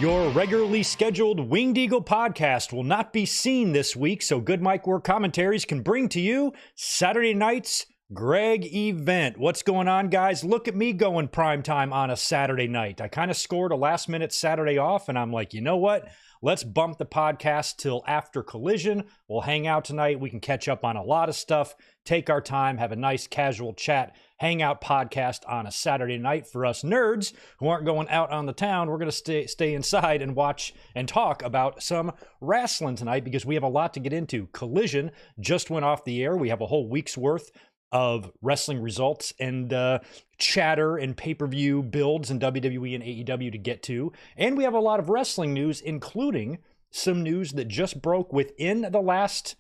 Your regularly scheduled Winged Eagle podcast will not be seen this week, so Good Mic Work Commentaries can bring to you Saturday night's Greg event. What's going on, guys? Look at me going primetime on a Saturday night. I kind of scored a last-minute Saturday off, and I'm like, you know what? Let's bump the podcast till after Collision. We'll hang out tonight. We can catch up on a lot of stuff, take our time, have a nice casual chat, hangout podcast on a Saturday night. For us nerds who aren't going out on the town, we're going to stay inside and watch and talk about some wrestling tonight because we have a lot to get into. Collision just went off the air. We have a whole week's worth of wrestling results and chatter and pay-per-view builds in WWE and AEW to get to. And we have a lot of wrestling news, including some news that just broke within the last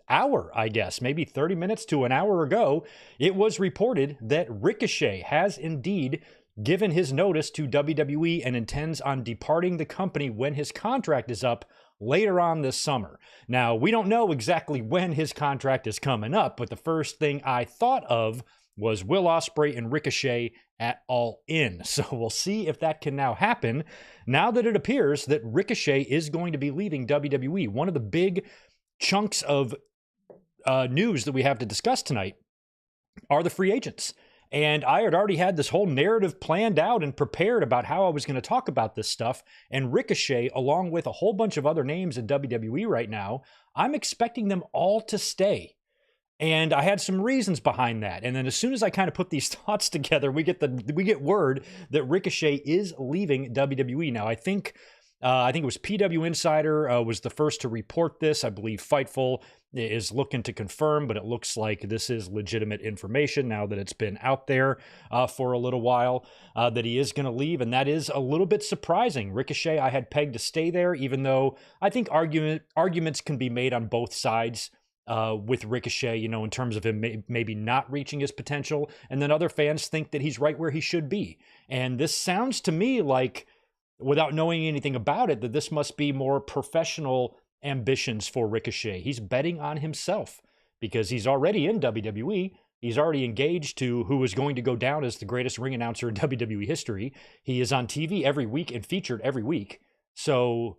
hour, I guess, maybe 30 minutes to an hour ago. It was reported that Ricochet has indeed given his notice to WWE and intends on departing the company when his contract is up later on this summer. Now, we don't know exactly when his contract is coming up, but the first thing I thought of was Will Ospreay and Ricochet at All In. So we'll see if that can now happen now that it appears that Ricochet is going to be leaving WWE. One of the big chunks of news that we have to discuss tonight are the free agents. And I had already had this whole narrative planned out and prepared about how I was going to talk about this stuff. And Ricochet, along with a whole bunch of other names in WWE right now, I'm expecting them all to stay. And I had some reasons behind that. And then as soon as I kind of put these thoughts together, we get word that Ricochet is leaving WWE. Now, I think it was PW Insider was the first to report this. I believe Fightful is looking to confirm, but it looks like this is legitimate information now that it's been out there for a little while, that he is going to leave. And that is a little bit surprising. Ricochet, I had pegged to stay there, even though I think arguments can be made on both sides with Ricochet, you know, in terms of him maybe not reaching his potential. And then other fans think that he's right where he should be. And this sounds to me like, without knowing anything about it, that this must be more professional ambitions for Ricochet. He's betting on himself because he's already in WWE. He's already engaged to who is going to go down as the greatest ring announcer in WWE history. He is on TV every week and featured every week. So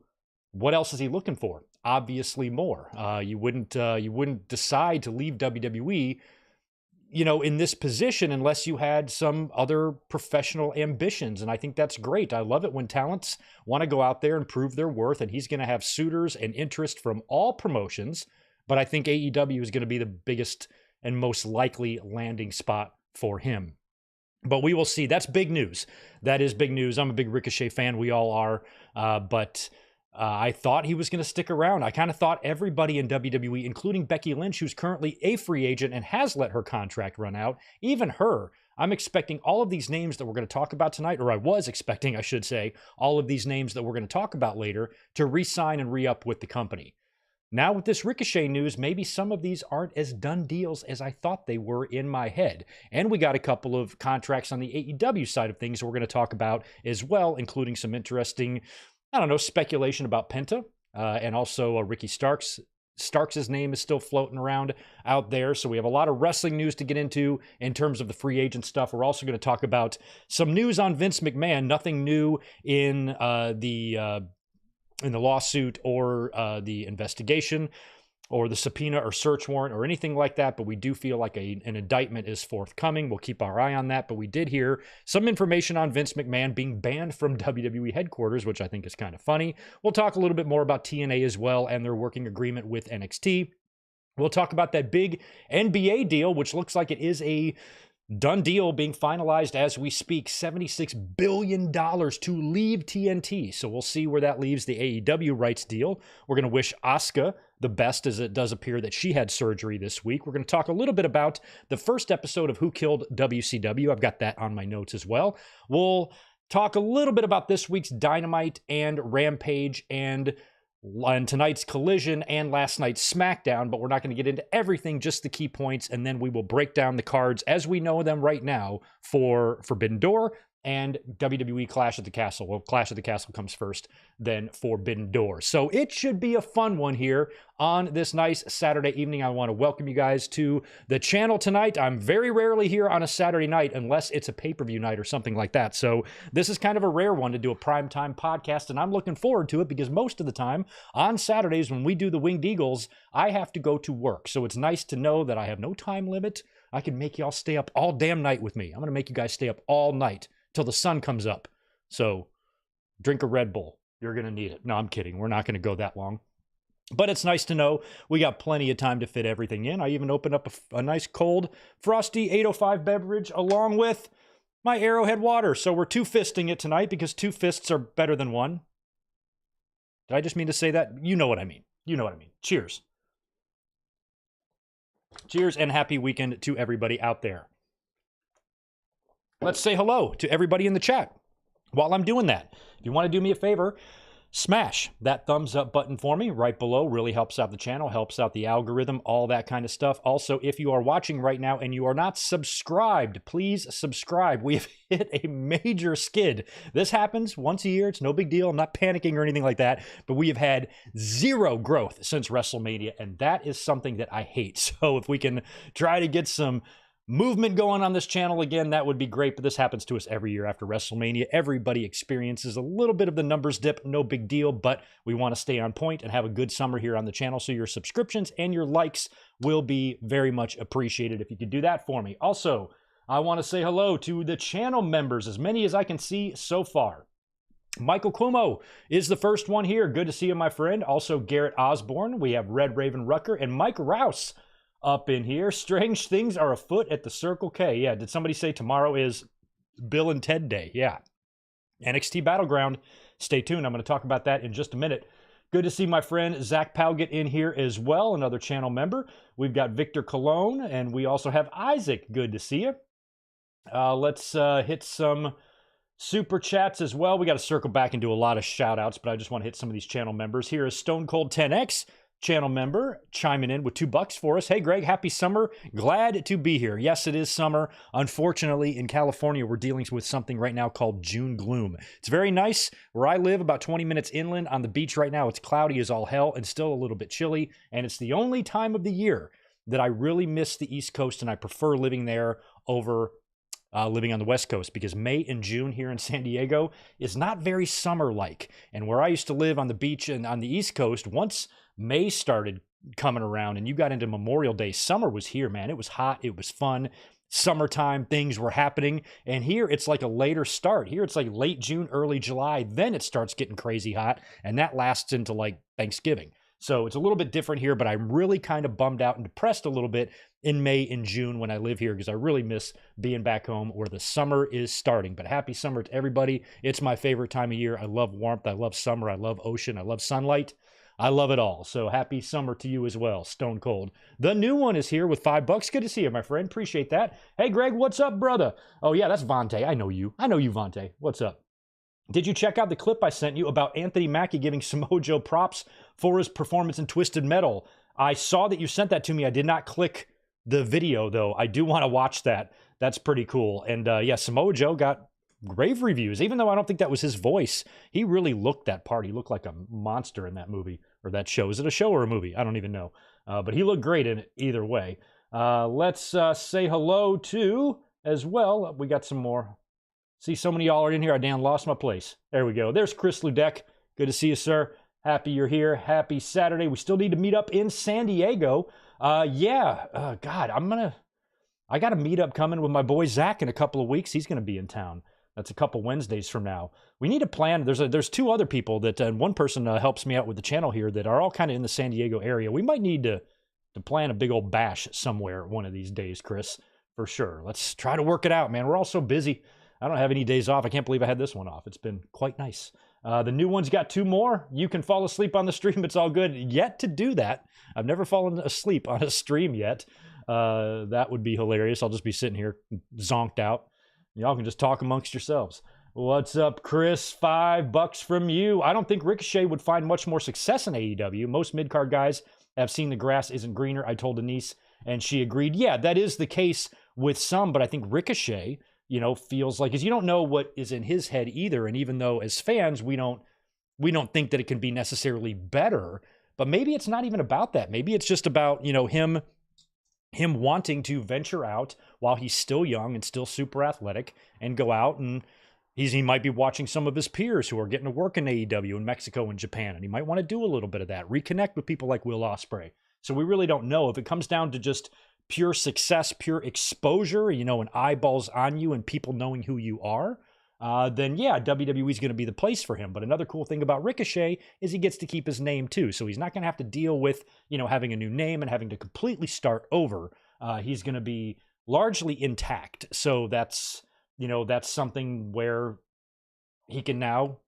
what else is he looking for? Obviously more. You wouldn't decide to leave WWE, you know, in this position unless you had some other professional ambitions. And I think that's great. I love it when talents want to go out there and prove their worth, and he's going to have suitors and interest from all promotions. But I think AEW is going to be the biggest and most likely landing spot for him. But we will see. That's big news. That is big news. I'm a big Ricochet fan. We all are. But I thought he was going to stick around. I kind of thought everybody in WWE, including Becky Lynch, who's currently a free agent and has let her contract run out, even her, I'm expecting all of these names that we're going to talk about tonight, or I was expecting, I should say, all of these names that we're going to talk about later to re-sign and re-up with the company. Now with this Ricochet news, maybe some of these aren't as done deals as I thought they were in my head. And we got a couple of contracts on the AEW side of things that we're going to talk about as well, including some interesting, speculation about Penta, and also Ricky Starks. Starks' name is still floating around out there. So we have a lot of wrestling news to get into in terms of the free agent stuff. We're also going to talk about some news on Vince McMahon. Nothing new in the lawsuit or the investigation or the subpoena or search warrant or anything like that, but we do feel like an indictment is forthcoming. We'll keep our eye on that, but we did hear some information on Vince McMahon being banned from WWE headquarters, which I think is kind of funny. We'll talk a little bit more about TNA as well and their working agreement with NXT. We'll talk about that big NBA deal, which looks like it is a done deal being finalized as we speak. $76 billion to leave TNT. So we'll see where that leaves the AEW rights deal. We're going to wish Asuka the best, as it does appear that she had surgery this week. We're going to talk a little bit about the first episode of Who Killed WCW. I've got that on my notes as well. We'll talk a little bit about this week's Dynamite and Rampage and tonight's Collision and last night's Smackdown, but we're not going to get into everything, just the key points, and then we will break down the cards as we know them right now for Forbidden Door and WWE Clash at the Castle. Well, Clash at the Castle comes first, then Forbidden Door. So it should be a fun one here on this nice Saturday evening. I want to welcome you guys to the channel tonight. I'm very rarely here on a Saturday night unless it's a pay-per-view night or something like that. So this is kind of a rare one to do a primetime podcast, and I'm looking forward to it because most of the time on Saturdays when we do the Winged Eagles, I have to go to work. So it's nice to know that I have no time limit. I can make y'all stay up all damn night with me. I'm going to make you guys stay up all night till the sun comes up. So drink a Red Bull. You're going to need it. No, I'm kidding. We're not going to go that long. But it's nice to know we got plenty of time to fit everything in. I even opened up a nice cold, frosty 805 beverage along with my Arrowhead water. So we're two-fisting it tonight because two fists are better than one. Did I just mean to say that? You know what I mean. You know what I mean. Cheers. Cheers and happy weekend to everybody out there. Let's say hello to everybody in the chat. While I'm doing that, if you want to do me a favor, smash that thumbs up button for me right below. Really helps out the channel, helps out the algorithm, all that kind of stuff. Also, if you are watching right now and you are not subscribed, please subscribe. We have hit a major skid. This happens once a year. It's no big deal. I'm not panicking or anything like that, but we have had zero growth since WrestleMania, and that is something that I hate. So if we can try to get some movement going on this channel again, that would be great, but this happens to us every year after WrestleMania. Everybody experiences a little bit of the numbers dip, no big deal, but we want to stay on point and have a good summer here on the channel, so your subscriptions and your likes will be very much appreciated if you could do that for me. Also, I want to say hello to the channel members, as many as I can see so far. Michael Cuomo is the first one here. Good to see you, my friend. Also, Garrett Osborne. We have Red Raven Rucker and Mike Rouse up in here. Strange things are afoot at the Circle K. Yeah, did somebody say tomorrow is Bill and Ted Day? Yeah. NXT Battleground. Stay tuned. I'm going to talk about that in just a minute. Good to see my friend Zach Palgett in here as well, another channel member. We've got Victor Colon, and we also have Isaac. Good to see you. Let's hit some super chats as well. We got to circle back and do a lot of shout outs, but I just want to hit some of these channel members. Here is Stone Cold 10X. Channel member chiming in with $2 for us. Hey, Greg, happy summer. Glad to be here. Yes, it is summer. Unfortunately, in California, we're dealing with something right now called June gloom. It's very nice. Where I live, about 20 minutes inland on the beach right now, it's cloudy as all hell and still a little bit chilly. And it's the only time of the year that I really miss the East Coast, and I prefer living there over living on the West Coast, because May and June here in San Diego is not very summer-like. And where I used to live on the beach and on the East Coast, once May started coming around and you got into Memorial Day, summer was here, man. It was hot. It was fun. Summertime things were happening. And here it's like a later start. Here it's like late June, early July. Then it starts getting crazy hot. And that lasts into like Thanksgiving. So it's a little bit different here, but I'm really kind of bummed out and depressed a little bit in May and June when I live here, because I really miss being back home where the summer is starting. But happy summer to everybody. It's my favorite time of year. I love warmth. I love summer. I love ocean. I love sunlight. I love it all. So happy summer to you as well, Stone Cold. The new one is here with $5. Good to see you, my friend. Appreciate that. Hey, Greg, what's up, brother? Oh, yeah, that's Vontae. I know you. I know you, Vontae. What's up? Did you check out the clip I sent you about Anthony Mackie giving Samoa Joe props for his performance in Twisted Metal? I saw that you sent that to me. I did not click the video, though. I do want to watch that. That's pretty cool. And yeah, Samoa Joe got rave reviews, even though I don't think that was his voice. He really looked that part. He looked like a monster in that movie, or that show. Is it a show or a movie? I don't even know. But he looked great in it either way. Let's say hello to, as well, we got some more. See, so many y'all are in here. I damn lost my place. There we go. There's Chris Ludek. Good to see you, sir. Happy you're here. Happy Saturday. We still need to meet up in San Diego. Yeah. God, I got a meetup coming with my boy Zach in a couple of weeks. He's going to be in town. That's a couple Wednesdays from now. We need to plan. There's two other people that, and one person helps me out with the channel here, that are all kind of in the San Diego area. We might need to plan a big old bash somewhere one of these days, Chris, for sure. Let's try to work it out, man. We're all so busy. I don't have any days off. I can't believe I had this one off. It's been quite nice. The new one's got 2 more. You can fall asleep on the stream. It's all good. Yet to do that. I've never fallen asleep on a stream yet. That would be hilarious. I'll just be sitting here zonked out. Y'all can just talk amongst yourselves. What's up, Chris? $5 from you. I don't think Ricochet would find much more success in AEW. Most mid-card guys have seen the grass isn't greener, I told Denise, and she agreed. Yeah, that is the case with some, but I think Ricochet feels like, because you don't know what is in his head either. And even though as fans, we don't think that it can be necessarily better, but maybe it's not even about that. Maybe it's just about, him wanting to venture out while he's still young and still super athletic and go out, and he might be watching some of his peers who are getting to work in AEW in Mexico and Japan, and he might want to do a little bit of that, reconnect with people like Will Ospreay. So we really don't know. If it comes down to just pure success, pure exposure, and eyeballs on you and people knowing who you are, then yeah, WWE is going to be the place for him. But another cool thing about Ricochet is he gets to keep his name too. So he's not going to have to deal with, having a new name and having to completely start over. He's going to be largely intact. So that's something where he can now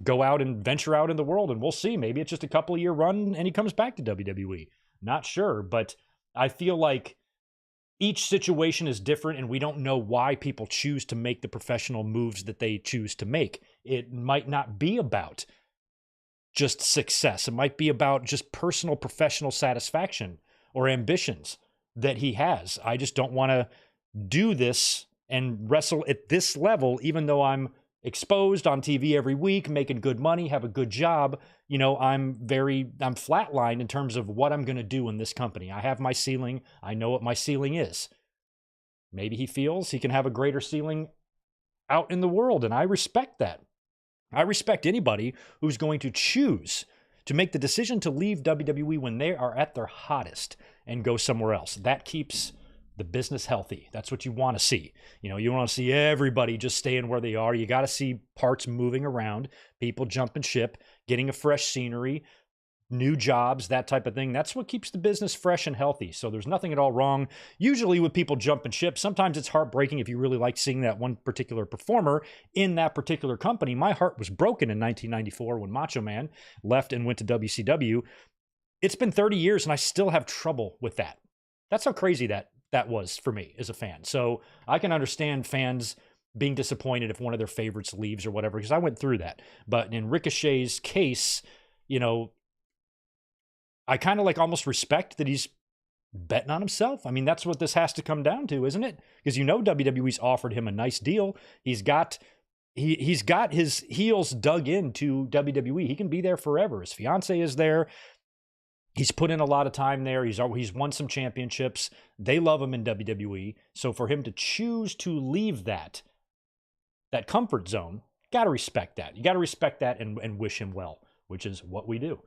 go out and venture out in the world, and we'll see. Maybe it's just a couple of year run and he comes back to WWE. Not sure, but I feel like each situation is different, and we don't know why people choose to make the professional moves that they choose to make. It might not be about just success. It might be about just personal professional satisfaction or ambitions that he has. I just don't want to do this and wrestle at this level, even though I'm exposed on TV every week, making good money, have a good job. I'm flatlined in terms of what I'm going to do in this company. I have my ceiling. I know what my ceiling is. Maybe he feels he can have a greater ceiling out in the world, and I respect that. I respect anybody who's going to choose to make the decision to leave WWE when they are at their hottest and go somewhere else. That keeps the business healthy. That's what you want to see. You want to see everybody just staying where they are. You got to see parts moving around, people jumping ship, getting a fresh scenery, new jobs, that type of thing. That's what keeps the business fresh and healthy. So there's nothing at all wrong. Usually with people jumping ship, sometimes it's heartbreaking if you really like seeing that one particular performer in that particular company. My heart was broken in 1994 when Macho Man left and went to WCW. It's been 30 years and I still have trouble with that. That's how crazy that was for me as a fan. So I can understand fans being disappointed if one of their favorites leaves or whatever, because I went through that. But in Ricochet's case, I kind of almost respect that he's betting on himself. I mean, that's what this has to come down to, isn't it? Because WWE's offered him a nice deal. He's got his heels dug into WWE. He can be there forever. His fiance is there. He's put in a lot of time there. He's won some championships. They love him in WWE. So for him to choose to leave that comfort zone, got to respect that. You got to respect that and wish him well, which is what we do.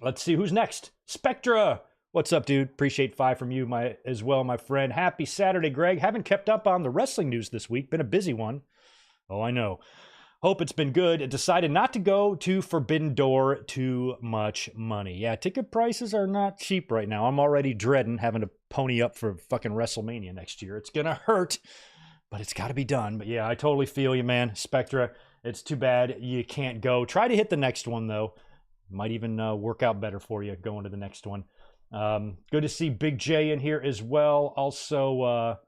Let's see who's next. Spectra. What's up, dude? Appreciate 5 from you as well, my friend. Happy Saturday, Greg. Haven't kept up on the wrestling news this week. Been a busy one. Oh, I know. Hope it's been good. Decided not to go to Forbidden Door. Too much money. Yeah, ticket prices are not cheap right now. I'm already dreading having to pony up for fucking WrestleMania next year. It's going to hurt, but it's got to be done. But yeah, I totally feel you, man. Spectra, it's too bad you can't go. Try to hit the next one, though. Might even work out better for you going to the next one. Good to see Big J in here as well. Also,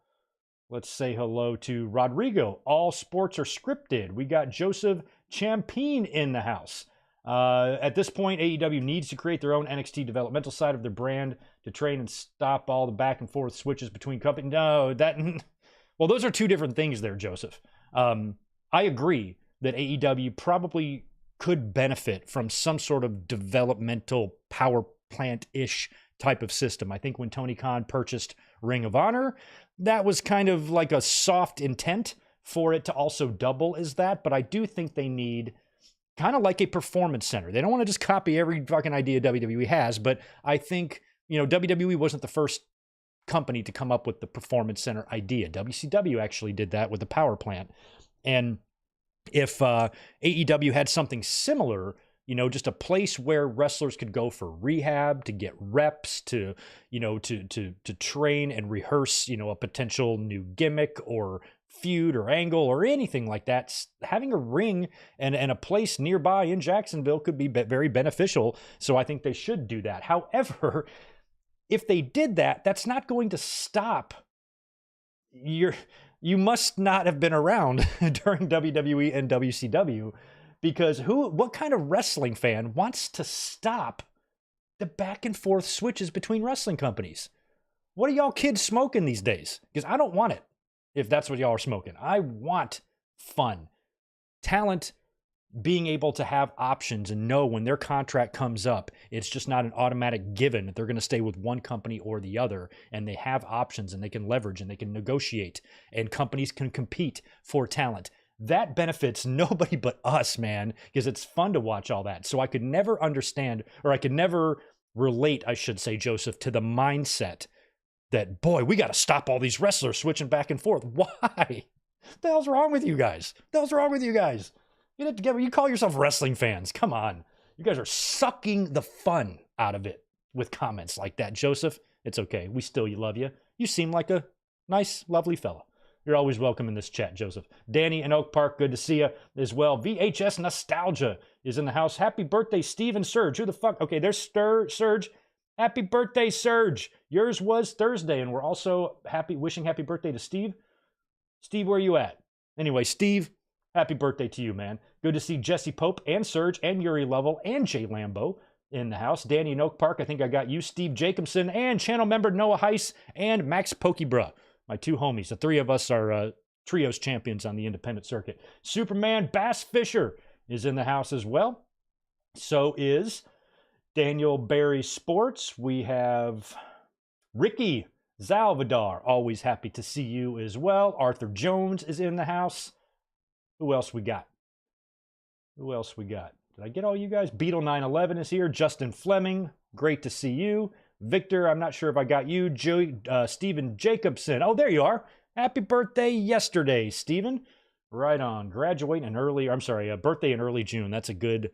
let's say hello to Rodrigo. All sports are scripted. We got Joseph Champine in the house. At this point, AEW needs to create their own NXT developmental side of their brand to train and stop all the back and forth switches between companies. No, well, those are two different things there, Joseph. I agree that AEW probably could benefit from some sort of developmental power plant-ish type of system. I think when Tony Khan purchased Ring of Honor, that was kind of like a soft intent for it to also double as that. But I do think they need kind of like a performance center. They don't want to just copy every fucking idea WWE has, but I think, WWE wasn't the first company to come up with the performance center idea. WCW actually did that with the power plant. And if AEW had something similar, just a place where wrestlers could go for rehab, to get reps, to train and rehearse, a potential new gimmick or feud or angle or anything like that, having a ring and a place nearby in Jacksonville could be very beneficial. So I think they should do that. However, if they did that, that's not going to stop you must not have been around during WWE and WCW, because what kind of wrestling fan wants to stop the back and forth switches between wrestling companies? What are y'all kids smoking these days? Because I don't want it. if that's what y'all are smoking. I want fun. Talent being able to have options and know when their contract comes up, it's just not an automatic given that they're going to stay with one company or the other, and they have options and they can leverage and they can negotiate, and companies can compete for talent. That benefits nobody but us, man, because it's fun to watch all that. So I could never understand, or I could never relate, I should say, Joseph, to the mindset that, boy, we got to stop all these wrestlers switching back and forth. Why? What the hell's wrong with you guys? What the hell's wrong with you guys? Get it together. You call yourself wrestling fans. Come on. You guys are sucking the fun out of it with comments like that. Joseph, it's okay. We still love you. You seem like a nice, lovely fella. You're always welcome in this chat, Joseph. Danny in Oak Park, good to see you as well. VHS Nostalgia is in the house. Happy birthday, Steve and Serge. Who the fuck? Okay, there's Serge. Happy birthday, Serge. Yours was Thursday, and we're also wishing happy birthday to Steve. Steve, where you at? Anyway, Steve, happy birthday to you, man. Good to see Jesse Pope and Serge and Yuri Lovell and Jay Lambo in the house. Danny in Oak Park, I think I got you. Steve Jacobson and channel member Noah Heiss and Max Pokebra. My two homies. The three of us are trios champions on the independent circuit. Superman Bass Fisher is in the house as well. So is Daniel Barry Sports. We have Ricky Zalvadar. Always happy to see you as well. Arthur Jones is in the house. Who else we got? Did I get all you guys? Beetle 911 is here. Justin Fleming, great to see you. Victor, I'm not sure if I got you. Stephen Jacobson. Oh, there you are. Happy birthday yesterday, Stephen. Right on. Graduating in early, birthday in early June. That's a good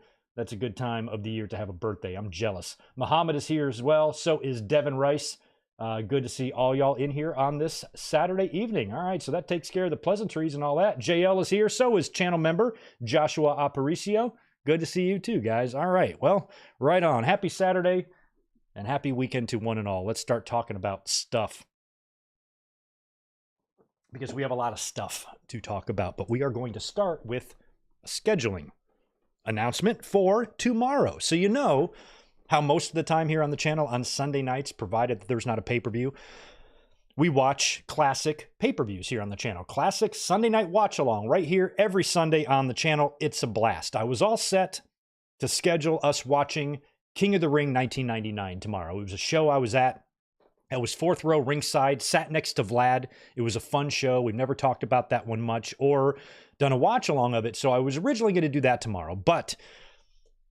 time of the year to have a birthday. I'm jealous. Muhammad is here as well. So is Devin Rice. Good to see all y'all in here on this Saturday evening. All right, so that takes care of the pleasantries and all that. JL is here. So is channel member Joshua Aparicio. Good to see you too, guys. All right, well, right on. Happy Saturday and happy weekend to one and all. Let's start talking about stuff, because we have a lot of stuff to talk about. But we are going to start with a scheduling announcement for tomorrow. So you know how most of the time here on the channel on Sunday nights, provided that there's not a pay-per-view, we watch classic pay-per-views here on the channel. Classic Sunday night watch-along right here every Sunday on the channel. It's a blast. I was all set to schedule us watching King of the Ring 1999 tomorrow. It was a show I was at. I was fourth row ringside, sat next to Vlad. It was a fun show. We've never talked about that one much or done a watch-along of it, so I was originally going to do that tomorrow, but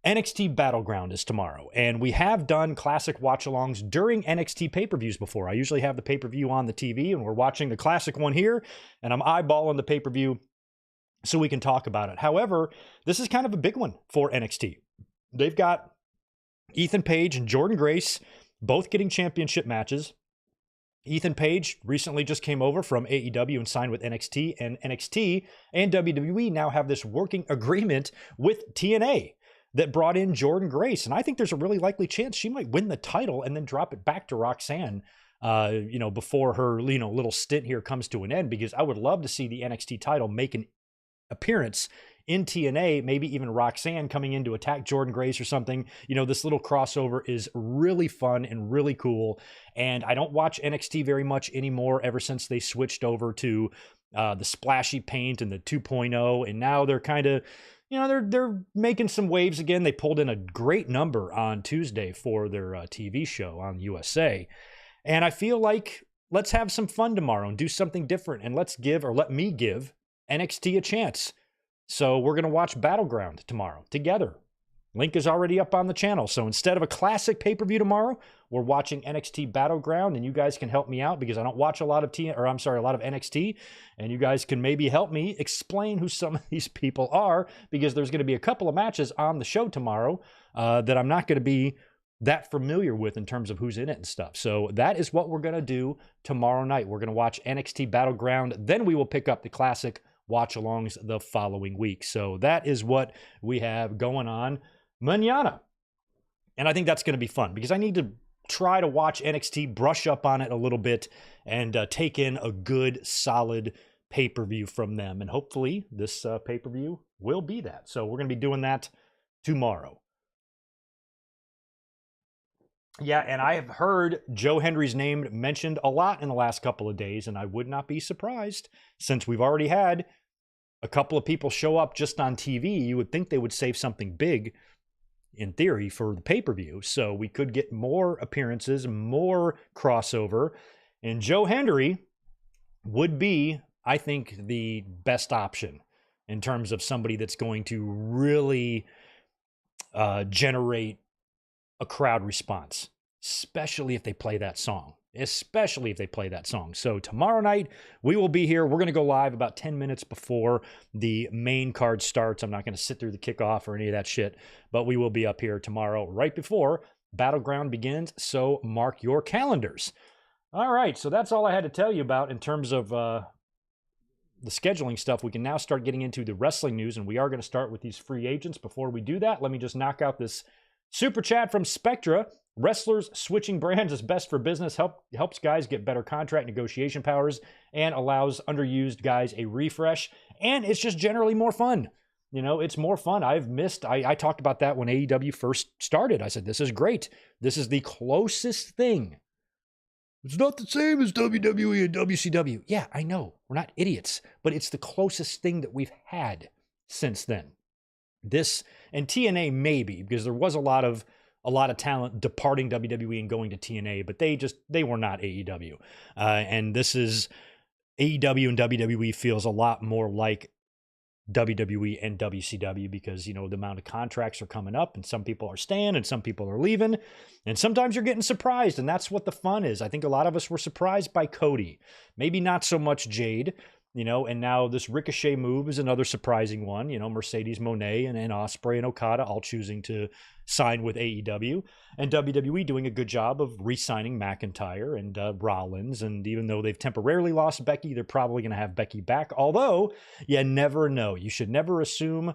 NXT Battleground is tomorrow, and we have done classic watch-alongs during NXT pay-per-views before. I usually have the pay-per-view on the TV, and we're watching the classic one here, and I'm eyeballing the pay-per-view so we can talk about it. However, this is kind of a big one for NXT. They've got Ethan Page and Jordan Grace both getting championship matches. Ethan Page recently just came over from AEW and signed with NXT, and NXT and WWE now have this working agreement with TNA that brought in Jordan Grace. And I think there's a really likely chance she might win the title and then drop it back to Roxanne, before her, little stint here comes to an end, because I would love to see the NXT title make an appearance in TNA, maybe even Roxanne coming in to attack Jordan Grace or something. This little crossover is really fun and really cool. And I don't watch NXT very much anymore ever since they switched over to the splashy paint and the 2.0. And now they're kind of, they're making some waves again. They pulled in a great number on Tuesday for their TV show on USA. And I feel like let's have some fun tomorrow and do something different. And let me give NXT a chance. So we're going to watch Battleground tomorrow together. Link is already up on the channel. So instead of a classic pay-per-view tomorrow, we're watching NXT Battleground, and you guys can help me out because I don't watch a lot of NXT, and you guys can maybe help me explain who some of these people are, because there's going to be a couple of matches on the show tomorrow that I'm not going to be that familiar with in terms of who's in it and stuff. So that is what we're going to do tomorrow night. We're going to watch NXT Battleground. Then we will pick up the classic watch-alongs the following week. So that is what we have going on mañana. And I think that's going to be fun because I need to try to watch NXT, brush up on it a little bit, and take in a good, solid pay-per-view from them. And hopefully this pay-per-view will be that. So we're going to be doing that tomorrow. Yeah, and I have heard Joe Hendry's name mentioned a lot in the last couple of days, and I would not be surprised since we've already had a couple of people show up just on TV. You would think they would save something big, in theory, for the pay-per-view. So we could get more appearances, more crossover, and Joe Hendry would be, I think, the best option in terms of somebody that's going to really generate a crowd response, especially if they play that song. So tomorrow night, we will be here. We're going to go live about 10 minutes before the main card starts. I'm not going to sit through the kickoff or any of that shit, but we will be up here tomorrow right before Battleground begins. So mark your calendars. All right, so that's all I had to tell you about in terms of the scheduling stuff. We can now start getting into the wrestling news, and we are going to start with these free agents. Before we do that, let me just knock out this super chat from Spectra. Wrestlers switching brands is best for business, helps guys get better contract negotiation powers, and allows underused guys a refresh. And it's just generally more fun. You know, it's more fun. I talked about that when AEW first started. I said, this is great. This is the closest thing. It's not the same as WWE and WCW. Yeah, I know. We're not idiots. But it's the closest thing that we've had since then. This and TNA maybe, because there was a lot of talent departing WWE and going to TNA, but they were not AEW. And this is AEW and WWE feels a lot more like WWE and WCW because, you know, the amount of contracts are coming up and some people are staying and some people are leaving. And sometimes you're getting surprised, and that's what the fun is. I think a lot of us were surprised by Cody. Maybe not so much Jade. You know, and now this Ricochet move is another surprising one. You know, Mercedes Moné and Ospreay and Okada all choosing to sign with AEW, and WWE doing a good job of re-signing McIntyre and Rollins. And even though they've temporarily lost Becky, they're probably going to have Becky back. Although you never know. You should never assume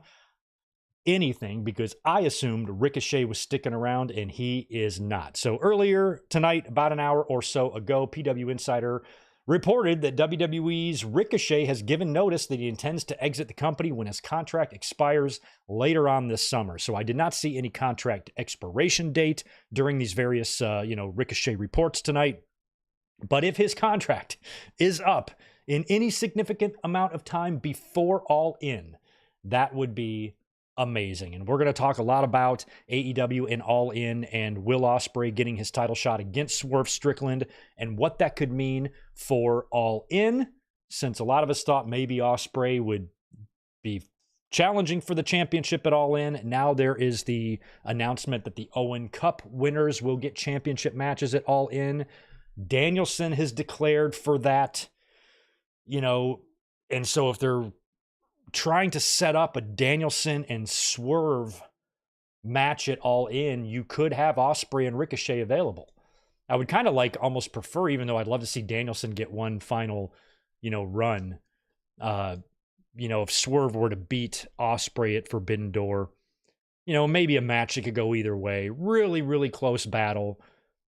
anything, because I assumed Ricochet was sticking around and he is not. So earlier tonight, about an hour or so ago, PW Insider reported that WWE's Ricochet has given notice that he intends to exit the company when his contract expires later on this summer. So I did not see any contract expiration date during these various, Ricochet reports tonight. But if his contract is up in any significant amount of time before All In, that would be amazing. And we're going to talk a lot about AEW and All In and Will Ospreay getting his title shot against Swerve Strickland and what that could mean for All In, since a lot of us thought maybe Ospreay would be challenging for the championship at All In. Now there is the announcement that the Owen Cup winners will get championship matches at All In. Danielson has declared for that, you know, and so if they're trying to set up a Danielson and Swerve match at All In, you could have Ospreay and Ricochet available. I would kind of almost prefer, even though I'd love to see Danielson get one final, run. If Swerve were to beat Ospreay at Forbidden Door, maybe a match that could go either way. Really, really close battle.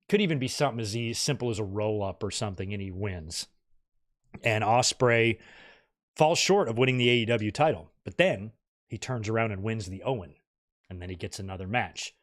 Could even be something as simple as a roll-up or something, and he wins. And Ospreay falls short of winning the AEW title, but then he turns around and wins the Owen, and then he gets another match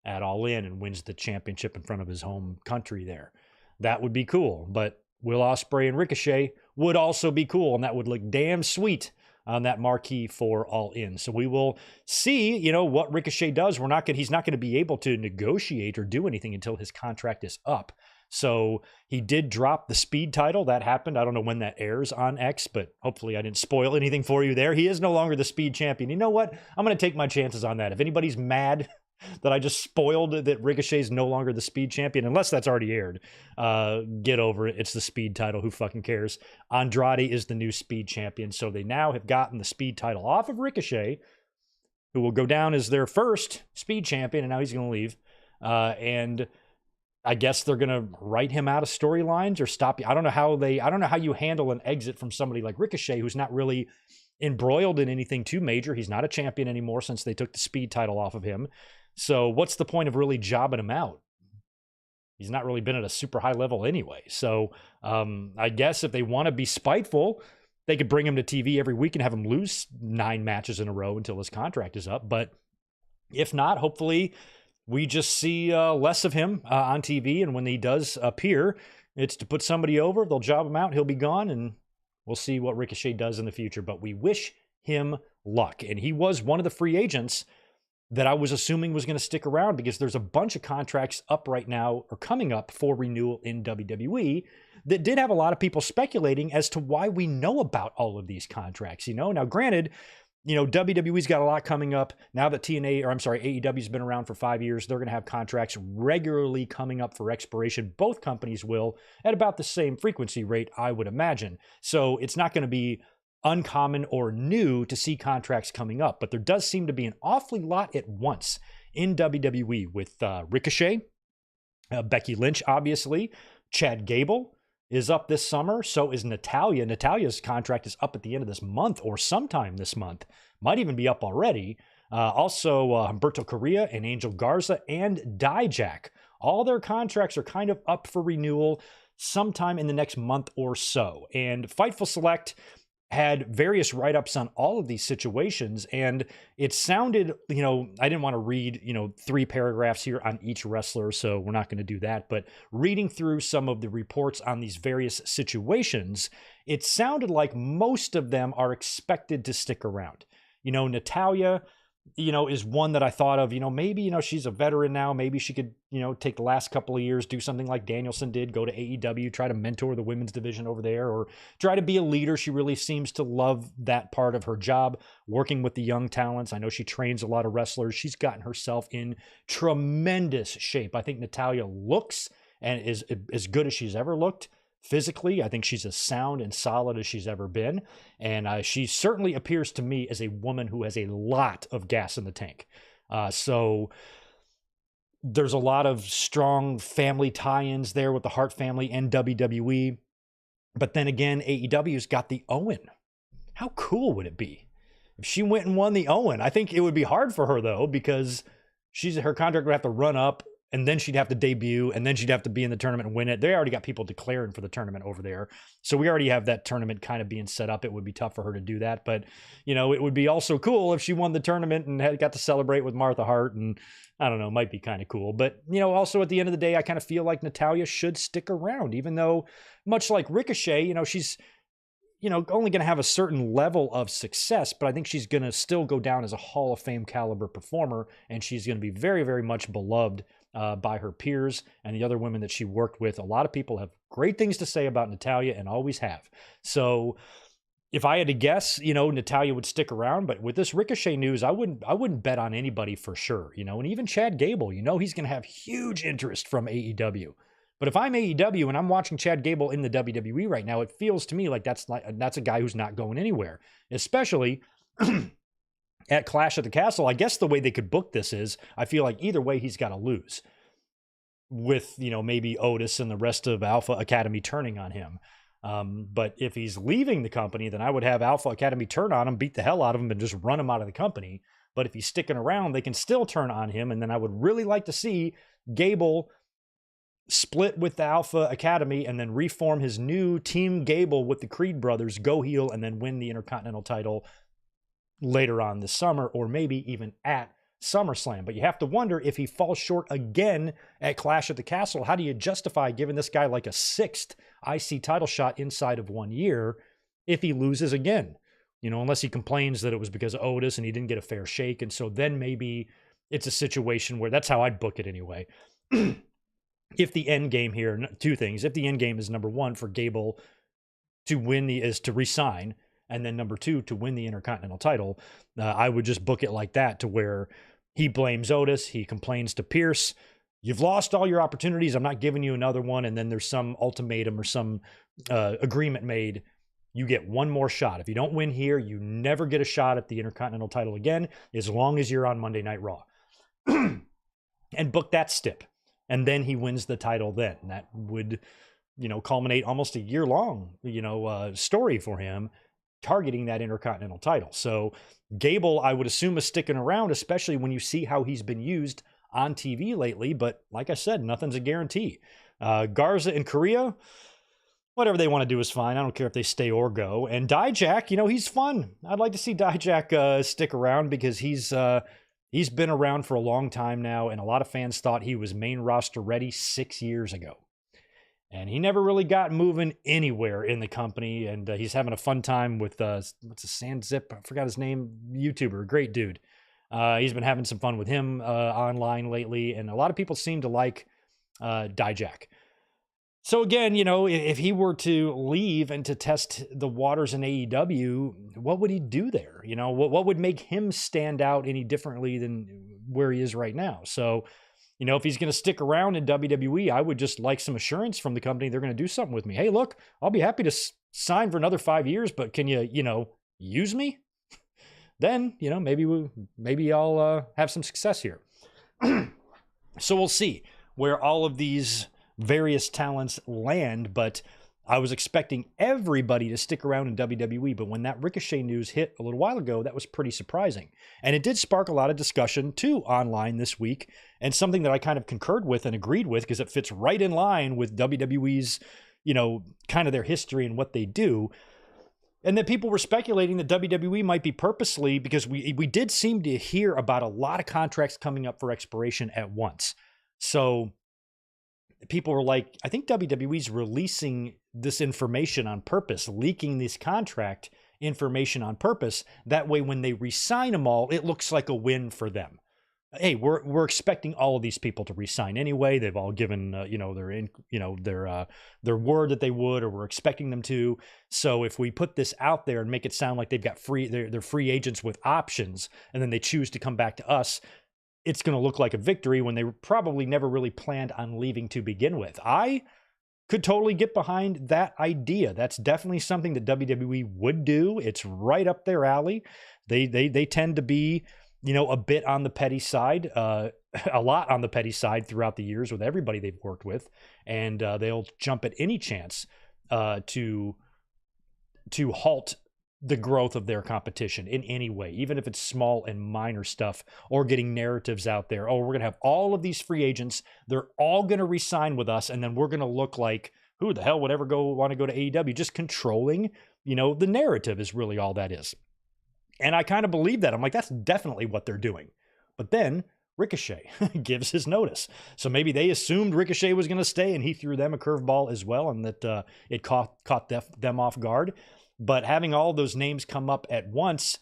at All In and wins the championship in front of his home country there. That would be cool, but Will Ospreay and Ricochet would also be cool, and that would look damn sweet on that marquee for All In. So we will see, what Ricochet does. He's not going to be able to negotiate or do anything until his contract is up. So he did drop the Speed title. That happened. I don't know when that airs on X, but hopefully I didn't spoil anything for you there. He is no longer the Speed champion. You know what? I'm going to take my chances on that. If anybody's mad that I just spoiled that Ricochet is no longer the Speed champion, unless that's already aired, get over it. It's the Speed title. Who fucking cares? Andrade is the new Speed champion. So they now have gotten the Speed title off of Ricochet, who will go down as their first Speed champion, and now he's going to leave. And I guess they're going to write him out of storylines or stop you. I don't know how you handle an exit from somebody like Ricochet, who's not really embroiled in anything too major. He's not a champion anymore since they took the Speed title off of him. So what's the point of really jobbing him out? He's not really been at a super high level anyway. So I guess if they want to be spiteful, they could bring him to TV every week and have him lose 9 matches in a row until his contract is up. But if not, hopefully we just see less of him on TV. And when he does appear, it's to put somebody over. They'll job him out. He'll be gone. And we'll see what Ricochet does in the future. But we wish him luck. And he was one of the free agents that I was assuming was going to stick around, because there's a bunch of contracts up right now or coming up for renewal in WWE that did have a lot of people speculating as to why we know about all of these contracts. Now granted, WWE's got a lot coming up now that AEW's been around for 5 years. They're going to have contracts regularly coming up for expiration. Both companies will, at about the same frequency rate, I would imagine. So it's not going to be uncommon or new to see contracts coming up, but there does seem to be an awfully lot at once in WWE with Ricochet, Becky Lynch, obviously. Chad Gable is up this summer. So is Natalya. Natalya's contract is up at the end of this month or sometime this month. Might even be up already. Also, Humberto Carrillo and Angel Garza and Dijak. All their contracts are kind of up for renewal sometime in the next month or so. And Fightful Select had various write-ups on all of these situations, and it sounded, I didn't want to read, 3 paragraphs here on each wrestler, so we're not going to do that, but reading through some of the reports on these various situations, it sounded like most of them are expected to stick around. Natalya, is one that I thought of, maybe, she's a veteran now. Maybe she could, take the last couple of years, do something like Danielson did, go to AEW, try to mentor the women's division over there, or try to be a leader. She really seems to love that part of her job, working with the young talents. I know she trains a lot of wrestlers. She's gotten herself in tremendous shape. I think Natalya looks and is as good as she's ever looked. Physically, I think she's as sound and solid as she's ever been. And she certainly appears to me as a woman who has a lot of gas in the tank. So there's a lot of strong family tie-ins there with the Hart family and WWE. But then again, AEW's got the Owen. How cool would it be if she went and won the Owen? I think it would be hard for her, though, because her contract would have to run up, and then she'd have to debut, and then she'd have to be in the tournament and win it. They already got people declaring for the tournament over there. So we already have that tournament kind of being set up. It would be tough for her to do that. But, it would be also cool if she won the tournament and got to celebrate with Martha Hart. And I don't know, might be kind of cool. But, also at the end of the day, I kind of feel like Natalya should stick around, even though much like Ricochet, she's, only going to have a certain level of success, but I think she's going to still go down as a Hall of Fame caliber performer. And she's going to be very, very much beloved by her peers and the other women that she worked with. A lot of people have great things to say about Natalya and always have. So if I had to guess, Natalya would stick around, but with this Ricochet news, I wouldn't bet on anybody for sure, and even Chad Gable, he's going to have huge interest from AEW. But if I'm AEW and I'm watching Chad Gable in the WWE right now, it feels to me like that's a guy who's not going anywhere, especially at Clash at the Castle. I guess the way they could book this is, I feel like either way he's got to lose, with, maybe Otis and the rest of Alpha Academy turning on him. But if he's leaving the company, then I would have Alpha Academy turn on him, beat the hell out of him, and just run him out of the company. But if he's sticking around, they can still turn on him. And then I would really like to see Gable split with the Alpha Academy and then reform his new Team Gable with the Creed brothers, go heel, and then win the Intercontinental title later on this summer, or maybe even at SummerSlam. But you have to wonder, if he falls short again at Clash at the Castle, how do you justify giving this guy like a 6th IC title shot inside of 1 year if he loses again? Unless he complains that it was because of Otis and he didn't get a fair shake. And so then maybe it's a situation where, that's how I'd book it anyway. If the end game here, 2 things. If the end game is, number 1, for Gable to win is to resign, and then number 2, to win the Intercontinental title, I would just book it like that, to where he blames Otis, he complains to Pierce, you've lost all your opportunities, I'm not giving you another one, and then there's some ultimatum or some agreement made. You get one more shot. If you don't win here, you never get a shot at the Intercontinental title again, as long as you're on Monday Night Raw. And book that stip. And then he wins the title then. And that would, culminate almost a year-long, story for him, targeting that Intercontinental title. So Gable, I would assume, is sticking around, especially when you see how he's been used on TV lately. But like I said, nothing's a guarantee. Garza and Carrillo, whatever they want to do is fine. I don't care if they stay or go. And Dijak, he's fun. I'd like to see Dijak stick around, because he's He's been around for a long time now, and a lot of fans thought he was main roster ready 6 years ago. And he never really got moving anywhere in the company, and he's having a fun time with, what's a Sand Zip? I forgot his name, YouTuber, great dude. He's been having some fun with him online lately, and a lot of people seem to like Dijak. So again, you know, if he were to leave and to test the waters in AEW, what would he do there? You know, what would make him stand out any differently than where he is right now? So, you know, if he's going to stick around in WWE, I would just like some assurance from the company they're going to do something with me. Hey, look, I'll be happy to sign for another 5 years, but can you know, use me? Then, you know, maybe I'll have some success here. So we'll see where all of these various talents land, but I was expecting everybody to stick around in WWE, but when that Ricochet news hit a little while ago, that was pretty surprising. And it did spark a lot of discussion too online this week, and something that I kind of concurred with and agreed with because it fits right in line with WWE's, you know, kind of their history and what they do. And that people were speculating that WWE might be purposely, because we did seem to hear about a lot of contracts coming up for expiration at once. So people were like, I think WWE's releasing this information on purpose, leaking this contract information on purpose. That way, when they re-sign them all, it looks like a win for them. Hey, we're expecting all of these people to re-sign anyway. They've all given you know, their word that they would, or we're expecting them to. So if we put this out there and make it sound like they've got they're free agents with options, and then they choose to come back to us, it's going to look like a victory when they probably never really planned on leaving to begin with. I could totally get behind that idea. That's definitely something that WWE would do. It's right up their alley. They tend to be, you know, a bit on the petty side, a lot on the petty side throughout the years with everybody they've worked with, and they'll jump at any chance to halt the growth of their competition in any way, even if it's small and minor stuff, or getting narratives out there. Oh, we're going to have all of these free agents. They're all going to re-sign with us. And then we're going to look like, who the hell would ever want to go to AEW? Just controlling, you know, the narrative is really all that is. And I kind of believe that. I'm like, that's definitely what they're doing. But then Ricochet gives his notice. So maybe they assumed Ricochet was going to stay, and he threw them a curveball as well, and that it caught them off guard. But having all those names come up at once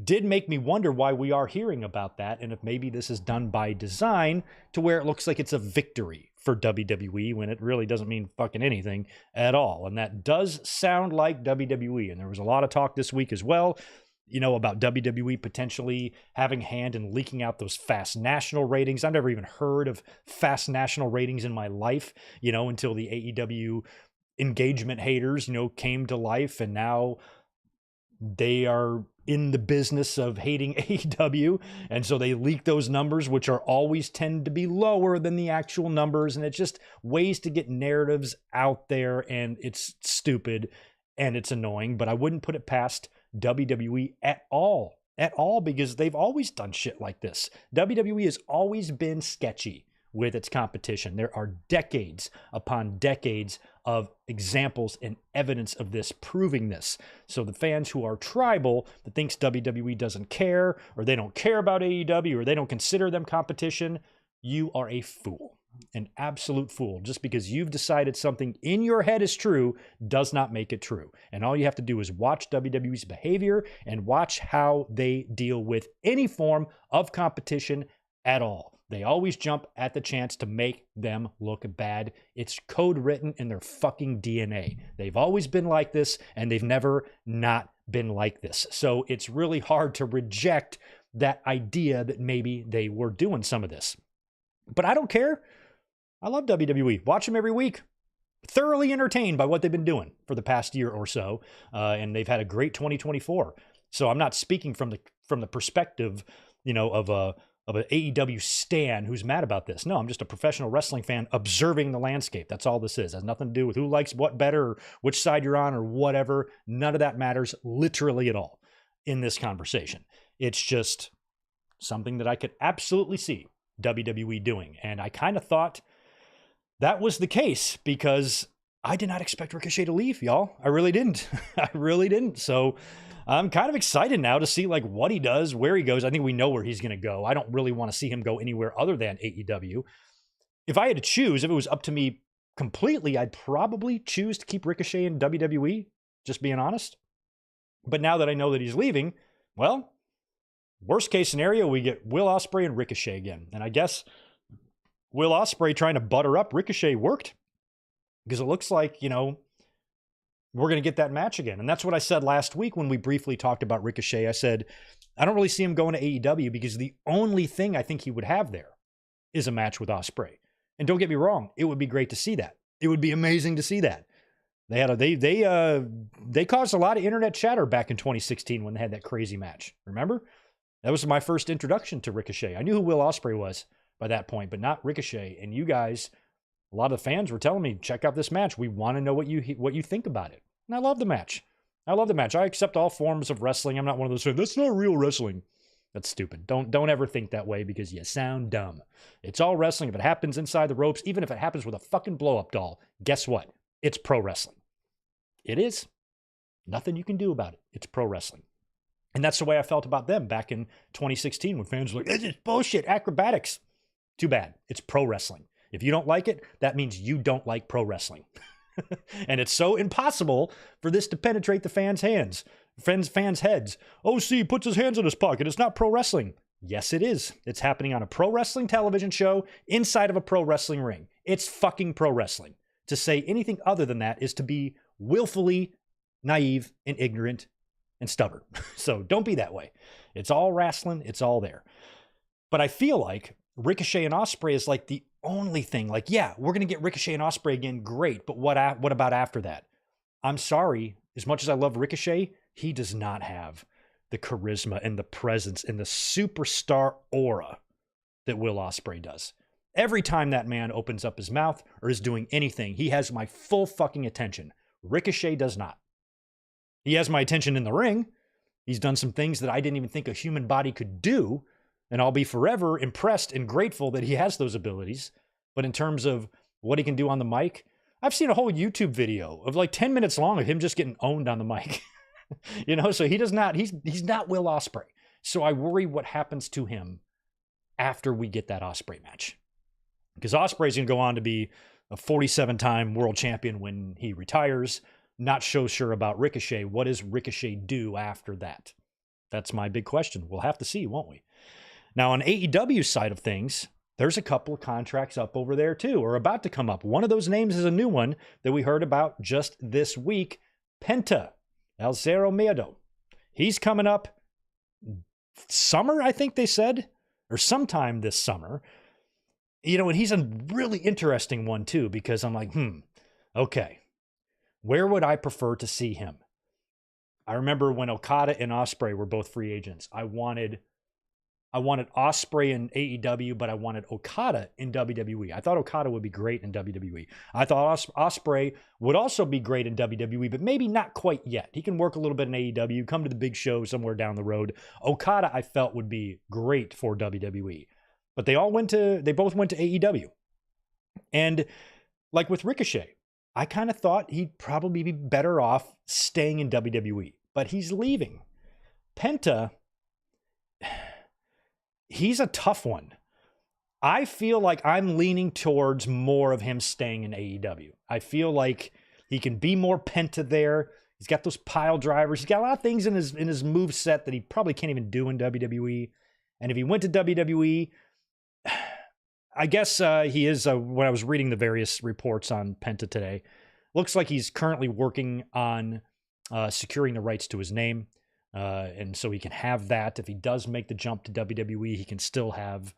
did make me wonder why we are hearing about that, and if maybe this is done by design to where it looks like it's a victory for WWE when it really doesn't mean fucking anything at all. And that does sound like WWE. And there was a lot of talk this week as well, you know, about WWE potentially having a hand in leaking out those fast national ratings. I've never even heard of fast national ratings in my life, you know, until the AEW engagement haters, you know, came to life, and now they are in the business of hating AEW, and so they leak those numbers, which are always tend to be lower than the actual numbers, and it's just ways to get narratives out there, and it's stupid and it's annoying. But I wouldn't put it past WWE at all, because they've always done shit like this. WWE has always been sketchy with its competition. There are decades upon decades of examples and evidence of this proving this. So the fans who are tribal, that thinks WWE doesn't care, or they don't care about AEW, or they don't consider them competition, you are a fool, an absolute fool. Just because you've decided something in your head is true does not make it true. And all you have to do is watch WWE's behavior and watch how they deal with any form of competition at all. They always jump at the chance to make them look bad. It's code written in their fucking DNA. They've always been like this, and they've never not been like this. So it's really hard to reject that idea that maybe they were doing some of this. But I don't care. I love WWE. Watch them every week. Thoroughly entertained by what they've been doing for the past year or so. And they've had a great 2024. So I'm not speaking from the perspective, you know, of an AEW stan who's mad about this. No, I'm just a professional wrestling fan observing the landscape. That's all this is. It has nothing to do with who likes what better, or which side you're on, or whatever. None of that matters literally at all in this conversation. It's just something that I could absolutely see WWE doing. And I kind of thought that was the case, because I did not expect Ricochet to leave, y'all. I really didn't. I really didn't. So I'm kind of excited now to see like what he does, where he goes. I think we know where he's going to go. I don't really want to see him go anywhere other than AEW. If I had to choose, if it was up to me completely, I'd probably choose to keep Ricochet in WWE, just being honest. But now that I know that he's leaving, well, worst case scenario, we get Will Ospreay and Ricochet again. And I guess Will Ospreay trying to butter up Ricochet worked, because it looks like, we're going to get that match again. And that's what I said last week when we briefly talked about Ricochet. I said, I don't really see him going to AEW because the only thing I think he would have there is a match with Ospreay. And don't get me wrong, it would be great to see that. It would be amazing to see that. They caused a lot of internet chatter back in 2016 when they had that crazy match. Remember? That was my first introduction to Ricochet. I knew who Will Ospreay was by that point, but not Ricochet. And you guys, a lot of the fans were telling me, check out this match. We want to know what you think about it. And I love the match. I accept all forms of wrestling. I'm not one of those, that's not real wrestling. That's stupid. Don't ever think that way because you sound dumb. It's all wrestling. If it happens inside the ropes, even if it happens with a fucking blow-up doll, guess what? It's pro wrestling. It is. Nothing you can do about it. It's pro wrestling. And that's the way I felt about them back in 2016 when fans were like, it's just bullshit, acrobatics. Too bad. It's pro wrestling. If you don't like it, that means you don't like pro wrestling. And it's so impossible for this to penetrate the fans' heads. Oh, see, he puts his hands in his pocket. It's not pro wrestling. Yes, it is. It's happening on a pro wrestling television show inside of a pro wrestling ring. It's fucking pro wrestling. To say anything other than that is to be willfully naive and ignorant and stubborn. So don't be that way. It's all wrestling. It's all there. But I feel like Ricochet and Ospreay is like the only thing. Like, yeah, we're going to get Ricochet and Ospreay again. Great. But what about after that? I'm sorry. As much as I love Ricochet, he does not have the charisma and the presence and the superstar aura that Will Ospreay does. Every time that man opens up his mouth or is doing anything, he has my full fucking attention. Ricochet does not. He has my attention in the ring. He's done some things that I didn't even think a human body could do. And I'll be forever impressed and grateful that he has those abilities. But in terms of what he can do on the mic, I've seen a whole YouTube video of like 10 minutes long of him just getting owned on the mic. So he does not, he's not Will Ospreay. So I worry what happens to him after we get that Ospreay match. Because Ospreay's going to go on to be a 47-time world champion when he retires. Not so sure about Ricochet. What does Ricochet do after that? That's my big question. We'll have to see, won't we? Now, on AEW's side of things, there's a couple of contracts up over there too, or about to come up. One of those names is a new one that we heard about just this week. Penta, El Zero Miedo. He's coming up summer, I think they said, or sometime this summer. And he's a really interesting one too, because I'm like, okay, where would I prefer to see him? I remember when Okada and Ospreay were both free agents. I wanted Ospreay in AEW, but I wanted Okada in WWE. I thought Okada would be great in WWE. I thought Ospreay would also be great in WWE, but maybe not quite yet. He can work a little bit in AEW, come to the big show somewhere down the road. Okada, I felt, would be great for WWE. But they both went to AEW. And like with Ricochet, I kind of thought he'd probably be better off staying in WWE, but he's leaving. Penta, he's a tough one. I feel like I'm leaning towards more of him staying in AEW. I feel like he can be more Penta there. He's got those pile drivers. He's got a lot of things in his move set that he probably can't even do in WWE. And if he went to WWE, I guess he is, when I was reading the various reports on Penta today, looks like he's currently working on securing the rights to his name. And so he can have that. If he does make the jump to WWE, he can still have,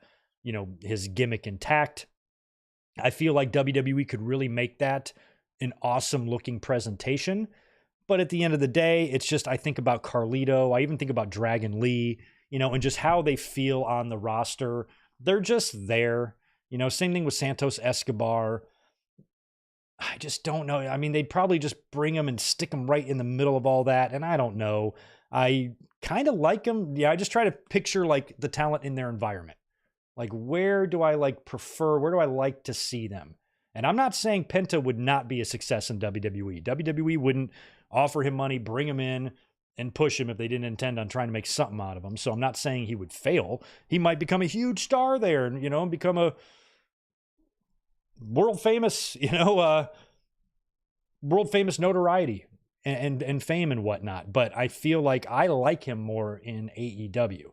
his gimmick intact. I feel like WWE could really make that an awesome looking presentation. But at the end of the day, it's just, I think about Carlito. I even think about Dragon Lee, and just how they feel on the roster. They're just there. Same thing with Santos Escobar. I just don't know. I mean, they'd probably just bring him and stick him right in the middle of all that. And I don't know. I kind of like him. Yeah, I just try to picture like the talent in their environment. Like, where do I prefer? Where do I like to see them? And I'm not saying Penta would not be a success in WWE. WWE wouldn't offer him money, bring him in, and push him if they didn't intend on trying to make something out of him. So I'm not saying he would fail. He might become a huge star there and, and become a world famous, world famous notoriety and fame and whatnot. But I feel like I like him more in AEW.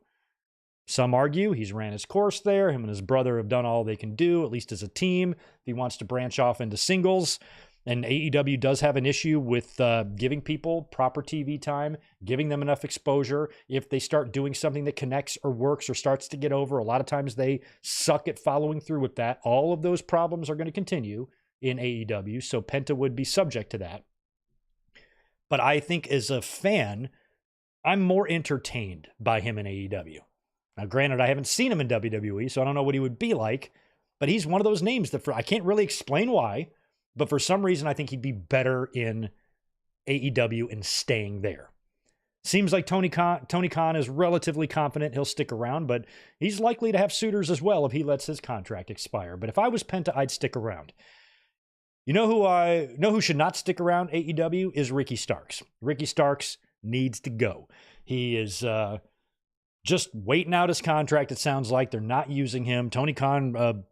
Some argue he's ran his course there. Him and his brother have done all they can do, at least as a team. If he wants to branch off into singles. And AEW does have an issue with giving people proper TV time, giving them enough exposure. If they start doing something that connects or works or starts to get over, a lot of times they suck at following through with that. All of those problems are going to continue in AEW, so Penta would be subject to that. But I think as a fan, I'm more entertained by him in AEW. Now, granted, I haven't seen him in WWE, so I don't know what he would be like, but he's one of those names that I can't really explain why. But for some reason, I think he'd be better in AEW and staying there. Seems like Tony Khan is relatively confident he'll stick around, but he's likely to have suitors as well if he lets his contract expire. But if I was Penta, I'd stick around. You know who should not stick around AEW is Ricky Starks. Ricky Starks needs to go. He is just waiting out his contract, it sounds like. They're not using him. Tony Khan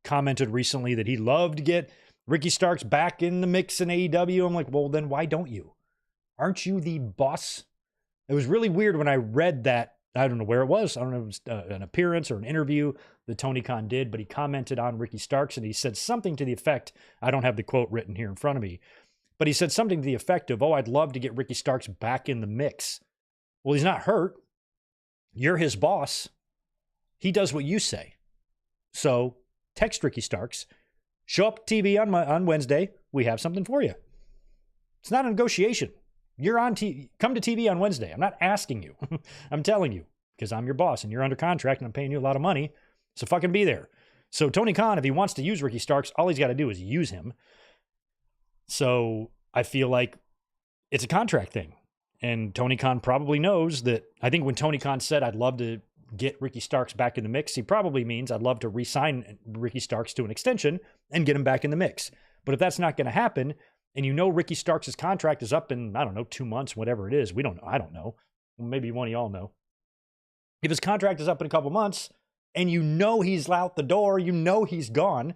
commented recently that he'd love to get Ricky Starks back in the mix in AEW. I'm like, well, then why don't you? Aren't you the boss? It was really weird when I read that. I don't know where it was. I don't know if it was an appearance or an interview that Tony Khan did, but he commented on Ricky Starks and he said something to the effect, I don't have the quote written here in front of me, but he said something to the effect of, I'd love to get Ricky Starks back in the mix. Well, he's not hurt. You're his boss. He does what you say. So text Ricky Starks. Show up TV on Wednesday. We have something for you. It's not a negotiation. You're on TV. Come to TV on Wednesday. I'm not asking you. I'm telling you because I'm your boss and you're under contract and I'm paying you a lot of money. So fucking be there. So Tony Khan, if he wants to use Ricky Starks, all he's got to do is use him. So I feel like it's a contract thing. And Tony Khan probably knows that. I think when Tony Khan said, I'd love to get Ricky Starks back in the mix, he probably means I'd love to re-sign Ricky Starks to an extension and get him back in the mix. But if that's not going to happen, and Ricky Starks' contract is up in, 2 months, whatever it is, we don't know. I don't know. Maybe one of y'all know. If his contract is up in a couple months and he's out the door, he's gone,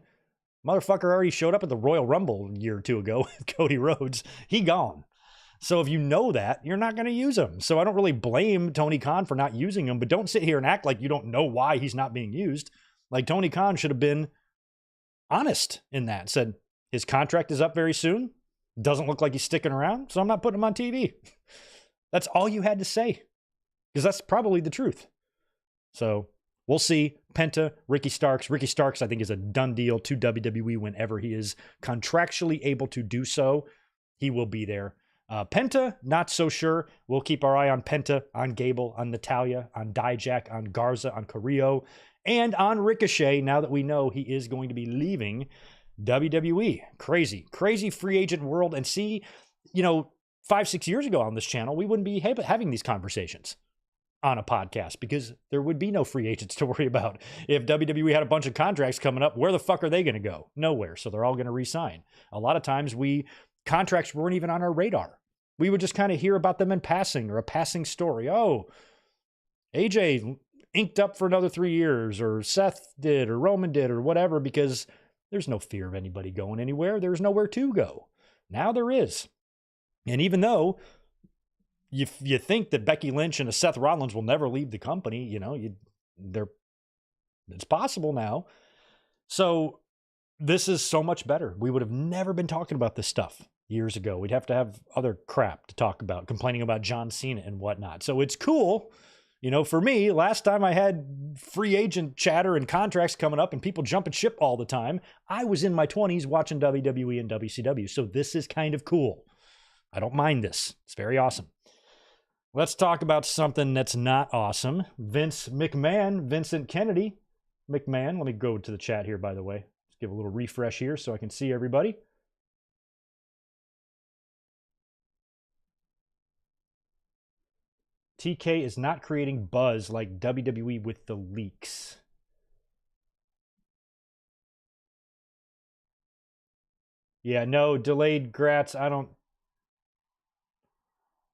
motherfucker already showed up at the Royal Rumble a year or two ago with Cody Rhodes. He gone. So if you know that, you're not going to use him. So I don't really blame Tony Khan for not using him, but don't sit here and act like you don't know why he's not being used. Like Tony Khan should have been honest in that. Said his contract is up very soon. Doesn't look like he's sticking around, so I'm not putting him on TV. That's all you had to say, because that's probably the truth. So we'll see. Penta, Ricky Starks. Ricky Starks, I think, is a done deal to WWE whenever he is contractually able to do so. He will be there. Penta, not so sure. We'll keep our eye on Penta, on Gable, on Natalya, on Dijak, on Garza, on Carrillo, and on Ricochet, now that we know he is going to be leaving WWE. Crazy free agent world. And see, 5-6 years ago on this channel, we wouldn't be having these conversations on a podcast because there would be no free agents to worry about. If WWE had a bunch of contracts coming up, where the fuck are they going to go? Nowhere. So they're all going to re-sign. A lot of times contracts weren't even on our radar. We would just kind of hear about them in passing or a passing story. Oh, AJ inked up for another 3 years, or Seth did, or Roman did, or whatever, because there's no fear of anybody going anywhere. There's nowhere to go. Now there is. And even though you think that Becky Lynch and a Seth Rollins will never leave the company, it's possible now. So this is so much better. We would have never been talking about this stuff years ago. We'd have to have other crap to talk about, complaining about John Cena and whatnot. So it's cool. For me, last time I had free agent chatter and contracts coming up and people jumping ship all the time, I was in my 20s watching WWE and WCW. So this is kind of cool. I don't mind this. It's very awesome. Let's talk about something that's not awesome. Vince McMahon, Vincent Kennedy McMahon. Let me go to the chat here, by the way. Let's give a little refresh here so I can see everybody. TK is not creating buzz like WWE with the leaks. Yeah, no, delayed grats. I don't.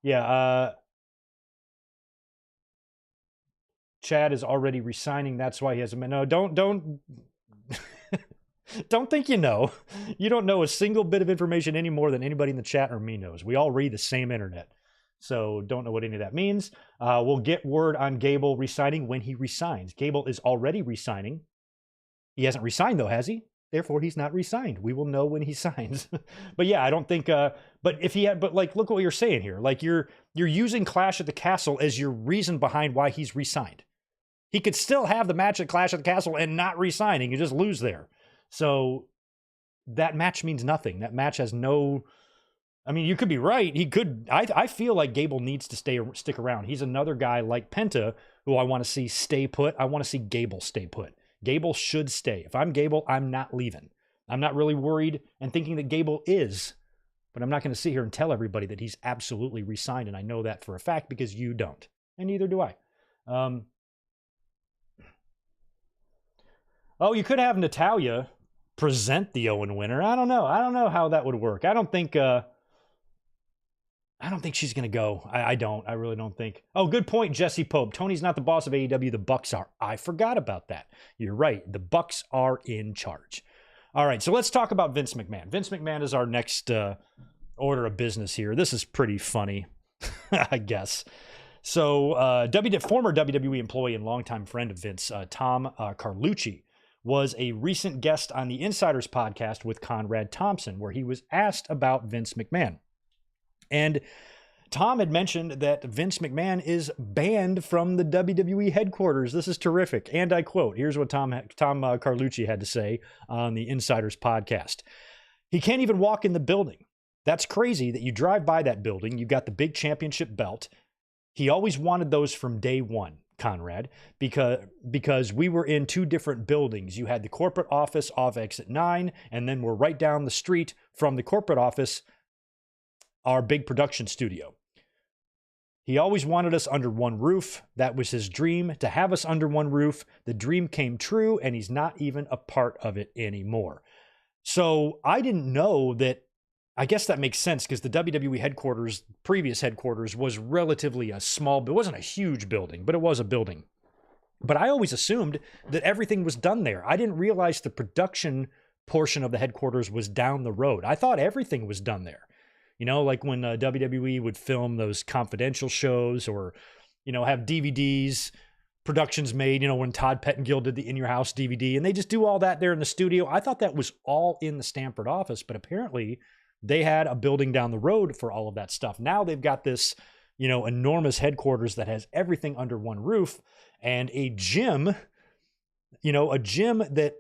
Yeah, Chad is already resigning. That's why he has a no. Don't don't think you know. You don't know a single bit of information any more than anybody in the chat or me knows. We all read the same internet, so don't know what any of that means. We'll get word on Gable resigning when he resigns. Gable is already resigning. He hasn't resigned though, has he? Therefore, he's not resigned. We will know when he signs. But yeah, I don't think. But if he had, but like, look what you're saying here. Like you're using Clash at the Castle as your reason behind why he's resigned. He could still have the match at Clash at the Castle and not resigning. You just lose there. So that match means nothing. That match has no. I mean, you could be right. He could. I feel like Gable needs to stick around. He's another guy like Penta who I want to see stay put. I want to see Gable stay put. Gable should stay. If I'm Gable, I'm not leaving. I'm not really worried and thinking that Gable is, but I'm not going to sit here and tell everybody that he's absolutely resigned, and I know that for a fact because you don't, and neither do I. Oh, you could have Natalya present the Owen winner. I don't know. I don't know how that would work. I don't think she's going to go. I don't. I really don't think. Oh, good point, Jesse Pope. Tony's not the boss of AEW. The Bucks are. I forgot about that. You're right. The Bucks are in charge. All right, so let's talk about Vince McMahon. Vince McMahon is our next order of business here. This is pretty funny, I guess. So former WWE employee and longtime friend of Vince, Tom Carlucci, was a recent guest on the Insiders podcast with Conrad Thompson, where he was asked about Vince McMahon. And Tom had mentioned that Vince McMahon is banned from the WWE headquarters. This is terrific. And I quote, here's what Tom Carlucci had to say on the Insiders podcast. He can't even walk in the building. That's crazy that you drive by that building. You've got the big championship belt. He always wanted those from day one, Conrad, because we were in two different buildings. You had the corporate office off exit 9, and then we're right down the street from the corporate office, our big production studio. He always wanted us under one roof. That was his dream, to have us under one roof. The dream came true, and he's not even a part of it anymore. So I didn't know that. I guess that makes sense because the WWE headquarters, previous headquarters, was relatively a small, it wasn't a huge building, but it was a building. But I always assumed that everything was done there. I didn't realize the production portion of the headquarters was down the road. I thought everything was done there. You know, like when WWE would film those confidential shows or, you know, have DVDs, productions made, you know, when Todd Pettengill did the In Your House DVD, and they just do all that there in the studio. I thought that was all in the Stamford office, but apparently they had a building down the road for all of that stuff. Now they've got this, you know, enormous headquarters that has everything under one roof and a gym, you know, a gym that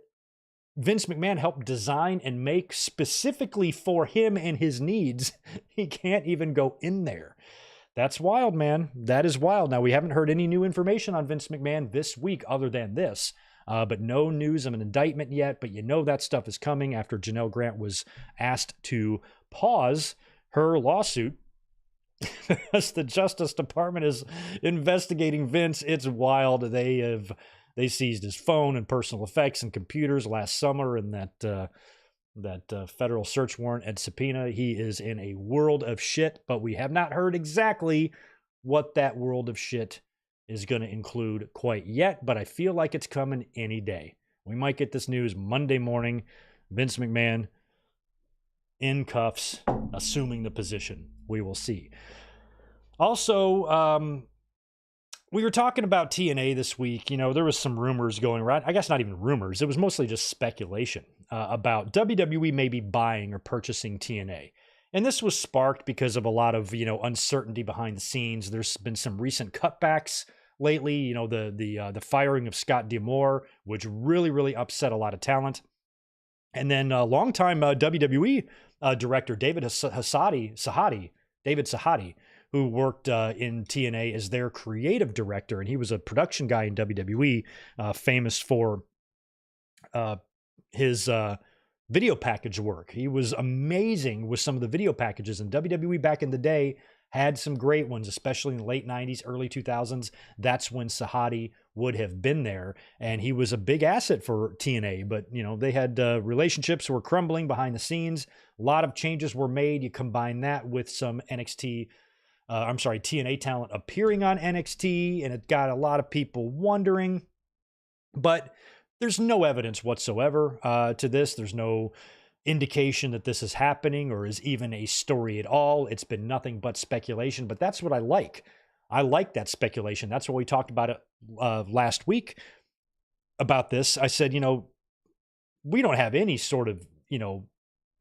Vince McMahon helped design and make specifically for him and his needs. He can't even go in there. That's wild, man. That is wild. Now, we haven't heard any new information on Vince McMahon this week other than this. But no news of an indictment yet. But you know that stuff is coming after Janelle Grant was asked to pause her lawsuit because the Justice Department is investigating Vince. It's wild. They seized his phone and personal effects and computers last summer, and that federal search warrant and subpoena. He is in a world of shit, but we have not heard exactly what that world of shit is going to include quite yet, but I feel like it's coming any day. We might get this news Monday morning. Vince McMahon in cuffs, assuming the position. We will see. Also, we were talking about TNA this week. You know, there was some rumors going around. I guess not even rumors. It was mostly just speculation about WWE maybe buying or purchasing TNA. And this was sparked because of a lot of, you know, uncertainty behind the scenes. There's been some recent cutbacks lately, you know, the firing of Scott D'Amore, which really upset a lot of talent. And then longtime WWE director David Sahadi, who worked in TNA as their creative director, and he was a production guy in WWE, famous for his video package work. He was amazing with some of the video packages, and WWE back in the day had some great ones, especially in the late 90s, early 2000s. That's when Sahadi would have been there, and he was a big asset for TNA. But, you know, they had relationships were crumbling behind the scenes. A lot of changes were made. You combine that with some NXT TNA talent appearing on NXT, and it got a lot of people wondering. But there's no evidence whatsoever to this. There's no indication that this is happening or is even a story at all. It's been nothing but speculation, but that's what I like. I like that speculation. That's what we talked about it last week about this. I said, we don't have any sort of,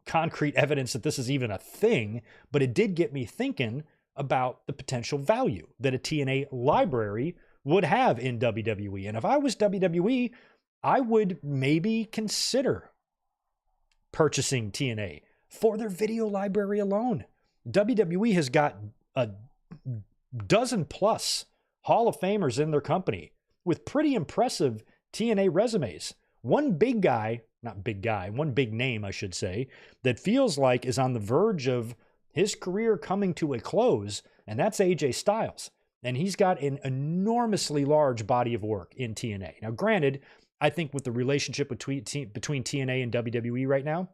concrete evidence that this is even a thing, but it did get me thinking about the potential value that a TNA library would have in WWE. And if I was WWE, I would maybe consider purchasing TNA for their video library alone. WWE has got a dozen plus Hall of Famers in their company with pretty impressive TNA resumes. One big name, I should say, that feels like is on the verge of his career coming to a close, and that's AJ Styles. And he's got an enormously large body of work in TNA. Now, granted, I think with the relationship between TNA and WWE right now,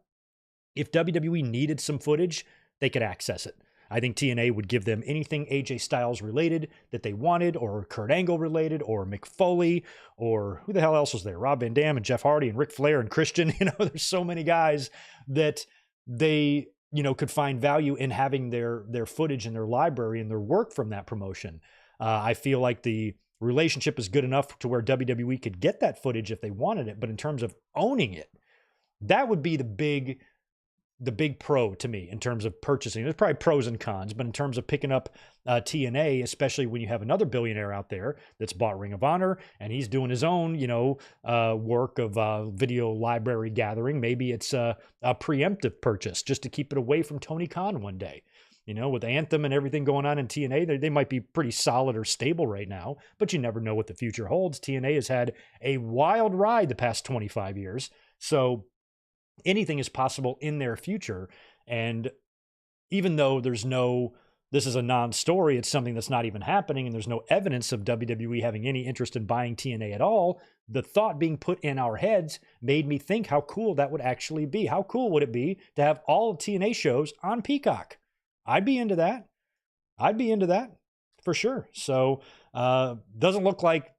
if WWE needed some footage, they could access it. I think TNA would give them anything AJ Styles related that they wanted, or Kurt Angle related, or Mick Foley, or who the hell else was there? Rob Van Dam and Jeff Hardy and Ric Flair and Christian. There's so many guys that they, could find value in having their footage in their library and their work from that promotion. I feel like the relationship is good enough to where WWE could get that footage if they wanted it. But in terms of owning it, that would be the big pro to me in terms of purchasing. There's probably pros and cons, but in terms of picking up TNA, especially when you have another billionaire out there that's bought Ring of Honor and he's doing his own, work of video library gathering, maybe it's a preemptive purchase just to keep it away from Tony Khan one day. With Anthem and everything going on in TNA, they might be pretty solid or stable right now, but you never know what the future holds. TNA has had a wild ride the past 25 years. So anything is possible in their future. And even though this is a non-story, it's something that's not even happening, and there's no evidence of WWE having any interest in buying TNA at all, the thought being put in our heads made me think how cool that would actually be. How cool would it be to have all TNA shows on Peacock? I'd be into that. For sure. So doesn't look like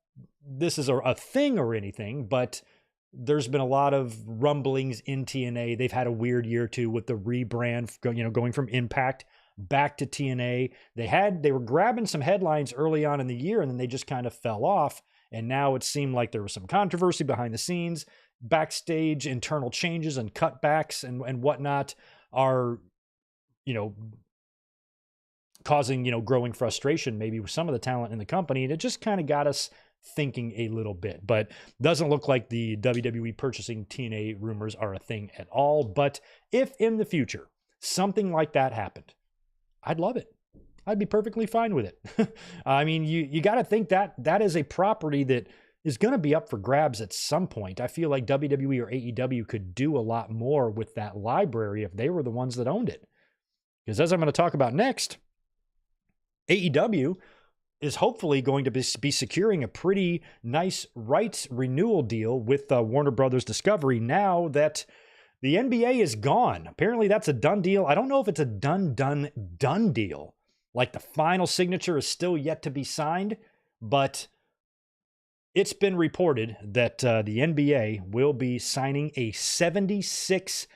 this is a thing or anything, but there's been a lot of rumblings in TNA. They've had a weird year too with the rebrand, going from Impact back to TNA. They were grabbing some headlines early on in the year, and then they just kind of fell off. And now it seemed like there was some controversy behind the scenes, backstage internal changes and cutbacks and whatnot are, causing, growing frustration maybe with some of the talent in the company. And it just kind of got us thinking a little bit, but doesn't look like the WWE purchasing TNA rumors are a thing at all. But if in the future something like that happened, I'd love it. I'd be perfectly fine with it. I mean, you got to think that is a property that is going to be up for grabs at some point. I feel like WWE or AEW could do a lot more with that library if they were the ones that owned it. Because as I'm going to talk about next, AEW is hopefully going to be securing a pretty nice rights renewal deal with Warner Brothers Discovery now that the NBA is gone. Apparently that's a done deal. I don't know if it's a done deal. Like the final signature is still yet to be signed, but it's been reported that the NBA will be signing a $76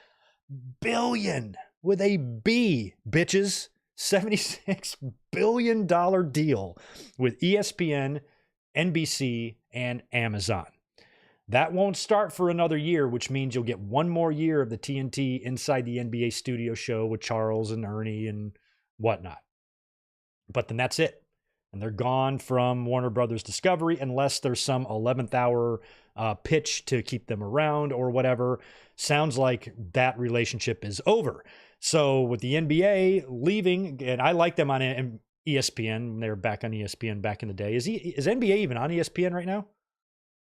billion with a B, bitches. $76 billion deal with ESPN, NBC, and Amazon. That won't start for another year, which means you'll get one more year of the TNT Inside the NBA Studio show with Charles and Ernie and whatnot. But then that's it. And they're gone from Warner Brothers Discovery unless there's some 11th hour pitch to keep them around or whatever. Sounds like that relationship is over. So with the NBA leaving, and I like them on ESPN. They were back on ESPN back in the day. Is NBA even on ESPN right now?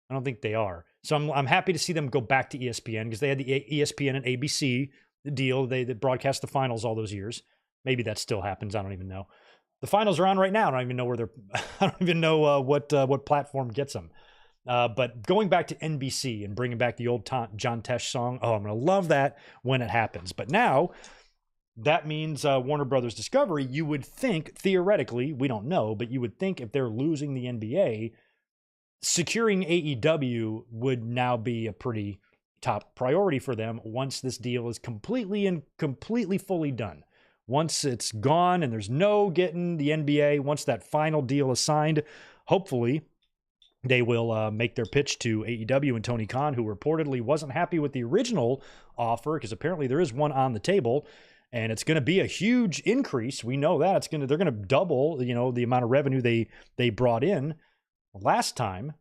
I don't think they are. So I'm happy to see them go back to ESPN because they had the ESPN and ABC deal. They broadcast the finals all those years. Maybe that still happens. I don't even know. The finals are on right now. I don't even know where they're. I don't even know what platform gets them. But going back to NBC and bringing back the old John Tesh song. Oh, I'm gonna love that when it happens. But now that means Warner Brothers Discovery, you would think, theoretically, we don't know, but you would think if they're losing the NBA, securing AEW would now be a pretty top priority for them once this deal is completely fully done. Once it's gone and there's no getting the NBA, once that final deal is signed, hopefully they will make their pitch to AEW and Tony Khan, who reportedly wasn't happy with the original offer, because apparently there is one on the table, and it's going to be a huge increase. We know that they're going to double, the amount of revenue they brought in last time.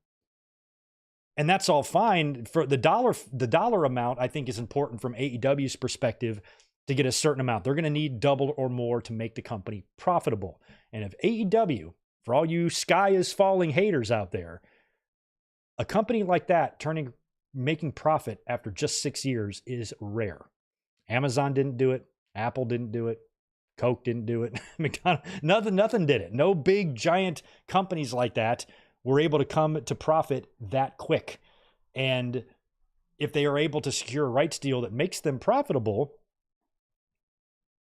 And that's all fine. For the dollar amount, I think, is important from AEW's perspective to get a certain amount. They're going to need double or more to make the company profitable. And if AEW, for all you sky is falling haters out there, a company like that making profit after just 6 years is rare. Amazon didn't do it. Apple didn't do it. Coke didn't do it. McDonald's, nothing did it. No big giant companies like that were able to come to profit that quick. And if they are able to secure a rights deal that makes them profitable,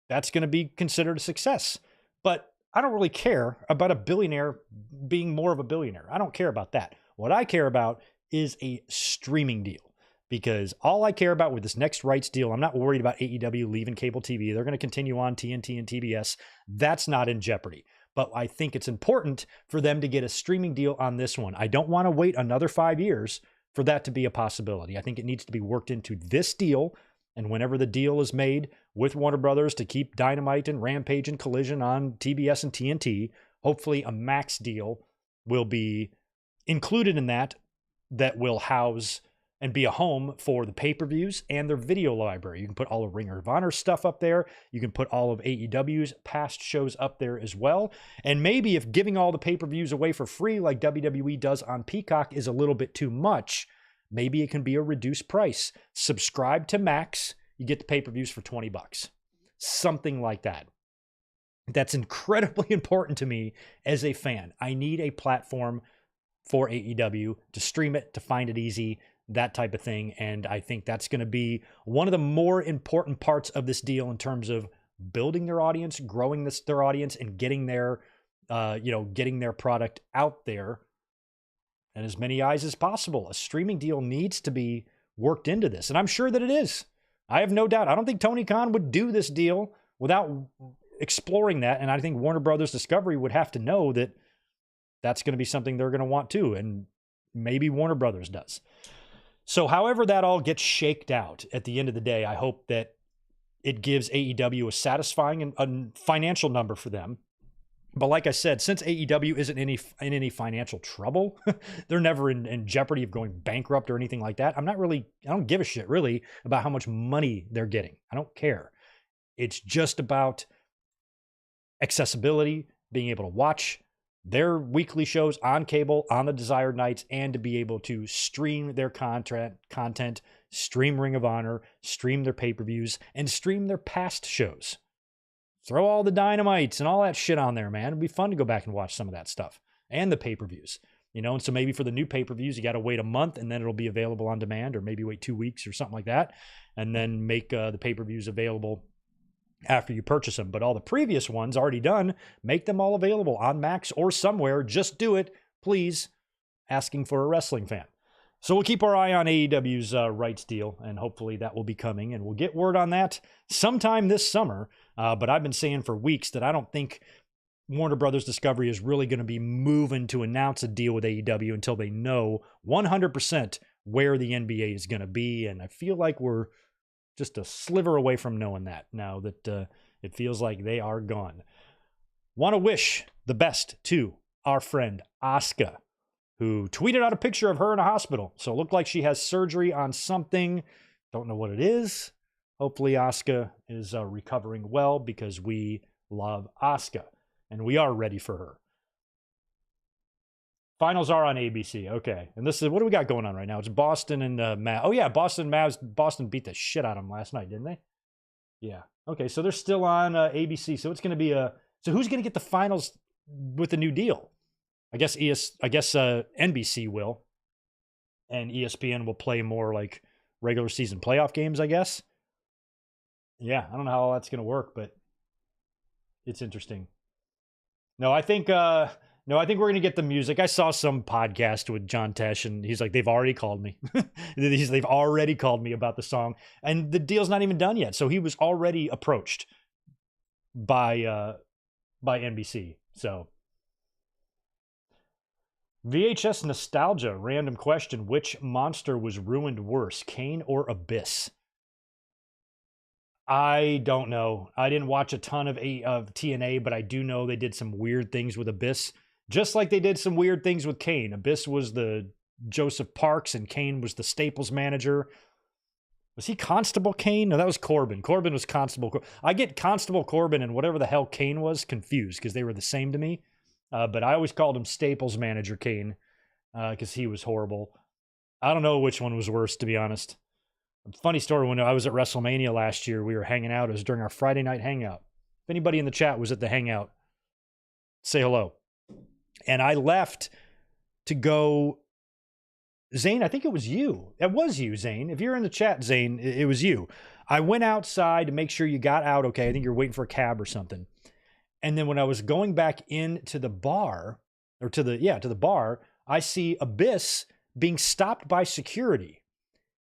that's going to be considered a success. But I don't really care about a billionaire being more of a billionaire. I don't care about that. What I care about is a streaming deal, because all I care about with this next rights deal, I'm not worried about AEW leaving cable TV. They're going to continue on TNT and TBS. That's not in jeopardy. But I think it's important for them to get a streaming deal on this one. I don't want to wait another 5 years for that to be a possibility. I think it needs to be worked into this deal. And whenever the deal is made with Warner Brothers to keep Dynamite and Rampage and Collision on TBS and TNT, hopefully a max deal will be included in that will house and be a home for the pay-per-views and their video library. You can put all of Ring of Honor stuff up there. You can put all of AEW's past shows up there as well. And maybe if giving all the pay-per-views away for free like WWE does on Peacock is a little bit too much, maybe it can be a reduced price. Subscribe to Max, you get the pay-per-views for $20. Something like that. That's incredibly important to me as a fan. I need a platform for AEW to stream it, to find it easy, that type of thing. And I think that's going to be one of the more important parts of this deal in terms of building their audience, growing their audience, and getting their product out there and as many eyes as possible. A streaming deal needs to be worked into this, and I'm sure that it is. I have no doubt. I don't think Tony Khan would do this deal without exploring that, and I think Warner Brothers Discovery would have to know that that's going to be something they're going to want too, and maybe Warner Brothers does. So however that all gets shaked out at the end of the day, I hope that it gives AEW a satisfying and financial number for them. But like I said, since AEW isn't in any financial trouble, they're never in jeopardy of going bankrupt or anything like that. I don't give a shit really about how much money they're getting. I don't care. It's just about accessibility, being able to watch their weekly shows on cable on the desired nights, and to be able to stream their content, stream Ring of Honor, stream their pay-per-views, and stream their past shows. Throw all the Dynamites and all that shit on there, man. It'd be fun to go back and watch some of that stuff. And the pay-per-views. And so maybe for the new pay-per-views, you got to wait a month and then it'll be available on demand, or maybe wait 2 weeks or something like that, and then make the pay-per-views available after you purchase them. But all the previous ones already done, make them all available on Max or somewhere. Just do it, please. Asking for a wrestling fan. So we'll keep our eye on AEW's rights deal, and hopefully that will be coming, and we'll get word on that sometime this summer. But I've been saying for weeks that I don't think Warner Brothers Discovery is really going to be moving to announce a deal with AEW until they know 100% where the NBA is going to be. And I feel like we're just a sliver away from knowing that now that it feels like they are gone. Want to wish the best to our friend Asuka, who tweeted out a picture of her in a hospital. So it looked like she has surgery on something. Don't know what it is. Hopefully Asuka is recovering well, because we love Asuka and we are ready for her. Finals are on ABC. Okay. And this is, what do we got going on right now? It's Boston and Mavs. Oh yeah, Boston beat the shit out of them last night, didn't they? Yeah. Okay. So they're still on ABC. So it's going to be so who's going to get the finals with the new deal? I guess NBC will, and ESPN will play more like regular season playoff games, I guess. Yeah, I don't know how all that's going to work, but it's interesting. No, I think we're going to get the music. I saw some podcast with John Tesh, and he's like, they've already called me. They've already called me about the song, and the deal's not even done yet. So he was already approached by NBC. So VHS nostalgia. Random question: which monster was ruined worse, Kane or Abyss? I don't know. I didn't watch a ton of TNA, but I do know they did some weird things with Abyss, just like they did some weird things with Kane. Abyss was the Joseph Parks, and Kane was the Staples manager. Was he Constable Kane? No, that was Corbin. Corbin was Constable. I get Constable Corbin and whatever the hell Kane was confused because they were the same to me. But I always called him Staples manager Kane because he was horrible. I don't know which one was worse, to be honest. Funny story, when I was at WrestleMania last year, we were hanging out. It was during our Friday night hangout. If anybody in the chat was at the hangout, say hello. And I left to go. Zane, I think it was you. It was you, Zane. If you're in the chat, Zane, it was you. I went outside to make sure you got out okay. I think you're waiting for a cab or something. And then when I was going back into the bar, or to the bar, I see Abyss being stopped by security.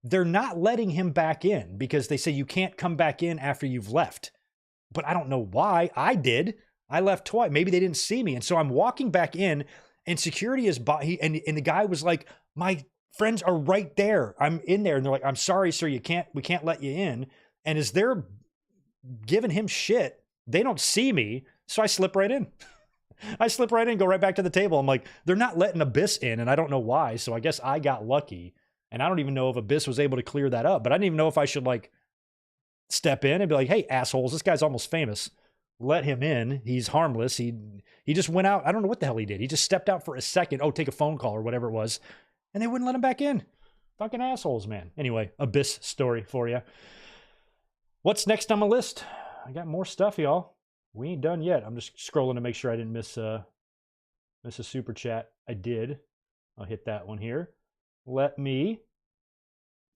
They're not letting him back in because they say you can't come back in after you've left. But I don't know why. I did. I left twice. Maybe they didn't see me. And so I'm walking back in, and security is and the guy was like, my friends are right there. I'm in there. And they're like, I'm sorry, sir, we can't let you in. And as they're giving him shit, they don't see me. So I slip right in. I slip right in, go right back to the table. I'm like, they're not letting Abyss in, and I don't know why. So I guess I got lucky. And I don't even know if Abyss was able to clear that up, but I didn't even know if I should like step in and be like, hey, assholes, this guy's almost famous. Let him in. He's harmless. He just went out. I don't know what the hell he did. He just stepped out for a second. Oh, take a phone call or whatever it was. And they wouldn't let him back in. Fucking assholes, man. Anyway, Abyss story for you. What's next on my list? I got more stuff, y'all. We ain't done yet. I'm just scrolling to make sure I didn't miss a super chat. I did. I'll hit that one here. Let me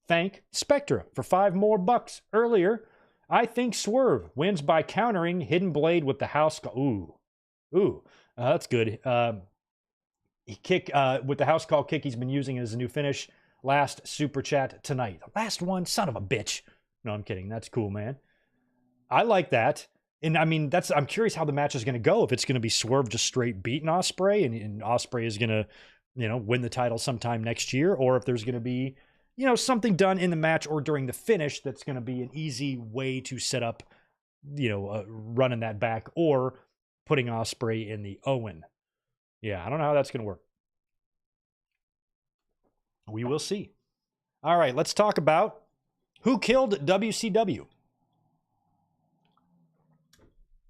thank Spectra for $5 more earlier. I think Swerve wins by countering Hidden Blade with the house call. That's good. Kick with the house call kick he's been using as a new finish. Last super chat tonight. Last one, son of a bitch. No, I'm kidding. That's cool, man. I like that. And I mean, I'm curious how the match is going to go. If it's going to be Swerve just straight beating Ospreay, and Ospreay is going to, win the title sometime next year, or if there's going to be, something done in the match or during the finish that's going to be an easy way to set up, running that back or putting Ospreay in the Owen. Yeah, I don't know how that's going to work. We will see. All right, let's talk about who killed WCW.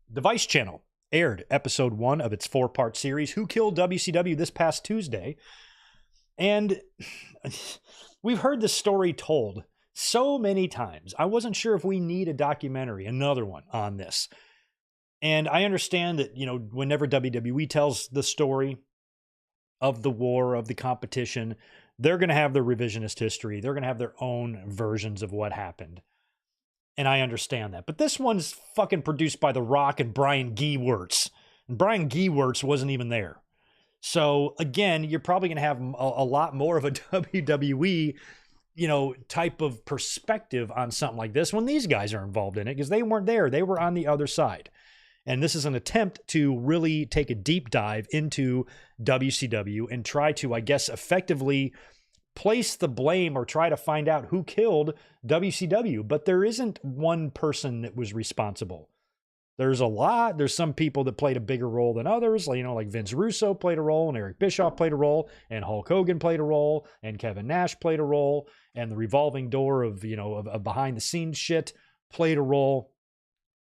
The Vice Channel aired episode 1 of its 4-part series, Who Killed WCW, this past Tuesday. And we've heard this story told so many times. I wasn't sure if we need a documentary, another one on this. And I understand that, whenever WWE tells the story of the war, of the competition, they're going to have their revisionist history. They're going to have their own versions of what happened. And I understand that. But this one's fucking produced by The Rock and Brian Gewirtz. And Brian Gewirtz wasn't even there. So, again, you're probably going to have a lot more of a WWE, type of perspective on something like this when these guys are involved in it, because they weren't there. They were on the other side. And this is an attempt to really take a deep dive into WCW and try to, I guess, effectively place the blame or try to find out who killed WCW. But there isn't one person that was responsible. There's a lot. There's some people that played a bigger role than others. Like Vince Russo played a role, and Eric Bischoff played a role, and Hulk Hogan played a role, and Kevin Nash played a role, and the revolving door of behind the scenes shit played a role.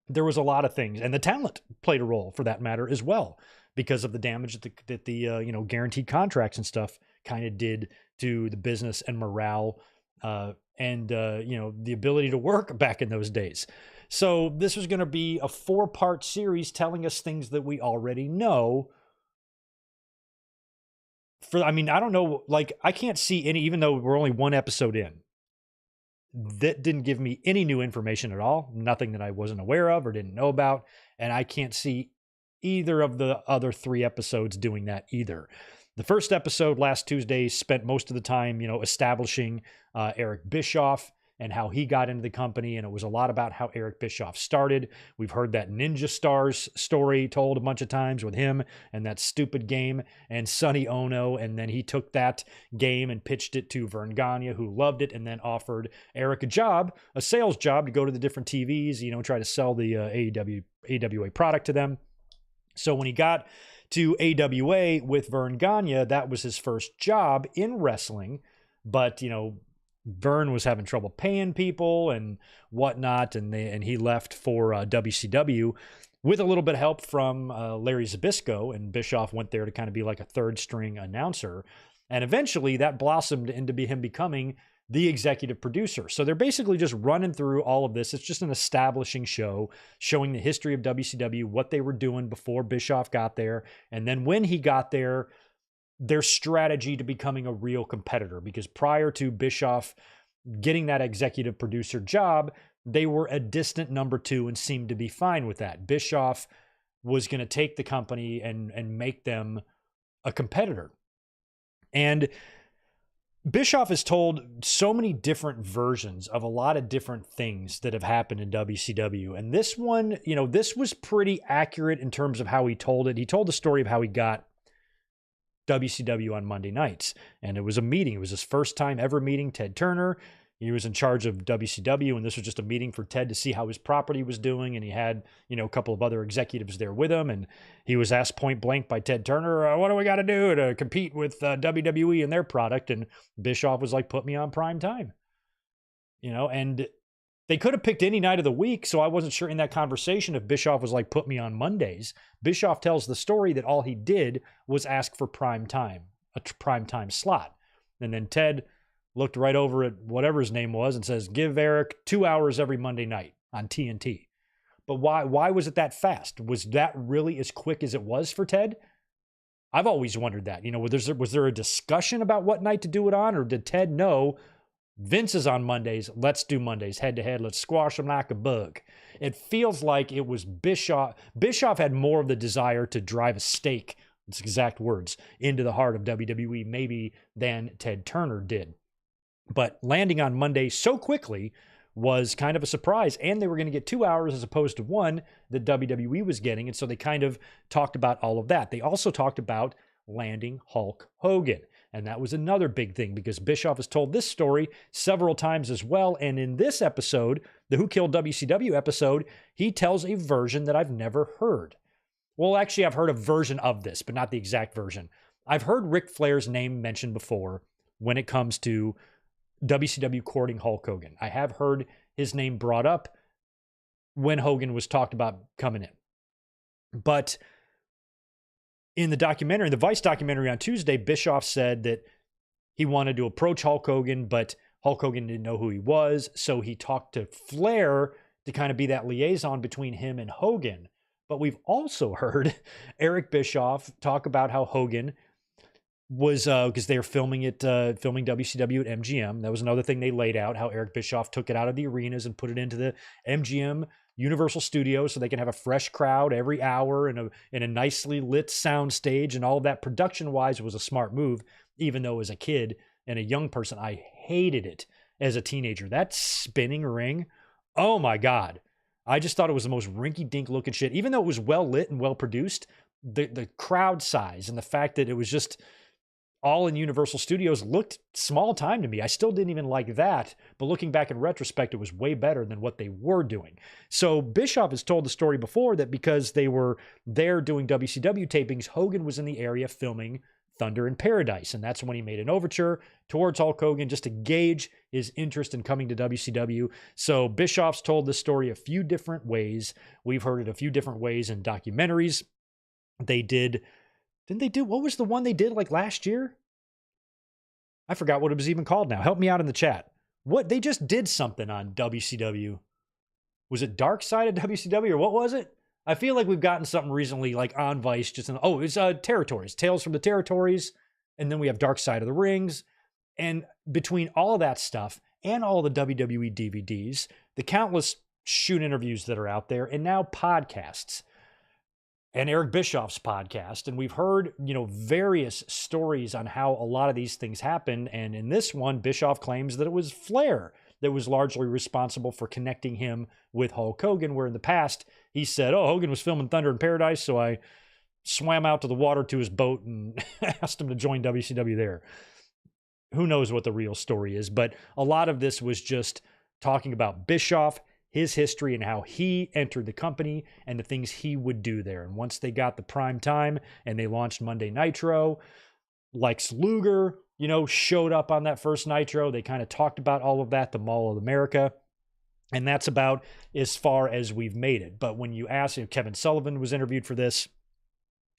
There was a lot of things, and the talent played a role for that matter as well, because of the damage that the guaranteed contracts and stuff kind of did to the business and morale, and the ability to work back in those days. So this was going to be a 4-part series telling us things that we already know. I don't know, I can't see any, even though we're only one episode in, that didn't give me any new information at all, nothing that I wasn't aware of or didn't know about. And I can't see either of the other 3 episodes doing that either. The first episode last Tuesday spent most of the time, establishing Eric Bischoff and how he got into the company. And it was a lot about how Eric Bischoff started. We've heard that Ninja Stars story told a bunch of times with him and that stupid game and Sonny Ono. And then he took that game and pitched it to Vern Gagne, who loved it, and then offered Eric a sales job to go to the different TVs, try to sell the AWA product to them. So when he got to AWA with Vern Gagne, that was his first job in wrestling. But, Vern was having trouble paying people and whatnot, and he left for WCW with a little bit of help from Larry Zbyszko, and Bischoff went there to kind of be like a third string announcer. And eventually that blossomed into him becoming the executive producer. So they're basically just running through all of this. It's just an establishing show, showing the history of WCW, what they were doing before Bischoff got there, and then when he got there, their strategy to becoming a real competitor. Because prior to Bischoff getting that executive producer job, they were a distant number 2 and seemed to be fine with that. Bischoff was going to take the company and make them a competitor. And Bischoff has told so many different versions of a lot of different things that have happened in WCW. And this one, this was pretty accurate in terms of how he told it. He told the story of how he got WCW on Monday nights. And it was a meeting. It was his first time ever meeting Ted Turner. He was in charge of WCW, and this was just a meeting for Ted to see how his property was doing. And he had, a couple of other executives there with him. And he was asked point blank by Ted Turner, what do we got to do to compete with WWE and their product? And Bischoff was like, put me on prime time. And they could have picked any night of the week, so I wasn't sure in that conversation if Bischoff was like, put me on Mondays. Bischoff tells the story that all he did was ask for prime time, a prime time slot. And then Ted looked right over at whatever his name was and says, give Eric 2 hours every Monday night on TNT. But why was it that fast? Was that really as quick as it was for Ted? I've always wondered that. Was there a discussion about what night to do it on, or did Ted know Vince is on Mondays, let's do Mondays head-to-head, let's squash them like a bug? It feels like it was Bischoff. Bischoff had more of the desire to drive a stake, its exact words, into the heart of WWE maybe than Ted Turner did. But landing on Monday so quickly was kind of a surprise, and they were going to get 2 hours as opposed to 1 that WWE was getting, and so they kind of talked about all of that. They also talked about landing Hulk Hogan. And that was another big thing because Bischoff has told this story several times as well. And in this episode, the Who Killed WCW episode, he tells a version that I've never heard. Well, actually, I've heard a version of this, but not the exact version. I've heard Ric Flair's name mentioned before when it comes to WCW courting Hulk Hogan. I have heard his name brought up when Hogan was talked about coming in. But in the documentary, the Vice documentary on Tuesday, Bischoff said that he wanted to approach Hulk Hogan, but Hulk Hogan didn't know who he was. So he talked to Flair to kind of be that liaison between him and Hogan. But we've also heard Eric Bischoff talk about how Hogan was, because they were filming WCW at MGM. That was another thing they laid out, how Eric Bischoff took it out of the arenas and put it into the MGM Universal Studios so they can have a fresh crowd every hour in a nicely lit sound stage, and all of that production-wise was a smart move, even though as a kid and a young person, I hated it as a teenager. That spinning ring, oh my God. I just thought it was the most rinky-dink looking shit. Even though it was well lit and well produced, the crowd size and the fact that it was just all in Universal Studios looked small time to me. I still didn't even like that, but looking back in retrospect, it was way better than what they were doing. So Bischoff has told the story before that because they were there doing WCW tapings, Hogan was in the area filming Thunder in Paradise, and that's when he made an overture towards Hulk Hogan just to gauge his interest in coming to WCW. So Bischoff's told this story a few different ways. We've heard it a few different ways in documentaries. Didn't they do, what was the one they did like last year? I forgot what it was even called now. Help me out in the chat. What, they just did something on WCW. Was it Dark Side of WCW or what was it? I feel like we've gotten something recently like on Vice, it's Territories, Tales from the Territories. And then we have Dark Side of the Rings. And between all of that stuff and all the WWE DVDs, the countless shoot interviews that are out there, and now podcasts. And Eric Bischoff's podcast. And we've heard, various stories on how a lot of these things happen. And in this one, Bischoff claims that it was Flair that was largely responsible for connecting him with Hulk Hogan, where in the past he said, oh, Hogan was filming Thunder in Paradise, so I swam out to the water to his boat and asked him to join WCW there. Who knows what the real story is, but a lot of this was just talking about Bischoff, his history, and how he entered the company and the things he would do there. And once they got the prime time and they launched Monday Nitro, Lex Luger, showed up on that first Nitro. They kind of talked about all of that, the Mall of America. And that's about as far as we've made it. But when you ask, Kevin Sullivan was interviewed for this,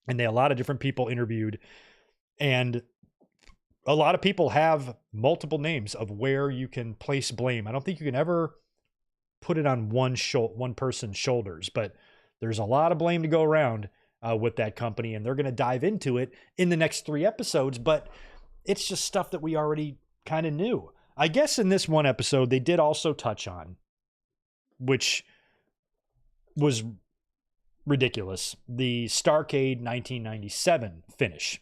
and a lot of different people interviewed, and a lot of people have multiple names of where you can place blame. I don't think you can ever put it on one person's shoulders, but there's a lot of blame to go around with that company, and they're going to dive into it in the next 3 episodes, but it's just stuff that we already kind of knew. I guess in this one episode, they did also touch on, which was ridiculous, the Starrcade 1997 finish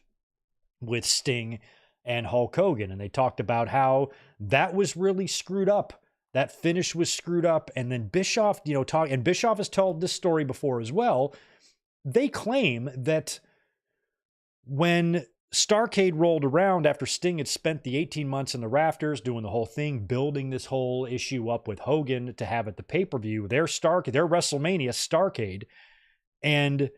with Sting and Hulk Hogan, and they talked about how that was really screwed up. That finish was screwed up. And then Bischoff, and Bischoff has told this story before as well. They claim that when Starrcade rolled around after Sting had spent the 18 months in the rafters doing the whole thing, building this whole issue up with Hogan to have at the pay-per-view, their WrestleMania Starrcade, and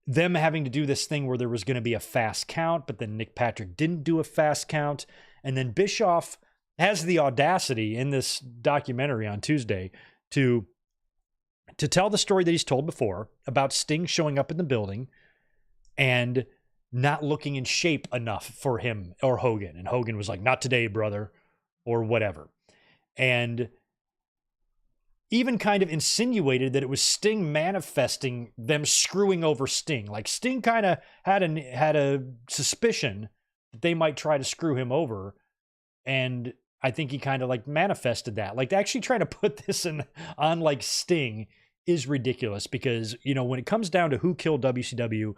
them having to do this thing where there was going to be a fast count, but then Nick Patrick didn't do a fast count. And then Bischoff has the audacity in this documentary on Tuesday to tell the story that he's told before about Sting showing up in the building and not looking in shape enough for him or Hogan. And Hogan was like, not today, brother, or whatever. And even kind of insinuated that it was Sting manifesting them screwing over Sting. Like Sting kind of had a suspicion that they might try to screw him over. And I think he kind of like manifested that. Like actually trying to put this on like Sting is ridiculous because, when it comes down to who killed WCW,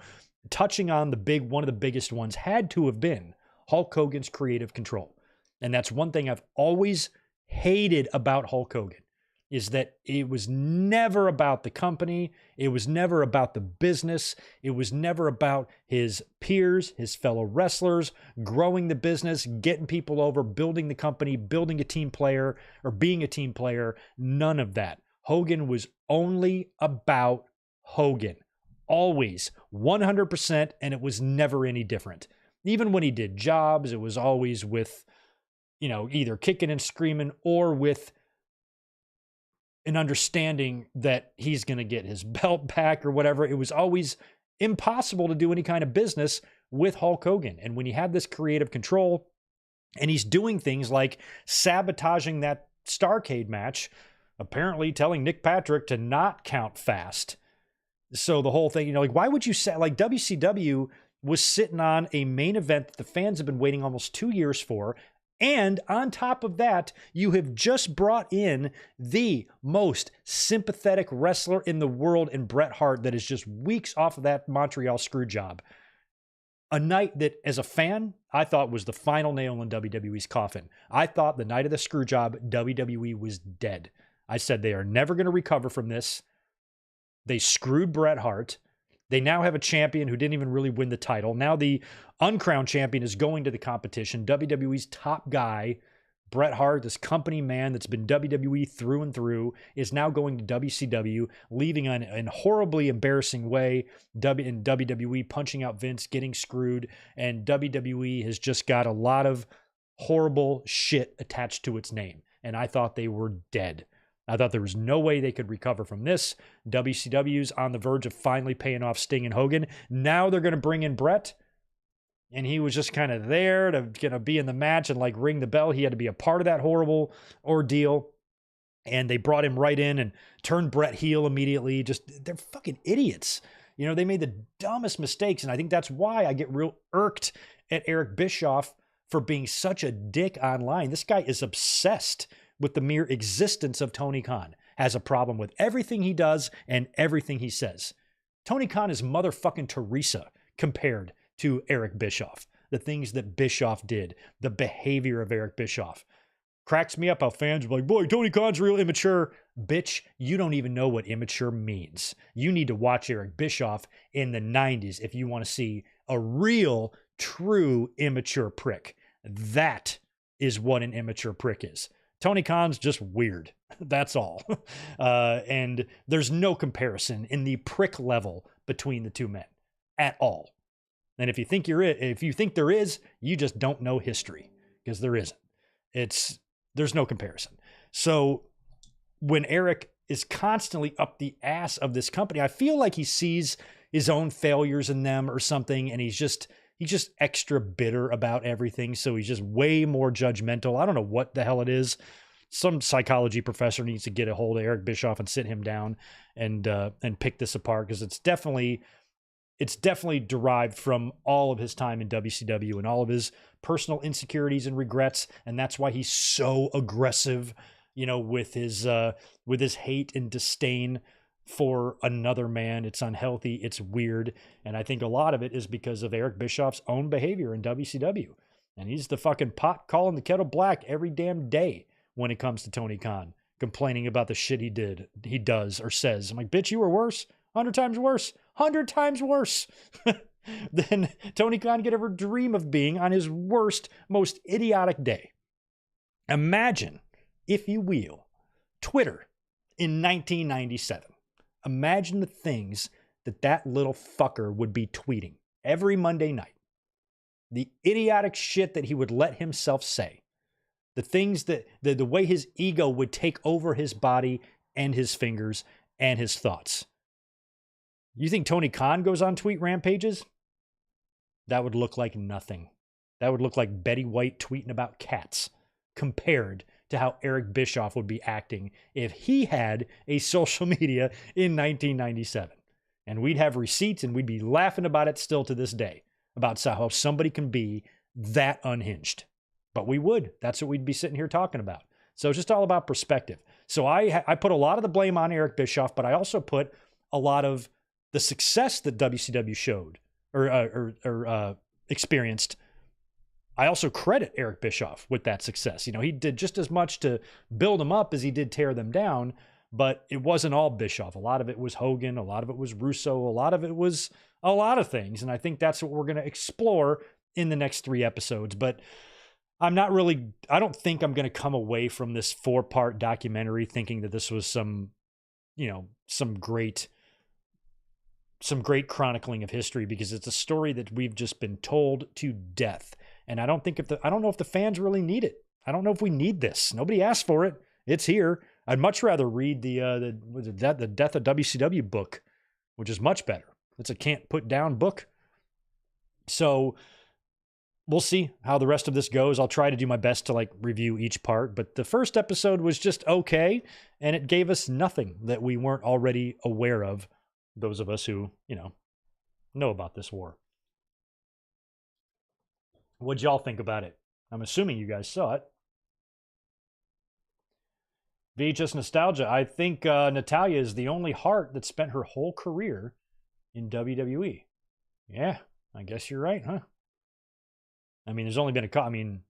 touching on one of the biggest ones had to have been Hulk Hogan's creative control. And that's one thing I've always hated about Hulk Hogan, is that it was never about the company. It was never about the business. It was never about his peers, his fellow wrestlers, growing the business, getting people over, building the company, building a team player, or being a team player. None of that. Hogan was only about Hogan. Always 100%, and it was never any different. Even when he did jobs, it was always with, either kicking and screaming or with an understanding that he's going to get his belt back or whatever. It was always impossible to do any kind of business with Hulk Hogan. And when you have this creative control and he's doing things like sabotaging that Starrcade match, apparently telling Nick Patrick to not count fast. So the whole thing, why would you say, like WCW was sitting on a main event that the fans have been waiting almost 2 years for. And on top of that, you have just brought in the most sympathetic wrestler in the world in Bret Hart that is just weeks off of that Montreal screw job. A night that, as a fan, I thought was the final nail in WWE's coffin. I thought the night of the screw job, WWE was dead. I said they are never going to recover from this. They screwed Bret Hart. They now have a champion who didn't even really win the title. Now the uncrowned champion is going to the competition. WWE's top guy, Bret Hart, this company man that's been WWE through and through, is now going to WCW, leaving in a horribly embarrassing way in WWE, punching out Vince, getting screwed, and WWE has just got a lot of horrible shit attached to its name. And I thought they were dead. I thought there was no way they could recover from this. WCW's on the verge of finally paying off Sting and Hogan. Now they're going to bring in Bret, and he was just kind of there to be in the match and like ring the bell. He had to be a part of that horrible ordeal, and they brought him right in and turned Bret heel immediately. Just, they're fucking idiots. They made the dumbest mistakes, and I think that's why I get real irked at Eric Bischoff for being such a dick online. This guy is obsessed with the mere existence of Tony Khan, has a problem with everything he does and everything he says. Tony Khan is motherfucking Teresa compared to Eric Bischoff. The things that Bischoff did, the behavior of Eric Bischoff. Cracks me up how fans are like, boy, Tony Khan's real immature. Bitch, you don't even know what immature means. You need to watch Eric Bischoff in the 90s if you want to see a real, true immature prick. That is what an immature prick is. Tony Khan's just weird. That's all. And there's no comparison in the prick level between the two men at all. And if you think there is, you just don't know history, because there isn't. There's no comparison. So when Eric is constantly up the ass of this company, I feel like he sees his own failures in them or something, and he's just extra bitter about everything. So he's just way more judgmental. I don't know what the hell it is. Some psychology professor needs to get a hold of Eric Bischoff and sit him down and pick this apart, because it's definitely derived from all of his time in WCW and all of his personal insecurities and regrets. And that's why he's so aggressive, with his hate and disdain for another man. It's unhealthy. It's weird. And I think a lot of it is because of Eric Bischoff's own behavior in WCW. And he's the fucking pot calling the kettle black every damn day when it comes to Tony Khan, complaining about the shit he does or says. I'm like, bitch, you were worse. 100 times worse. 100 times worse than Tony Khan could ever dream of being on his worst, most idiotic day. Imagine, if you will, Twitter in 1997. Imagine the things that little fucker would be tweeting every Monday night. The idiotic shit that he would let himself say. The things that, the way his ego would take over his body and his fingers and his thoughts. You think Tony Khan goes on tweet rampages? That would look like nothing. That would look like Betty White tweeting about cats compared to how Eric Bischoff would be acting if he had a social media in 1997. And we'd have receipts and we'd be laughing about it still to this day, about how somebody can be that unhinged. But we would. That's what we'd be sitting here talking about. So it's just all about perspective. So I put a lot of the blame on Eric Bischoff, but I also put a lot of the success that WCW showed or experienced. I also credit Eric Bischoff with that success. He did just as much to build them up as he did tear them down, but it wasn't all Bischoff. A lot of it was Hogan. A lot of it was Russo. A lot of it was a lot of things. And I think that's what we're going to explore in the next 3 episodes. But I don't think I'm going to come away from this 4-part documentary thinking that this was some great chronicling of history, because it's a story that we've just been told to death. And I don't know if the fans really need it. I don't know if we need this. Nobody asked for it. It's here. I'd much rather read the Death of WCW book, which is much better. It's a can't put down book. So we'll see how the rest of this goes. I'll try to do my best to review each part, but the first episode was just okay, and it gave us nothing that we weren't already aware of, those of us who, know about this war. What'd y'all think about it? I'm assuming you guys saw it. VHS Nostalgia. I think Natalya is the only Hart that spent her whole career in WWE. Yeah, I guess you're right, huh? I mean, there's only been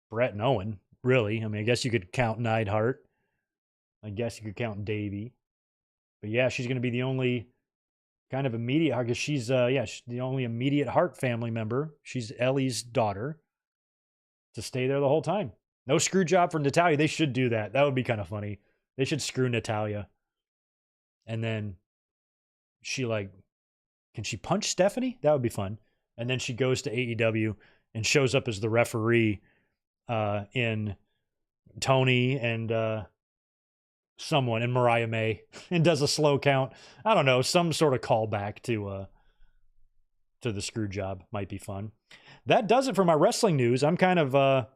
Brett and Owen, really. I guess you could count Neidhart. I guess you could count Davey. But yeah, she's going to be the only kind of immediate, because she's the only immediate Hart family member. She's Ellie's daughter, to stay there the whole time. No screw job for Natalya. They should do that. That would be kind of funny. They should screw Natalya. And then she can she punch Stephanie? That would be fun. And then she goes to AEW and shows up as the referee in Tony and someone, and Mariah May, and does a slow count. I don't know, some sort of callback to the screw job might be fun. That does it for my wrestling news. I'm kind of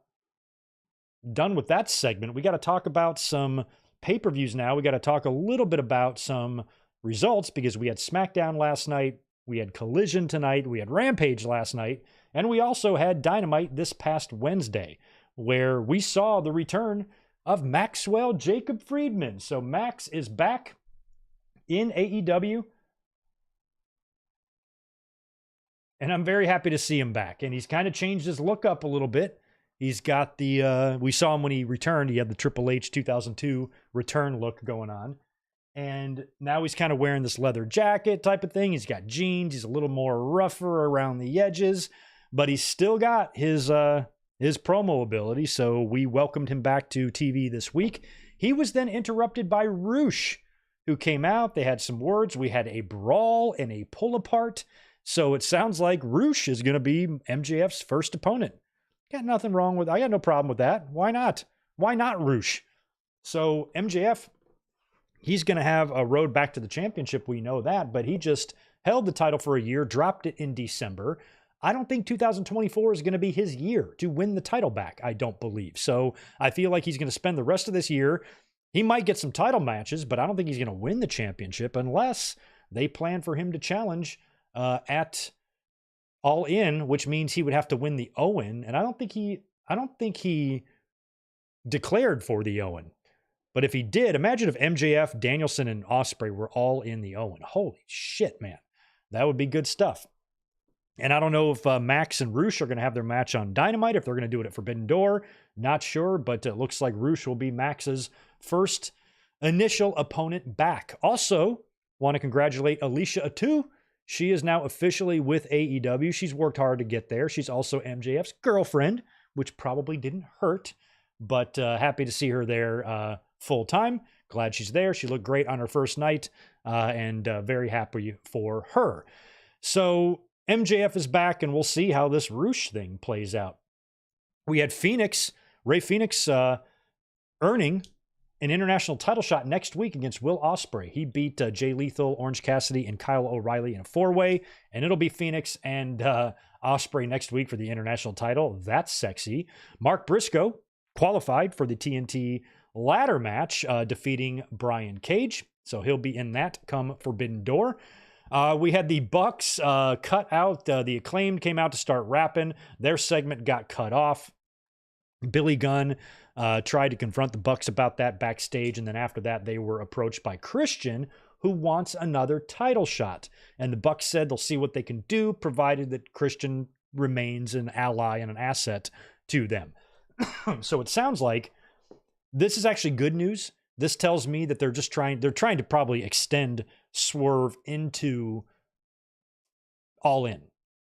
done with that segment. We got to talk about some pay-per-views now. We got to talk a little bit about some results, because we had Smackdown last night. We had Collision tonight. We had Rampage last night. And we also had Dynamite this past Wednesday, where we saw the return of Maxwell Jacob Friedman. So Max is back in AEW. And I'm very happy to see him back. And he's kind of changed his look up a little bit. He's got the, we saw him when he returned. He had the Triple H 2002 return look going on. And now he's kind of wearing this leather jacket type of thing. He's got jeans. He's a little more rougher around the edges. But he's still got his promo ability. So we welcomed him back to TV this week. He was then interrupted by Roosh, who came out. They had some words. We had a brawl and a pull apart. So it sounds like Roosh is going to be MJF's first opponent. Got nothing wrong with, I got no problem with that. Why not? Why not Roosh? So MJF, he's going to have a road back to the championship. We know that, but he just held the title for a year, dropped it in December. I don't think 2024 is going to be his year to win the title back. I don't believe. So I feel like he's going to spend the rest of this year. He might get some title matches, but I don't think he's going to win the championship unless they plan for him to challenge at All In, which means he would have to win the Owen. And I don't think he declared for the Owen. But if he did, imagine if MJF, Danielson, and Ospreay were all in the Owen. Holy shit, man. That would be good stuff. And I don't know if Max and Roosh are going to have their match on Dynamite, if they're going to do it at Forbidden Door. Not sure, but it looks like Roosh will be Max's first initial opponent back. Also, want to congratulate Alicia Atu. She is now officially with AEW. She's worked hard to get there. She's also MJF's girlfriend, which probably didn't hurt, but happy to see her there full time. Glad she's there. She looked great on her first night, and very happy for her. So MJF is back, and we'll see how this Roosh thing plays out. We had Ray Phoenix earning an international title shot next week against Will Ospreay. He beat Jay Lethal, Orange Cassidy, and Kyle O'Reilly in a four-way, and it'll be Phoenix and Ospreay next week for the international title. That's sexy. Mark Briscoe qualified for the TNT ladder match, defeating Brian Cage, so he'll be in that come Forbidden Door. We had the Bucks cut out. The Acclaimed came out to start rapping. Their segment got cut off. Billy Gunn tried to confront the Bucks about that backstage, and then after that, they were approached by Christian, who wants another title shot. And the Bucks said they'll see what they can do, provided that Christian remains an ally and an asset to them. So it sounds like this is actually good news. This tells me that they're trying to probably extend Swerve into All In.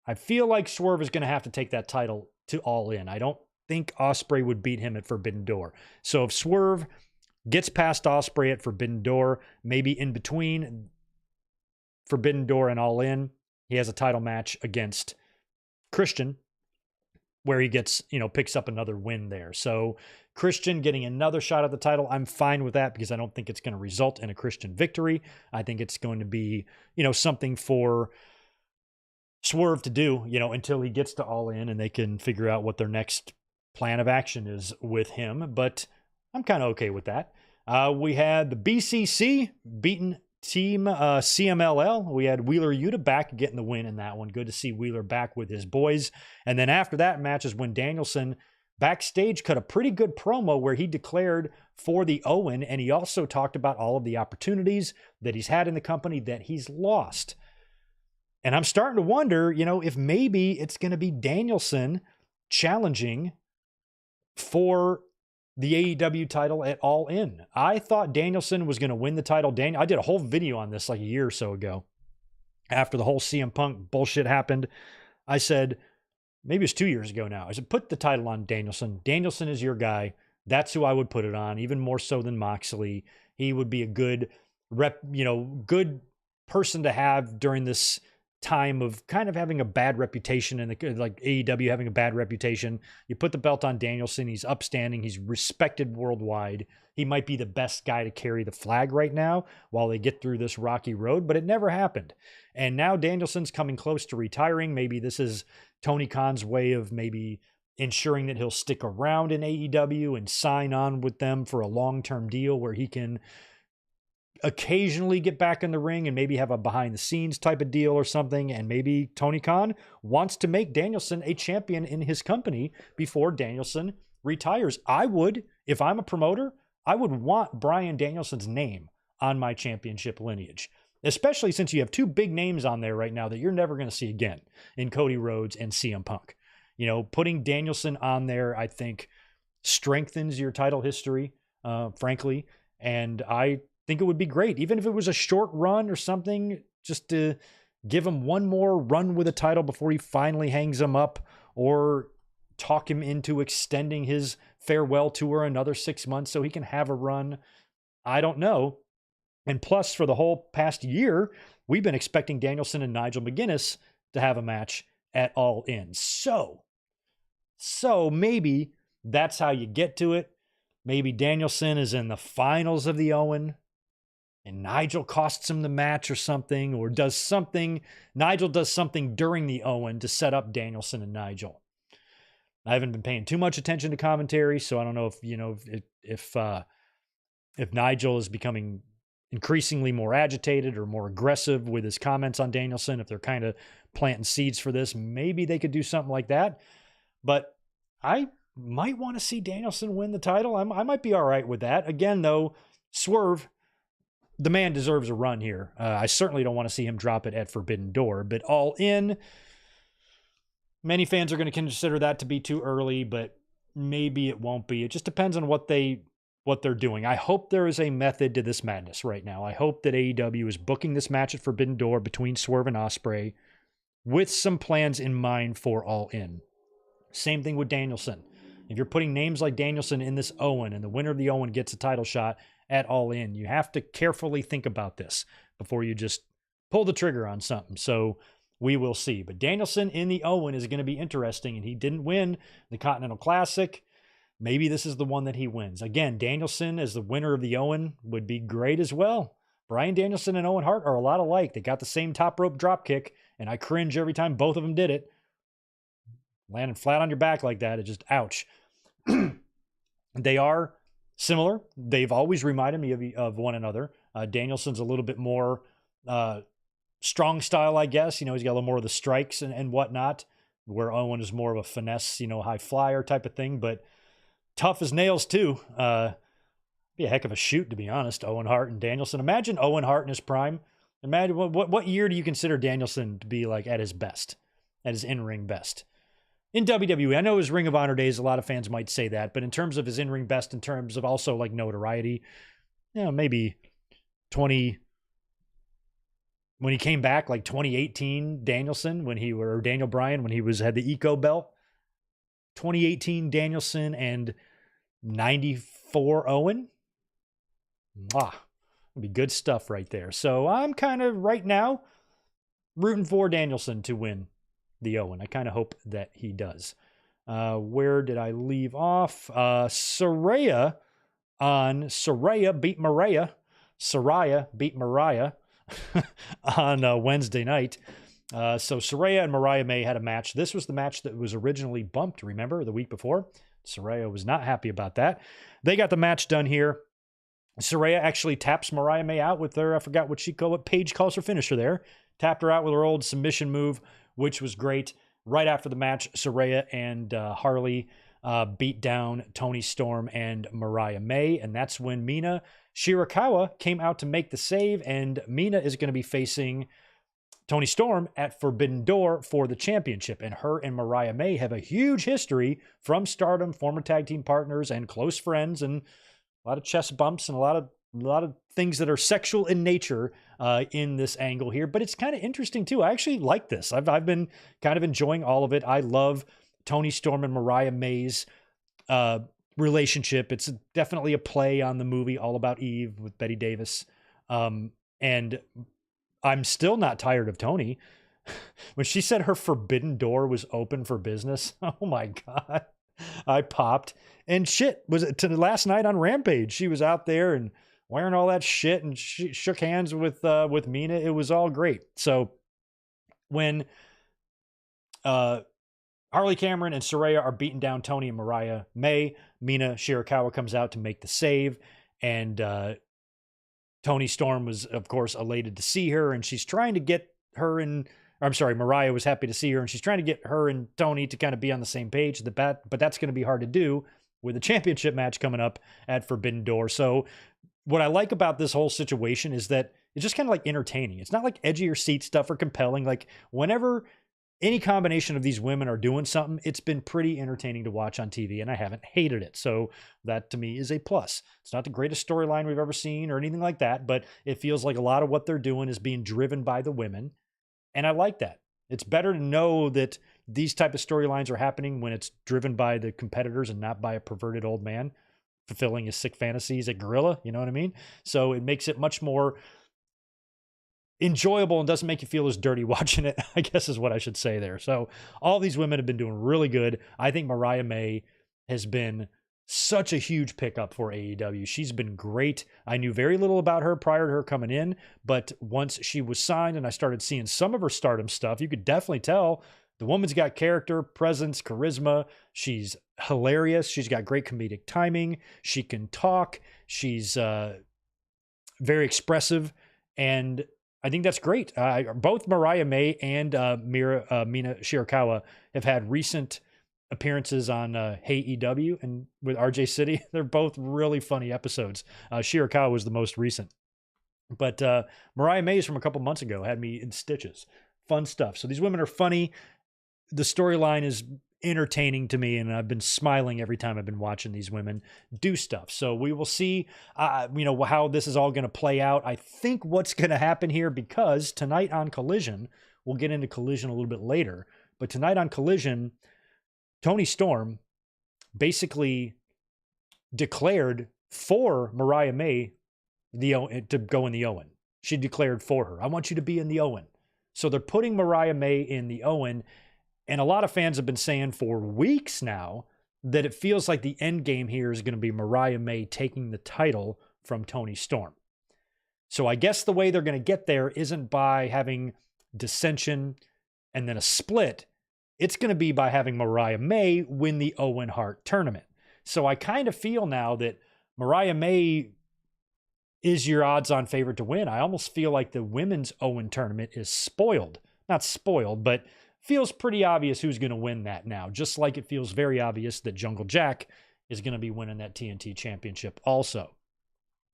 I feel like Swerve is going to have to take that title to All In. I don't think Ospreay would beat him at Forbidden Door. So if Swerve gets past Ospreay at Forbidden Door, maybe in between Forbidden Door and All In, he has a title match against Christian where he gets, picks up another win there. So Christian getting another shot at the title, I'm fine with that because I don't think it's going to result in a Christian victory. I think it's going to be, something for Swerve to do, until he gets to All In and they can figure out what their next plan of action is with him. But I'm kind of okay with that. We had the BCC beating Team CMLL. We had Wheeler Yuta back getting the win in that one. Good to see Wheeler back with his boys. And then after that match is when Danielson backstage cut a pretty good promo where he declared for the Owen, and he also talked about all of the opportunities that he's had in the company that he's lost. And I'm starting to wonder, if maybe it's going to be Danielson challenging for the AEW title at All In. I thought Danielson was going to win the title. I did a whole video on this like a year or so ago. After the whole CM Punk bullshit happened, I said, maybe it was 2 years ago now, I said, put the title on Danielson. Danielson is your guy. That's who I would put it on, even more so than Moxley. He would be a good good person to have during this time of kind of having a bad reputation and like AEW having a bad reputation. You put the belt on Danielson. He's upstanding. He's respected worldwide. He might be the best guy to carry the flag right now while they get through this rocky road, but it never happened. And now Danielson's coming close to retiring. Maybe this is Tony Khan's way of maybe ensuring that he'll stick around in AEW and sign on with them for a long-term deal where he can occasionally get back in the ring and maybe have a behind the scenes type of deal or something. And maybe Tony Khan wants to make Danielson a champion in his company before Danielson retires. I would, if I'm a promoter, I would want Bryan Danielson's name on my championship lineage, especially since you have two big names on there right now that you're never going to see again in Cody Rhodes and CM Punk. You know, putting Danielson on there, I think, strengthens your title history, frankly. And I think it would be great, even if it was a short run or something, just to give him one more run with a title before he finally hangs him up, or talk him into extending his farewell tour another 6 months so he can have a run. I don't know. And plus, for the whole past year, we've been expecting Danielson and Nigel McGuinness to have a match at All In. So maybe that's how you get to it. Maybe Danielson is in the finals of the Owen and Nigel costs him the match or something, or does something. Nigel does something during the Owen to set up Danielson and Nigel. I haven't been paying too much attention to commentary, so I don't know if Nigel is becoming increasingly more agitated or more aggressive with his comments on Danielson. If they're kind of planting seeds for this, maybe they could do something like that. But I might want to see Danielson win the title. I might be all right with that. Again, though, Swerve, the man deserves a run here. I certainly don't want to see him drop it at Forbidden Door, but All In, many fans are going to consider that to be too early, but maybe it won't be. It just depends on what they're doing. I hope there is a method to this madness right now. I hope that AEW is booking this match at Forbidden Door between Swerve and Ospreay with some plans in mind for All In. Same thing with Danielson. If you're putting names like Danielson in this Owen and the winner of the Owen gets a title shot at All In, you have to carefully think about this before you just pull the trigger on something. So we will see. But Danielson in the Owen is going to be interesting, and he didn't win the Continental Classic. Maybe this is the one that he wins. Again, Danielson as the winner of the Owen would be great as well. Bryan Danielson and Owen Hart are a lot alike. They got the same top rope drop kick, and I cringe every time both of them did it. Landing flat on your back like that, it just, ouch. They are similar. They've always reminded me of one another. Danielson's a little bit more strong style, I guess. You know, he's got a little more of the strikes and whatnot, where Owen is more of a finesse, high flyer type of thing, but tough as nails too. Be a heck of a shoot, to be honest, Owen Hart and Danielson. Imagine Owen Hart in his prime. Imagine what year do you consider Danielson to be like at his best, at his in-ring best? In WWE, I know his Ring of Honor days, a lot of fans might say that, but in terms of his in-ring best, in terms of also like notoriety, maybe when he came back, like 2018 Danielson, or Daniel Bryan, when he had the Eco belt. 2018 Danielson and 94 Owen. It'd be good stuff right there. So I'm kind of right now rooting for Danielson to win the Owen. I kind of hope that he does. Where did I leave off? Saraya beat Mariah on Wednesday night. So Saraya and Mariah May had a match. This was the match that was originally bumped, remember, the week before? Saraya was not happy about that. They got the match done here. Saraya actually taps Mariah May out with her, I forgot what Paige calls her finisher there. Tapped her out with her old submission move, which was great. Right after the match, Saraya and Harley beat down Toni Storm and Mariah May, and that's when Mina Shirakawa came out to make the save, and Mina is going to be facing Toni Storm at Forbidden Door for the championship, and her and Mariah May have a huge history from Stardom, former tag team partners and close friends, and a lot of chest bumps and a lot of things that are sexual in nature in this angle here. But it's kind of interesting too. I actually like this. I've been kind of enjoying all of it. I love Toni Storm and Mariah May's relationship. It's definitely a play on the movie All About Eve with Bette Davis. And I'm still not tired of Toni. When she said her Forbidden Door was open for business, oh my God, I popped. And shit, was it to last night on Rampage? She was out there and wearing all that shit, and she shook hands with Mina. It was all great. So when Harley Cameron and Saraya are beating down Toni and Mariah May, Mina Shirakawa comes out to make the save, and Toni Storm was, of course, elated to see her, and she's trying to get her and, I'm sorry, Mariah was happy to see her, and she's trying to get her and Toni to kind of be on the same page, but that's going to be hard to do with a championship match coming up at Forbidden Door. So what I like about this whole situation is that it's just kind of like entertaining. It's not like edge of your seat stuff or compelling. Like whenever any combination of these women are doing something, it's been pretty entertaining to watch on TV, and I haven't hated it. So that to me is a plus. It's not the greatest storyline we've ever seen or anything like that, but it feels like a lot of what they're doing is being driven by the women. And I like that. It's better to know that these type of storylines are happening when it's driven by the competitors and not by a perverted old man fulfilling his sick fantasies at Gorilla. You know what I mean? So it makes it much more enjoyable and doesn't make you feel as dirty watching it, I guess is what I should say there. So all these women have been doing really good. I think Mariah May has been such a huge pickup for AEW. She's been great. I knew very little about her prior to her coming in, but once she was signed and I started seeing some of her Stardom stuff, you could definitely tell the woman's got character, presence, charisma. She's hilarious. She's got great comedic timing. She can talk. She's very expressive, and I think that's great. Both Mariah May and Mina Shirakawa have had recent appearances on Hey EW and with RJ City. They're both really funny episodes. Shirakawa was the most recent. But Mariah May is from a couple months ago, had me in stitches. Fun stuff. So these women are funny. The storyline is entertaining to me, and I've been smiling every time I've been watching these women do stuff. So we will see, how this is all going to play out. I think what's going to happen here, because tonight on Collision, we'll get into Collision a little bit later, but tonight on Collision, Toni Storm basically declared for Mariah May to go in the Owen. She declared for her. I want you to be in the Owen. So they're putting Mariah May in the Owen. And a lot of fans have been saying for weeks now that it feels like the end game here is going to be Mariah May taking the title from Toni Storm. So I guess the way they're going to get there isn't by having dissension and then a split. It's going to be by having Mariah May win the Owen Hart tournament. So I kind of feel now that Mariah May is your odds-on favorite to win. I almost feel like the women's Owen tournament is spoiled. Not spoiled, but feels pretty obvious who's going to win that now, just like it feels very obvious that Jungle Jack is going to be winning that TNT championship also.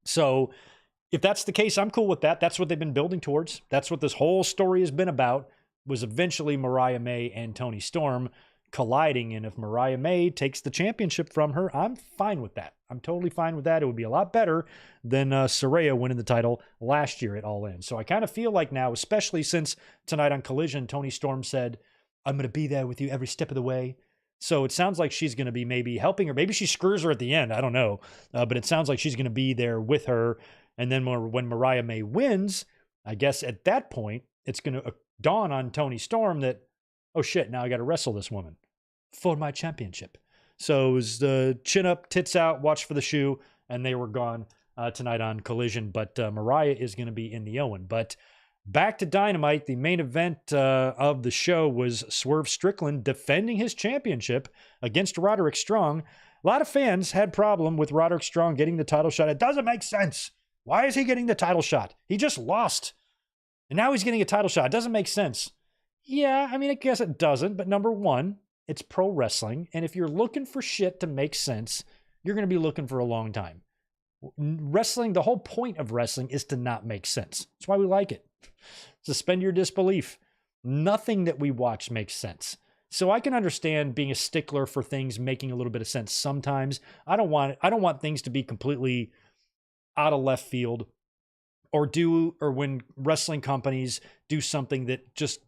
So if that's the case, I'm cool with that. That's what they've been building towards. That's what this whole story has been about, was eventually Mariah May and Toni Storm colliding. And if Mariah May takes the championship from her, I'm fine with that. I'm totally fine with that. It would be a lot better than Saraya winning the title last year at All In. So I kind of feel like now, especially since tonight on Collision, Toni Storm said, I'm going to be there with you every step of the way. So it sounds like she's going to be maybe helping her. Maybe she screws her at the end. I don't know. But it sounds like she's going to be there with her. And then when Mariah May wins, I guess at that point, it's going to dawn on Toni Storm that, oh shit, now I got to wrestle this woman for my championship. So it was the chin up, tits out, watch for the shoe, and they were gone tonight on Collision. But Mariah is going to be in the Owen. But back to Dynamite, the main event of the show was Swerve Strickland defending his championship against Roderick Strong. A lot of fans had problem with Roderick Strong getting the title shot. It doesn't make sense. Why is he getting the title shot? He just lost. And now he's getting a title shot. It doesn't make sense. Yeah, I mean, I guess it doesn't. But number one, it's pro wrestling. And if you're looking for shit to make sense, you're going to be looking for a long time. Wrestling, the whole point of wrestling is to not make sense. That's why we like it. Suspend your disbelief. Nothing that we watch makes sense. So I can understand being a stickler for things making a little bit of sense sometimes. I don't want things to be completely out of left field or when wrestling companies do something that just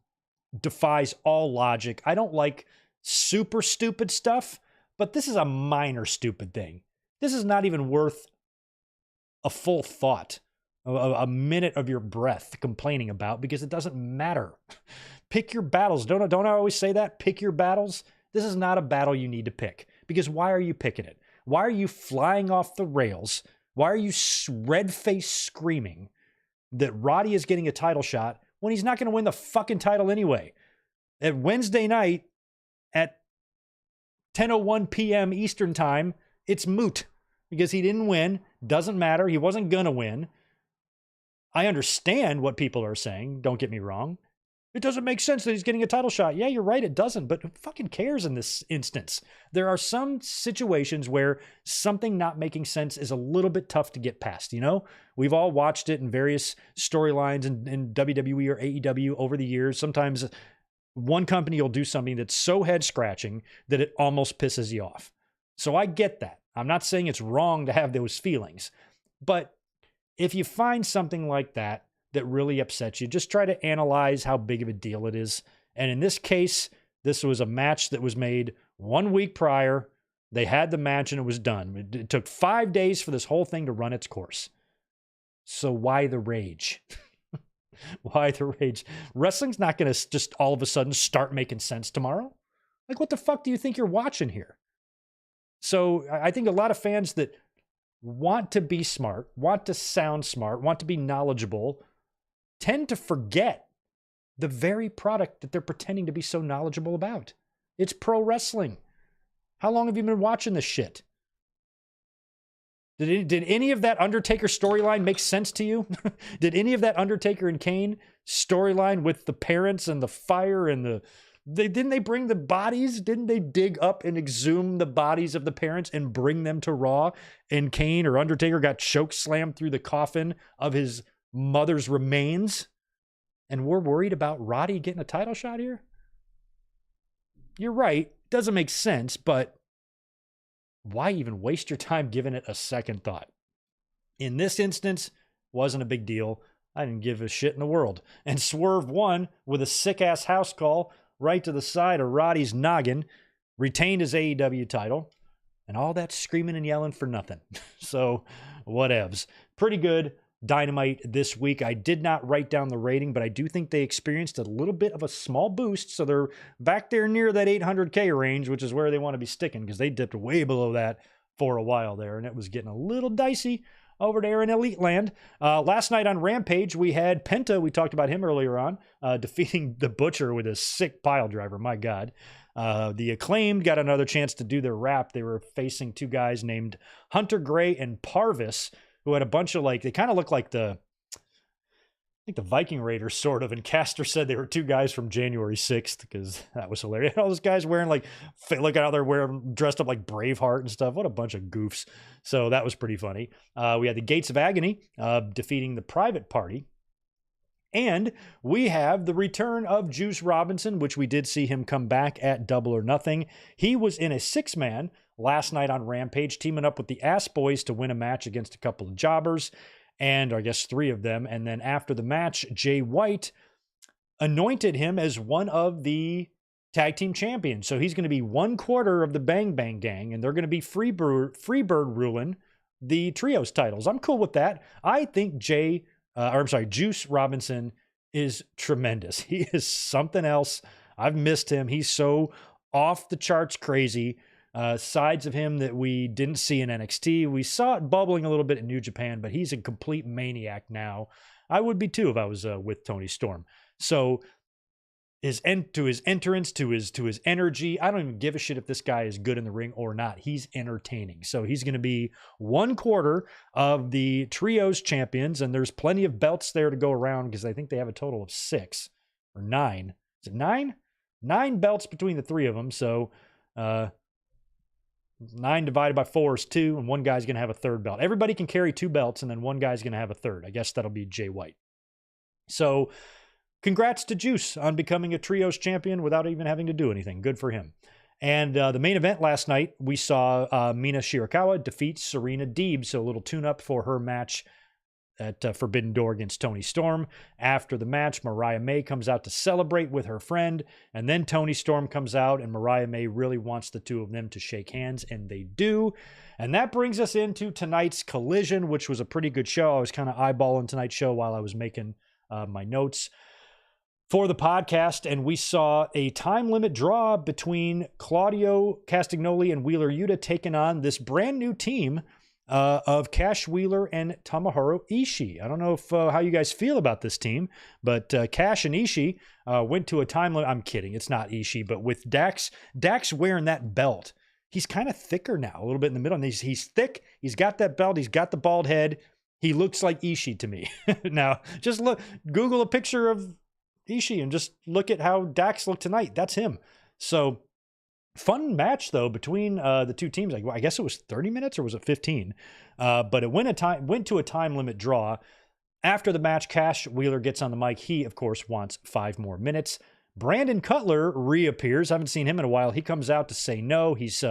defies all logic. I don't like super stupid stuff, but this is a minor stupid thing. This is not even worth a full thought, a minute of your breath complaining about, because it doesn't matter. Pick your battles. Don't I always say that? Pick your battles. This is not a battle you need to pick, because why are you picking it? Why are you flying off the rails? Why are you red-faced screaming that Roddy is getting a title shot when he's not going to win the fucking title anyway? At Wednesday night at 10:01 p.m. Eastern time, it's moot because he didn't win. Doesn't matter. He wasn't going to win. I understand what people are saying. Don't get me wrong. It doesn't make sense that he's getting a title shot. Yeah, you're right. It doesn't. But who fucking cares in this instance? There are some situations where something not making sense is a little bit tough to get past. You know, we've all watched it in various storylines in WWE or AEW over the years. Sometimes one company will do something that's so head scratching that it almost pisses you off. So I get that. I'm not saying it's wrong to have those feelings. But if you find something like that really upsets you, just try to analyze how big of a deal it is. And in this case, this was a match that was made 1 week prior. They had the match and it was done. It took 5 days for this whole thing to run its course. So why the rage? Why the rage? Wrestling's not going to just all of a sudden start making sense tomorrow. Like, what the fuck do you think you're watching here? So I think a lot of fans that want to be smart, want to sound smart, want to be knowledgeable, tend to forget the very product that they're pretending to be so knowledgeable about. It's pro wrestling. How long have you been watching this shit? Did any of that Undertaker storyline make sense to you? Did any of that Undertaker and Kane storyline with the parents and the fire and didn't they bring the bodies? Didn't they dig up and exhume the bodies of the parents and bring them to Raw? And Kane or Undertaker got choke slammed through the coffin of his mother's remains. And we're worried about Roddy getting a title shot here? You're right. Doesn't make sense, but why even waste your time giving it a second thought? In this instance, wasn't a big deal. I didn't give a shit in the world. And Swerve won with a sick-ass house call right to the side of Roddy's noggin, retained his AEW title, and all that screaming and yelling for nothing. So, whatevs. Pretty good Dynamite this week. I did not write down the rating, but I do think they experienced a little bit of a small boost, so they're back there near that 800K range, which is where they want to be sticking, because they dipped way below that for a while there, and it was getting a little dicey over there in Elite Land. Last night on Rampage, we had Penta. We talked about him earlier on, defeating the Butcher with a sick pile driver. My God. The Acclaimed got another chance to do their rap. They were facing two guys named Hunter Gray and Parvis, who had a bunch of they kind of look like the Viking Raiders, sort of. And Caster said they were two guys from January 6th, because that was hilarious. All those guys wearing look at how they're dressed up like Braveheart and stuff. What a bunch of goofs. So that was pretty funny. We had the Gates of Agony defeating the Private Party. And we have the return of Juice Robinson, which we did see him come back at Double or Nothing. He was in a 6-man last night on Rampage, teaming up with the Ass Boys to win a match against a couple of jobbers, and I guess 3 of them. And then after the match, Jay White anointed him as one of the tag team champions. So he's going to be 1/4 of the Bang Bang Gang, and they're going to be Freebird ruling the trios titles. I'm cool with that. I think Juice Robinson is tremendous. He is something else. I've missed him. He's so off the charts crazy. Sides of him that we didn't see in NXT. We saw it bubbling a little bit in New Japan, but he's a complete maniac now. I would be too if I was with Tony Storm. So his entrance, to his energy, I don't even give a shit if this guy is good in the ring or not. He's entertaining. So he's going to be 1/4 of the trios champions, and there's plenty of belts there to go around, because I think they have a total of 6 or 9. Is it 9? 9 belts between the 3 of them. So 9 divided by 4 is 2, and one guy's going to have a 3rd belt. Everybody can carry 2 belts, and then one guy's going to have a 3rd. I guess that'll be Jay White. So congrats to Juice on becoming a trios champion without even having to do anything. Good for him. And the main event last night, we saw Mina Shirakawa defeat Serena Deeb, so a little tune-up for her match at Forbidden Door against Tony Storm. After the match, Mariah May comes out to celebrate with her friend, and then Tony Storm comes out, and Mariah May really wants the 2 of them to shake hands, and they do. And that brings us into tonight's Collision, which was a pretty good show. I was kind of eyeballing tonight's show while I was making my notes for the podcast, and we saw a time limit draw between Claudio Castagnoli and Wheeler Yuta taking on this brand new team of Cash Wheeler and Tomohiro Ishii. I don't know if how you guys feel about this team, but Cash and Ishii went to a time limit. I'm kidding. It's not Ishii, but with Dax wearing that belt, he's kind of thicker now, a little bit in the middle. And he's thick. He's got that belt. He's got the bald head. He looks like Ishii to me. Now, just Google a picture of Ishii and just look at how Dax looked tonight. That's him. So fun match though between the two teams. I guess it was 30 minutes or was it 15? But it went to a time limit draw. After the match, Cash Wheeler gets on the mic. He, of course, wants 5 more minutes. Brandon Cutler reappears. I haven't seen him in a while. He comes out to say no. He's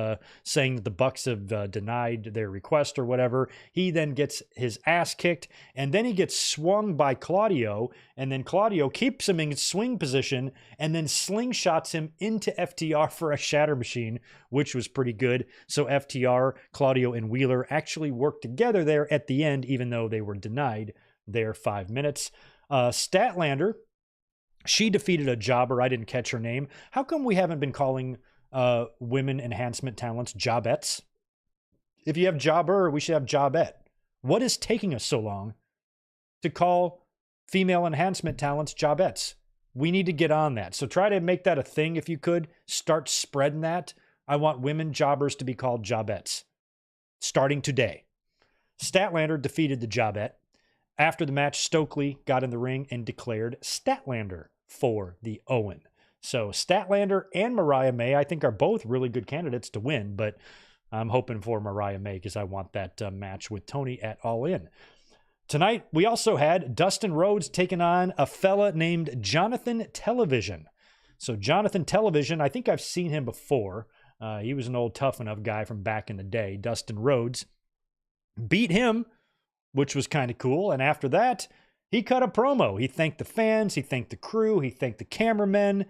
saying that the Bucks have denied their request or whatever. He then gets his ass kicked, and then he gets swung by Claudio, and then Claudio keeps him in swing position and then slingshots him into FTR for a shatter machine, which was pretty good. So FTR, Claudio, and Wheeler actually worked together there at the end, even though they were denied their 5 minutes. Statlander, she defeated a jobber. I didn't catch her name. How come we haven't been calling women enhancement talents jobettes? If you have jobber, we should have jobette. What is taking us so long to call female enhancement talents jobettes? We need to get on that. So try to make that a thing if you could. Start spreading that. I want women jobbers to be called jobettes. Starting today. Statlander defeated the jobette. After the match, Stokely got in the ring and declared Statlander for the Owen. So Statlander and Mariah May, I think, are both really good candidates to win, but I'm hoping for Mariah May because I want that match with Tony at All In. Tonight, we also had Dustin Rhodes taking on a fella named Jonathan Television. So Jonathan Television, I think I've seen him before. He was an old Tough Enough guy from back in the day. Dustin Rhodes beat him, which was kind of cool. And after that, he cut a promo. He thanked the fans. He thanked the crew. He thanked the cameramen.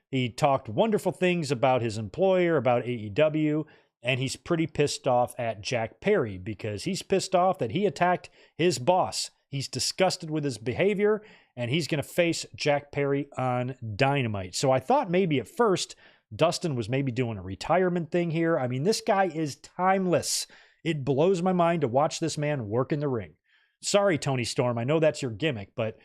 He talked wonderful things about his employer, about AEW. And he's pretty pissed off at Jack Perry because he's pissed off that he attacked his boss. He's disgusted with his behavior, and he's going to face Jack Perry on Dynamite. So I thought maybe at first Dustin was maybe doing a retirement thing here. I mean, this guy is timeless. It blows my mind to watch this man work in the ring. Sorry, Tony Storm. I know that's your gimmick, but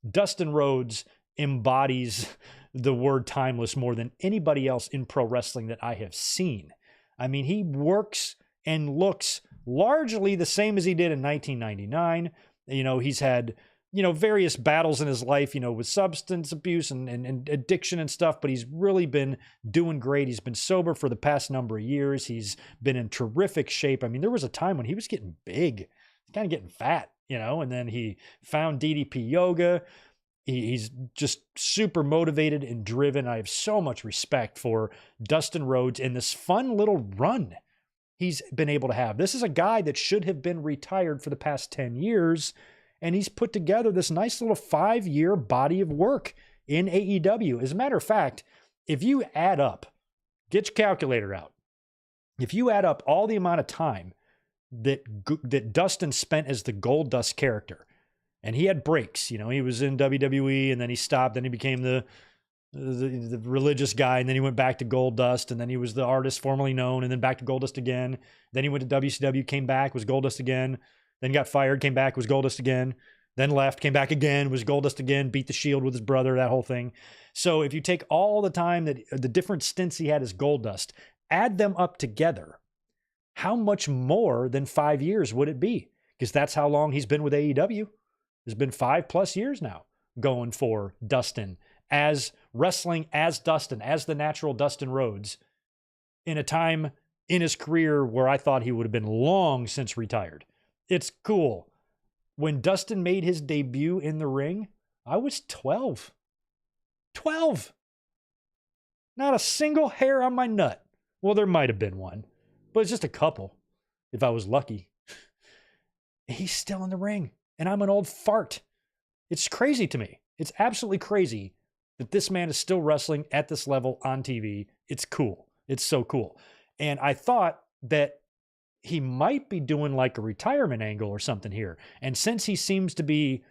Dustin Rhodes embodies the word timeless more than anybody else in pro wrestling that I have seen. I mean, he works and looks largely the same as he did in 1999. You know, he's had, various battles in his life, with substance abuse and addiction and stuff, but he's really been doing great. He's been sober for the past number of years. He's been in terrific shape. I mean, there was a time when he was getting big, kind of getting fat, and then he found DDP yoga. He's just super motivated and driven. I have so much respect for Dustin Rhodes and this fun little run he's been able to have. This is a guy that should have been retired for the past 10 years. And he's put together this nice little 5-year body of work in AEW. As a matter of fact, if you add up, get your calculator out. If you add up all the amount of time that Dustin spent as the Goldust character, and he had breaks, he was in WWE and then he stopped, then he became the religious guy, and then he went back to Goldust, and then he was the artist formerly known, and then back to Goldust again. Then he went to WCW, came back, was Goldust again. Then got fired, came back, was Goldust again. Then left, came back again, was Goldust again, beat the Shield with his brother, that whole thing. So if you take all the time that the different stints he had as Goldust, add them up together, how much more than 5 years would it be? Because that's how long he's been with AEW. It's been 5+ years now going for Dustin as wrestling as Dustin, as the natural Dustin Rhodes, in a time in his career where I thought he would have been long since retired. It's cool. When Dustin made his debut in the ring, I was 12. 12. Not a single hair on my nut. Well, there might have been one, but it's just a couple, if I was lucky. He's still in the ring, and I'm an old fart. It's crazy to me. It's absolutely crazy that this man is still wrestling at this level on TV. It's cool. It's so cool. And I thought that he might be doing like a retirement angle or something here. And since he seems to be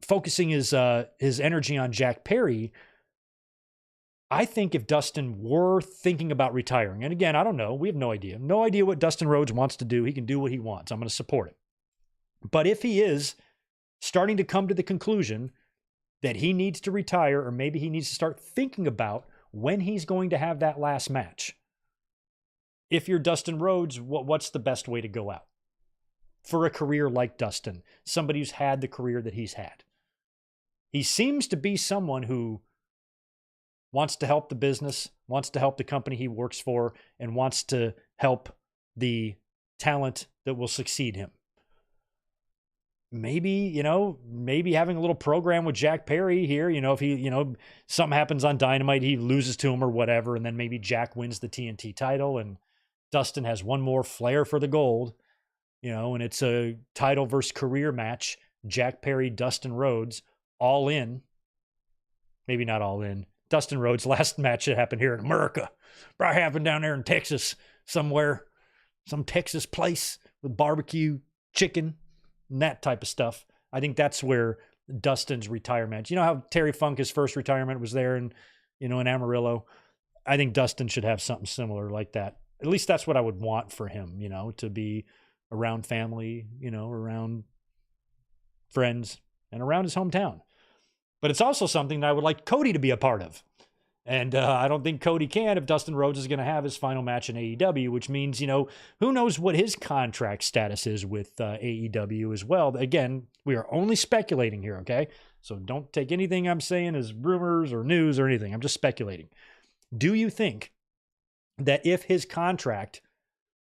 focusing his energy on Jack Perry, I think if Dustin were thinking about retiring, and again, I don't know, we have no idea. No idea what Dustin Rhodes wants to do. He can do what he wants. I'm going to support it. But if he is starting to come to the conclusion that he needs to retire, or maybe he needs to start thinking about when he's going to have that last match, if you're Dustin Rhodes, what's the best way to go out? for a career like Dustin, somebody who's had the career that he's had. He seems to be someone who wants to help the business, wants to help the company he works for, and wants to help the talent that will succeed him. Maybe having a little program with Jack Perry here, if he, something happens on Dynamite, he loses to him or whatever, and then maybe Jack wins the TNT title and Dustin has one more flair for the gold, and it's a title versus career match. Jack Perry, Dustin Rhodes, all in. Maybe not all in. Dustin Rhodes' last match that happened here in America. Probably happened down there in Texas somewhere. Some Texas place with barbecue, chicken, and that type of stuff. I think that's where Dustin's retirement. You know how Terry Funk, his first retirement was there in Amarillo? I think Dustin should have something similar like that. At least that's what I would want for him, to be around family, around friends, and around his hometown. But it's also something that I would like Cody to be a part of. And I don't think Cody can if Dustin Rhodes is going to have his final match in AEW, which means, who knows what his contract status is with AEW as well. Again, we are only speculating here, okay? So don't take anything I'm saying as rumors or news or anything. I'm just speculating. Do you think that if his contract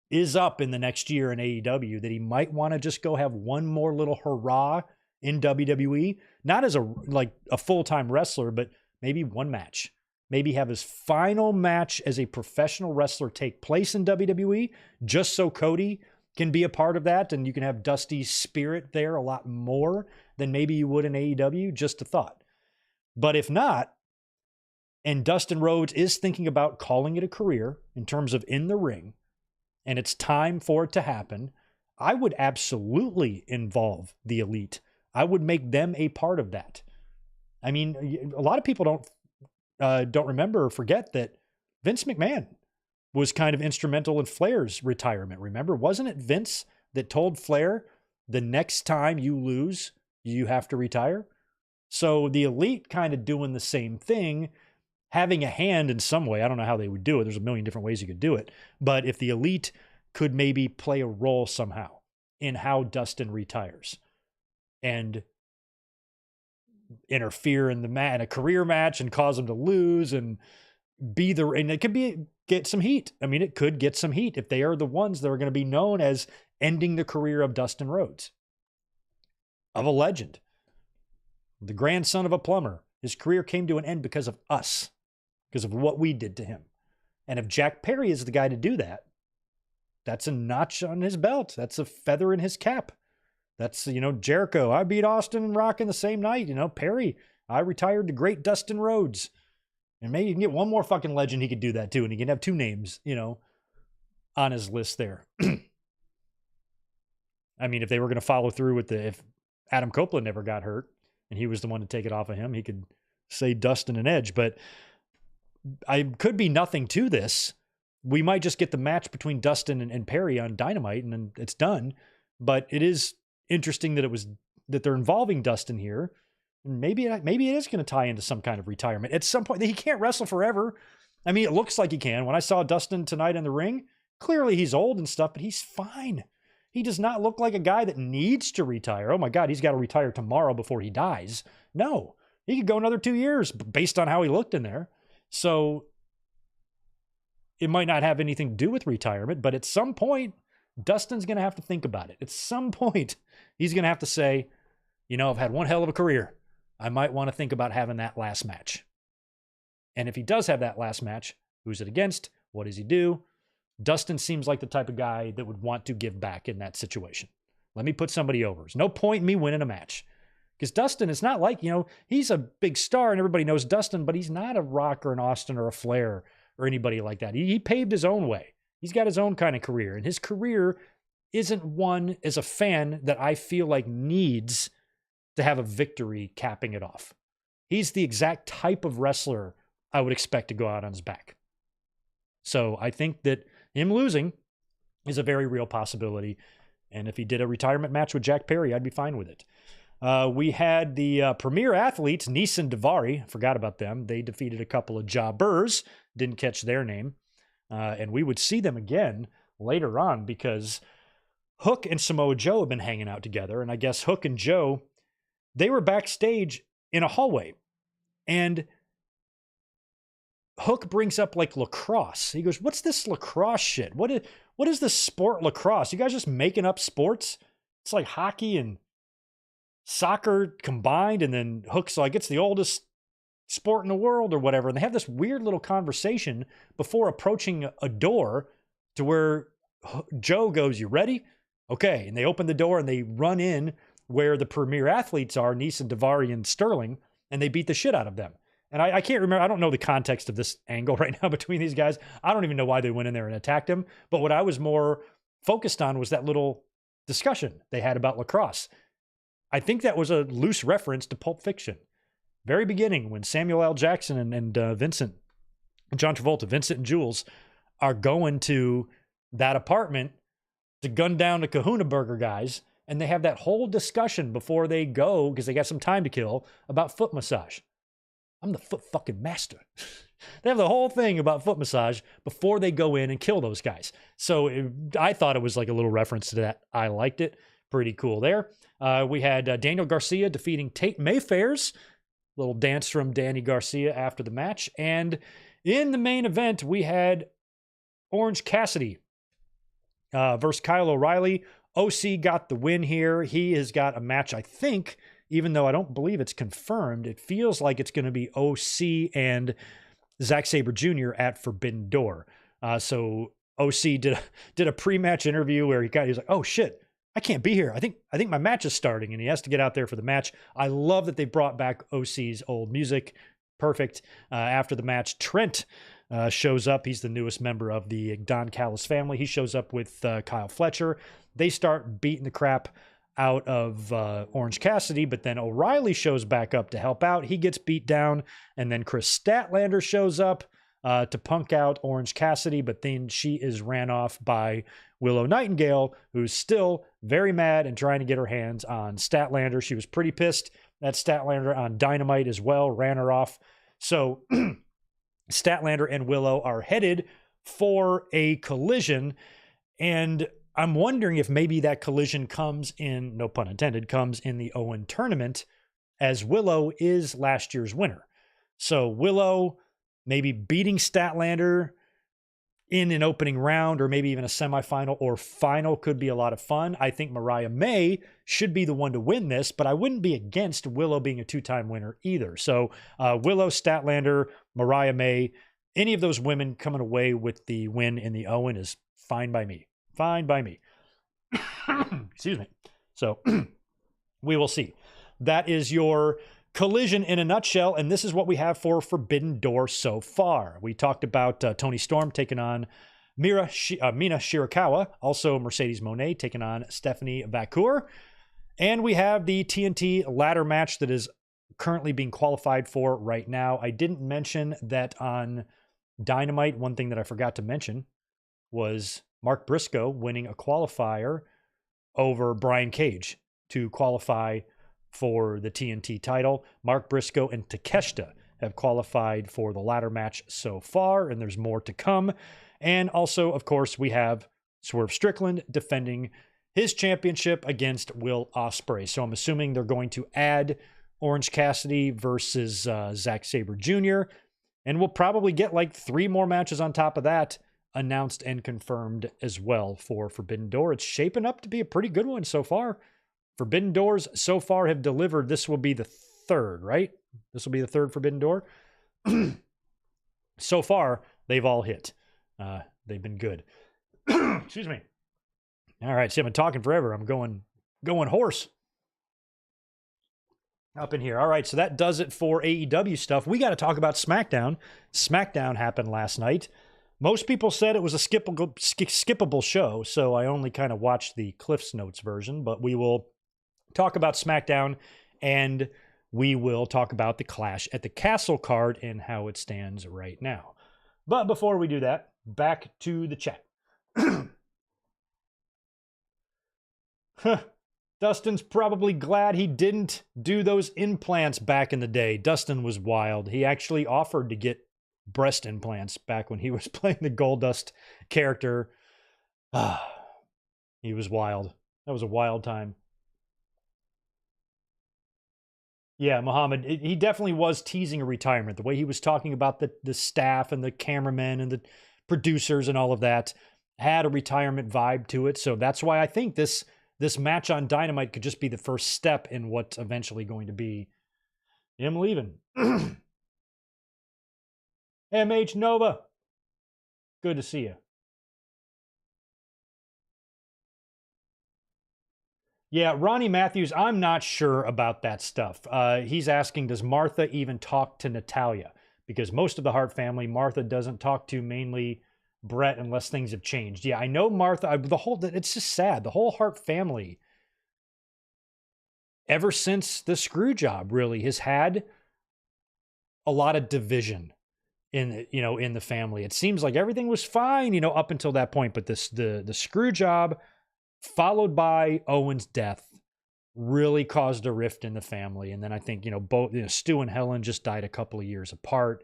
is up in the next year in AEW, that he might want to just go have one more little hurrah in WWE? Not as a full-time wrestler, but maybe one match. Maybe have his final match as a professional wrestler take place in WWE, just so Cody can be a part of that, and you can have Dusty's spirit there a lot more than maybe you would in AEW. Just a thought. But if not, and Dustin Rhodes is thinking about calling it a career in terms of in the ring, and it's time for it to happen, I would absolutely involve the Elite. I would make them a part of that. I mean, a lot of people don't remember or forget that Vince McMahon was kind of instrumental in Flair's retirement. Remember, wasn't it Vince that told Flair, the next time you lose, you have to retire? So the Elite kind of doing the same thing, having a hand in some way. I don't know how they would do it. There's a million different ways you could do it. But if the Elite could maybe play a role somehow in how Dustin retires and interfere in a career match and cause him to lose and and it could get some heat. I mean, it could get some heat if they are the ones that are going to be known as ending the career of Dustin Rhodes, of a legend, the grandson of a plumber. His career came to an end because of us, because of what we did to him. And if Jack Perry is the guy to do that, that's a notch on his belt. That's a feather in his cap. That's, Jericho. I beat Austin and Rock in the same night. Perry, I retired the great Dustin Rhodes. And maybe you can get one more fucking legend he could do that too. And he can have two names, on his list there. I mean, if they were going to follow through with if Adam Copeland never got hurt and he was the one to take it off of him, he could say Dustin and Edge. But I could be nothing to this. We might just get the match between Dustin and Perry on Dynamite and then it's done. But it is interesting that they're involving Dustin here. Maybe it is going to tie into some kind of retirement at some point. He can't wrestle forever. I mean, it looks like he can. When I saw Dustin tonight in the ring, clearly he's old and stuff, but he's fine. He does not look like a guy that needs to retire. Oh my God, he's got to retire tomorrow before he dies. No, he could go another 2 years based on how he looked in there. So it might not have anything to do with retirement, but at some point, Dustin's going to have to think about it. At some point, he's going to have to say, I've had one hell of a career. I might want to think about having that last match. And if he does have that last match, who's it against? What does he do? Dustin seems like the type of guy that would want to give back in that situation. Let me put somebody over. There's no point in me winning a match. Because Dustin, it's not like, he's a big star and everybody knows Dustin, but he's not a Rock or an Austin or a Flair or anybody like that. He paved his own way. He's got his own kind of career. And his career isn't one as a fan that I feel like needs to have a victory capping it off. He's the exact type of wrestler I would expect to go out on his back. So I think that him losing is a very real possibility. And if he did a retirement match with Jack Perry, I'd be fine with it. We had the premier athletes, Nese and Daivari. Forgot about them. They defeated a couple of jobbers. Didn't catch their name. And we would see them again later on because Hook and Samoa Joe have been hanging out together, and I guess Hook and Joe, they were backstage in a hallway, and Hook brings up like lacrosse. He goes, "What's this lacrosse shit? What is this sport lacrosse? You guys just making up sports? It's like hockey and soccer combined." And then Hook's like, "It's the oldest sport in the world," or whatever. And they have this weird little conversation before approaching a door to where Joe goes, "You ready?" "Okay." And they open the door and they run in where the premier athletes are, Neeson, Daivari, and Sterling, and they beat the shit out of them. And I can't remember, I don't know the context of this angle right now between these guys. I don't even know why they went in there and attacked him. But what I was more focused on was that little discussion they had about lacrosse. I think that was a loose reference to Pulp Fiction. Very beginning, when Samuel L. Jackson and Vincent, John Travolta, Vincent and Jules are going to that apartment to gun down the Kahuna Burger guys. And they have that whole discussion before they go, because they got some time to kill, about foot massage. I'm the foot fucking master. They have the whole thing about foot massage before they go in and kill those guys. So I thought it was like a little reference to that. I liked it. Pretty cool there. We had Daniel Garcia defeating Tate Mayfair's. Little dance from Danny Garcia after the match. And in the main event, we had Orange Cassidy versus Kyle O'Reilly. OC got the win here. He has got a match, I think, even though I don't believe it's confirmed, it feels like it's going to be OC and Zack Sabre Jr. at Forbidden Door. So OC did a pre-match interview where he was like, "Oh shit, I can't be here. I think my match is starting," and he has to get out there for the match. I love that they brought back OC's old music. Perfect. After the match, Trent shows up. He's the newest member of the Don Callis family. He shows up with Kyle Fletcher. They start beating the crap out of Orange Cassidy, but then O'Reilly shows back up to help out. He gets beat down, and then Chris Statlander shows up to punk out Orange Cassidy, but then she is ran off by Willow Nightingale, who's still very mad and trying to get her hands on Statlander. She was pretty pissed at Statlander on Dynamite as well, ran her off. So Statlander and Willow are headed for a collision, and I'm wondering if maybe that collision comes in, no pun intended, comes in the Owen tournament, as Willow is last year's winner. So Willow maybe beating Statlander in an opening round, or maybe even a semifinal or final, could be a lot of fun. I think Mariah May should be the one to win this, but I wouldn't be against Willow being a two-time winner either. So Willow, Statlander, Mariah May, any of those women coming away with the win in the Owen is fine by me. Fine by me. Excuse me. So we will see. That is your collision in a nutshell, and this is what we have for Forbidden Door so far. We talked about Toni Storm taking on Mina Shirakawa, also Mercedes Moné taking on Stephanie Vacour, and we have the TNT ladder match that is currently being qualified for right now. I didn't mention that on Dynamite. One thing that I forgot to mention was Mark Briscoe winning a qualifier over Brian Cage to qualify for the TNT title. Mark Briscoe and Takeshita have qualified for the ladder match so far, and there's more to come. And also, of course, we have Swerve Strickland defending his championship against Will Ospreay. So I'm assuming they're going to add Orange Cassidy versus Zack Sabre Jr., and we'll probably get like 3 more matches on top of that announced and confirmed as well for Forbidden Door. It's shaping up to be a pretty good one so far. Forbidden Doors so far have delivered. This will be the 3rd, right? This will be the 3rd Forbidden Door. So far, they've all hit. They've been good. Excuse me. All right, see, I've been talking forever. I'm going hoarse up in here. All right, so that does it for AEW stuff. We got to talk about SmackDown. SmackDown happened last night. Most people said it was a skippable show, so I only kind of watched the Cliff's Notes version, but we will talk about SmackDown, and we will talk about the Clash at the Castle card and how it stands right now. But before we do that, back to the chat. Dustin's probably glad he didn't do those implants back in the day. Dustin was wild. He actually offered to get breast implants back when he was playing the Goldust character. He was wild. That was a wild time. Yeah, Muhammad, he definitely was teasing a retirement. The way he was talking about the staff and the cameramen and the producers and all of that had a retirement vibe to it. So that's why I think this match on Dynamite could just be the first step in what's eventually going to be him leaving. MH Nova, good to see you. Yeah, Ronnie Matthews, I'm not sure about that stuff. He's asking, does Martha even talk to Natalya? Because most of the Hart family, Martha doesn't talk to, mainly Brett, unless things have changed. Yeah, I know Martha. It's just sad. The whole Hart family, ever since the screw job, really has had a lot of division in the family. It seems like everything was fine, up until that point, but the screw job, followed by Owen's death, really caused a rift in the family. And then I think, both Stu and Helen just died a couple of years apart.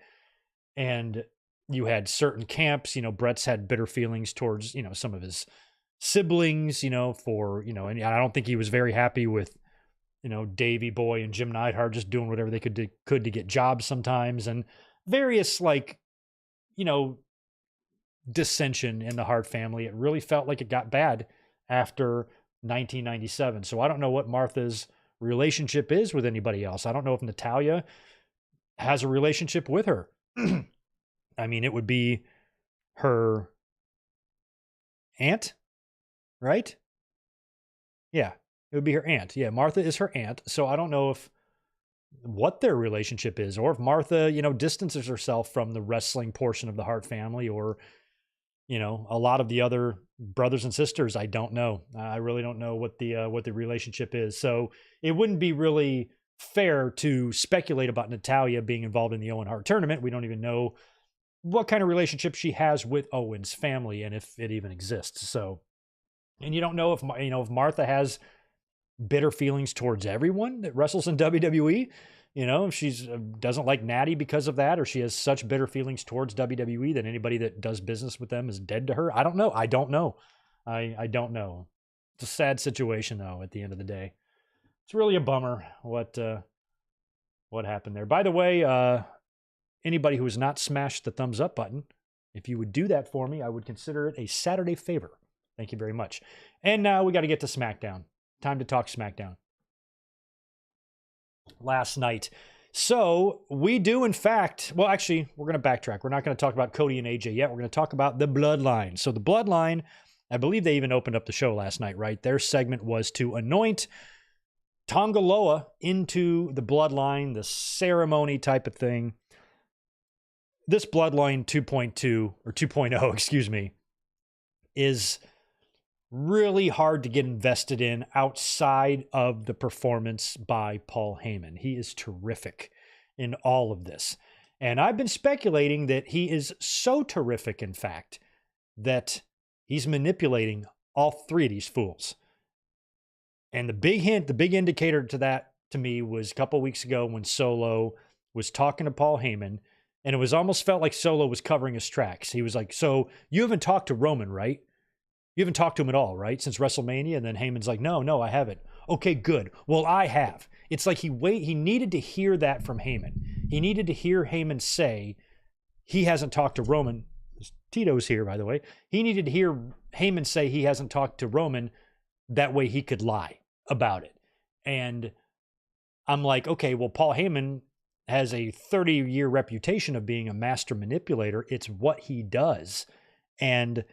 And you had certain camps, Brett's had bitter feelings towards, some of his siblings, and I don't think he was very happy with, Davey Boy and Jim Neidhart just doing whatever they could to get jobs sometimes, and various dissension in the Hart family. It really felt like it got bad after 1997. So I don't know what Martha's relationship is with anybody else. I don't know if Natalya has a relationship with her. I mean, it would be her aunt, right? Yeah, it would be her aunt. Yeah, Martha is her aunt. So I don't know what their relationship is, or if Martha, distances herself from the wrestling portion of the Hart family, or a lot of the other brothers and sisters. I don't know. I really don't know what the relationship is. So it wouldn't be really fair to speculate about Natalya being involved in the Owen Hart tournament. We don't even know what kind of relationship she has with Owen's family, and if it even exists. So, and you don't know if if Martha has bitter feelings towards everyone that wrestles in WWE. If she doesn't like Natty because of that, or she has such bitter feelings towards WWE that anybody that does business with them is dead to her. I don't know. I don't know. I don't know. It's a sad situation, though, at the end of the day. It's really a bummer what happened there. By the way, anybody who has not smashed the thumbs up button, if you would do that for me, I would consider it a Saturday favor. Thank you very much. And now we got to get to SmackDown. Time to talk SmackDown. Last night. So we do, in fact, well, actually, we're going to backtrack. We're not going to talk about Cody and AJ yet. We're going to talk about the Bloodline. So the Bloodline, I believe they even opened up the show last night, right? Their segment was to anoint Tonga Loa into the Bloodline, the ceremony type of thing. This Bloodline 2.2 or 2.0, excuse me, is really hard to get invested in outside of the performance by Paul Heyman. He is terrific in all of this. And I've been speculating that he is so terrific, in fact, that he's manipulating all three of these fools. And the big hint, the big indicator to that to me was a couple weeks ago when Solo was talking to Paul Heyman, and it was almost felt like Solo was covering his tracks. He was like, so you haven't talked to Roman, right? You haven't talked to him at all, right? Since WrestleMania? And then Heyman's like, no, I haven't. Okay, good. Well, I have. It's like he needed to hear that from Heyman. He needed to hear Heyman say he hasn't talked to Roman. Tito's here, by the way. He needed to hear Heyman say he hasn't talked to Roman. That way he could lie about it. And I'm like, okay, well, Paul Heyman has a 30-year reputation of being a master manipulator. It's what he does. And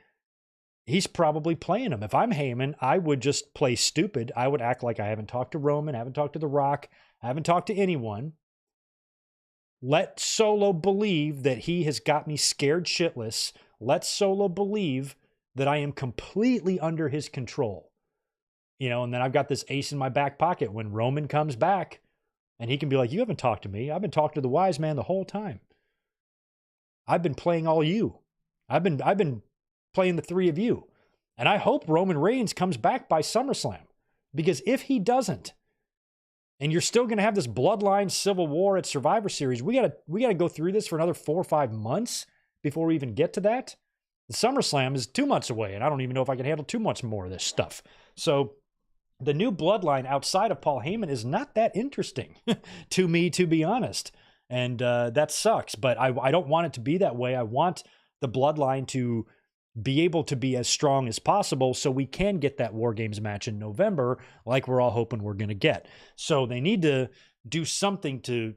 he's probably playing him. If I'm Heyman, I would just play stupid. I would act like I haven't talked to Roman, I haven't talked to The Rock, I haven't talked to anyone. Let Solo believe that he has got me scared shitless. Let Solo believe that I am completely under his control. And then I've got this ace in my back pocket when Roman comes back, and he can be like, you haven't talked to me. I've been talking to the wise man the whole time. I've been playing all you. I've been playing the three of you. And I hope Roman Reigns comes back by SummerSlam, because if he doesn't, and you're still going to have this bloodline civil war at Survivor Series, we got to go through this for another 4 or 5 months before we even get to that. SummerSlam is 2 months away, and I don't even know if I can handle 2 months more of this stuff. So the new bloodline outside of Paul Heyman is not that interesting to me, to be honest. And that sucks, but I don't want it to be that way. I want the bloodline to be able to be as strong as possible so we can get that War Games match in November like we're all hoping we're going to get. So they need to do something to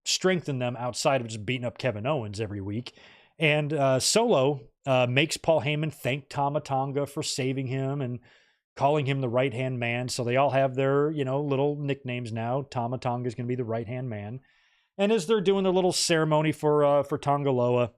strengthen them outside of just beating up Kevin Owens every week. And Solo makes Paul Heyman thank Tama Tonga for saving him and calling him the right-hand man. So they all have their, little nicknames now. Tama Tonga is going to be the right-hand man. And as they're doing their little ceremony for Tongaloa,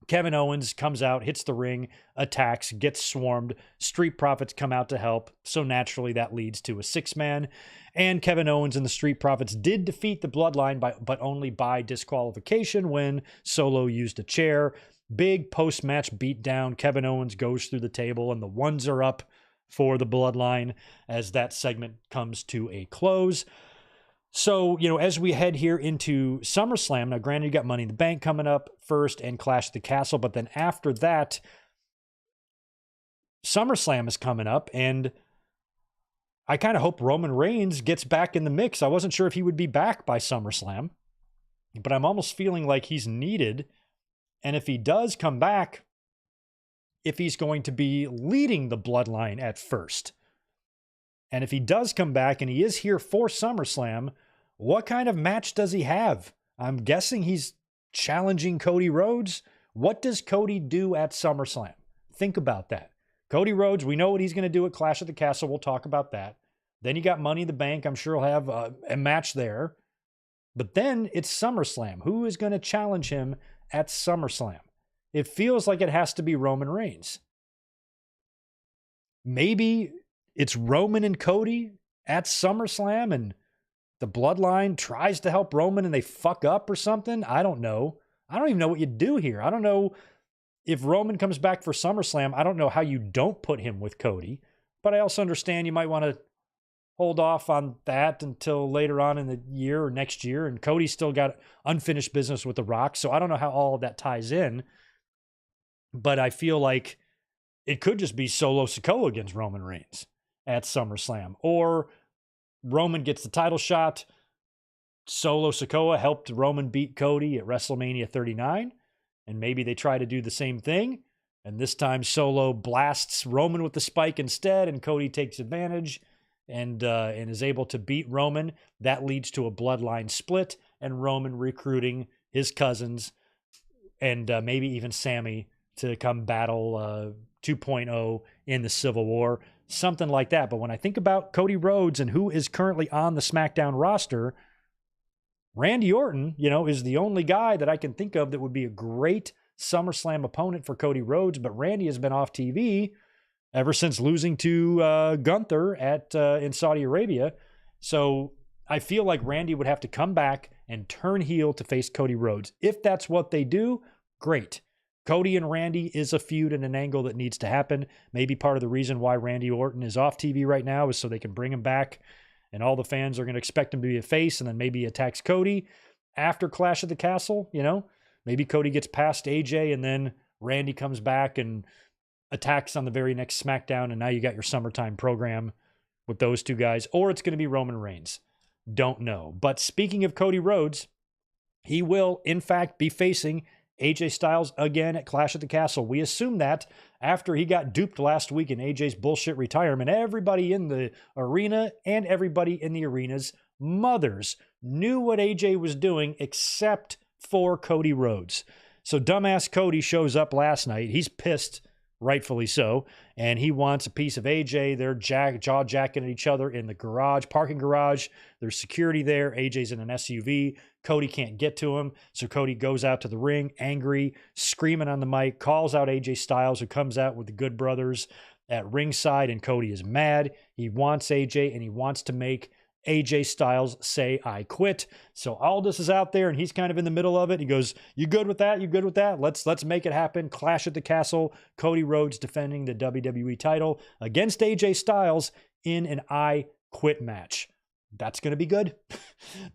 Kevin Owens comes out, hits the ring, attacks, gets swarmed. Street Profits come out to help. So naturally that leads to a 6-man. And Kevin Owens and the Street Profits did defeat the Bloodline, but only by disqualification when Solo used a chair. Big post-match beatdown. Kevin Owens goes through the table and the ones are up for the Bloodline as that segment comes to a close. So, as we head here into SummerSlam, now granted you got Money in the Bank coming up first and Clash at the Castle, but then after that, SummerSlam is coming up, and I kind of hope Roman Reigns gets back in the mix. I wasn't sure if he would be back by SummerSlam, but I'm almost feeling like he's needed, and if he does come back, if he's going to be leading the Bloodline at first. And if he does come back and he is here for SummerSlam, what kind of match does he have? I'm guessing he's challenging Cody Rhodes. What does Cody do at SummerSlam? Think about that. Cody Rhodes, we know what he's going to do at Clash at the Castle. We'll talk about that. Then you got Money in the Bank. I'm sure he'll have a match there. But then it's SummerSlam. Who is going to challenge him at SummerSlam? It feels like it has to be Roman Reigns. Maybe it's Roman and Cody at SummerSlam and the Bloodline tries to help Roman and they fuck up or something. I don't know. I don't even know what you do here. I don't know if Roman comes back for SummerSlam. I don't know how you don't put him with Cody, but I also understand you might want to hold off on that until later on in the year or next year. And Cody's still got unfinished business with The Rock. So I don't know how all of that ties in, but I feel like it could just be Solo Sikoa against Roman Reigns at SummerSlam, or Roman gets the title shot. Solo Sikoa helped Roman beat Cody at WrestleMania 39, and maybe they try to do the same thing, and this time Solo blasts Roman with the spike instead, and Cody takes advantage and is able to beat Roman. That leads to a Bloodline split, and Roman recruiting his cousins and maybe even Sammy to come battle 2.0 in the Civil War. Something like that. But when I think about Cody Rhodes and who is currently on the SmackDown roster, Randy Orton, is the only guy that I can think of that would be a great SummerSlam opponent for Cody Rhodes. But Randy has been off TV ever since losing to Gunther in Saudi Arabia. So I feel like Randy would have to come back and turn heel to face Cody Rhodes. If that's what they do, great. Cody and Randy is a feud and an angle that needs to happen. Maybe part of the reason why Randy Orton is off TV right now is so they can bring him back, and all the fans are going to expect him to be a face, and then maybe he attacks Cody after Clash at the Castle. Maybe Cody gets past AJ, and then Randy comes back and attacks on the very next SmackDown, and now you got your summertime program with those two guys. Or it's going to be Roman Reigns. Don't know. But speaking of Cody Rhodes, he will, in fact, be facing AJ Styles again at Clash at the Castle. We assume that after he got duped last week in AJ's bullshit retirement, everybody in the arena and everybody in the arena's mothers knew what AJ was doing except for Cody Rhodes. So dumbass Cody shows up last night. He's pissed, rightfully so, and he wants a piece of AJ. They're jaw-jacking at each other in the parking garage. There's security there. AJ's in an SUV. Cody can't get to him, so Cody goes out to the ring, angry, screaming on the mic, calls out AJ Styles, who comes out with the Good Brothers at ringside, and Cody is mad. He wants AJ, and he wants to make AJ Styles say, "I quit." So Aldis is out there, and he's kind of in the middle of it. He goes, "You good with that? You good with that? Let's make it happen." Clash at the Castle. Cody Rhodes defending the WWE title against AJ Styles in an I Quit match. That's going to be good.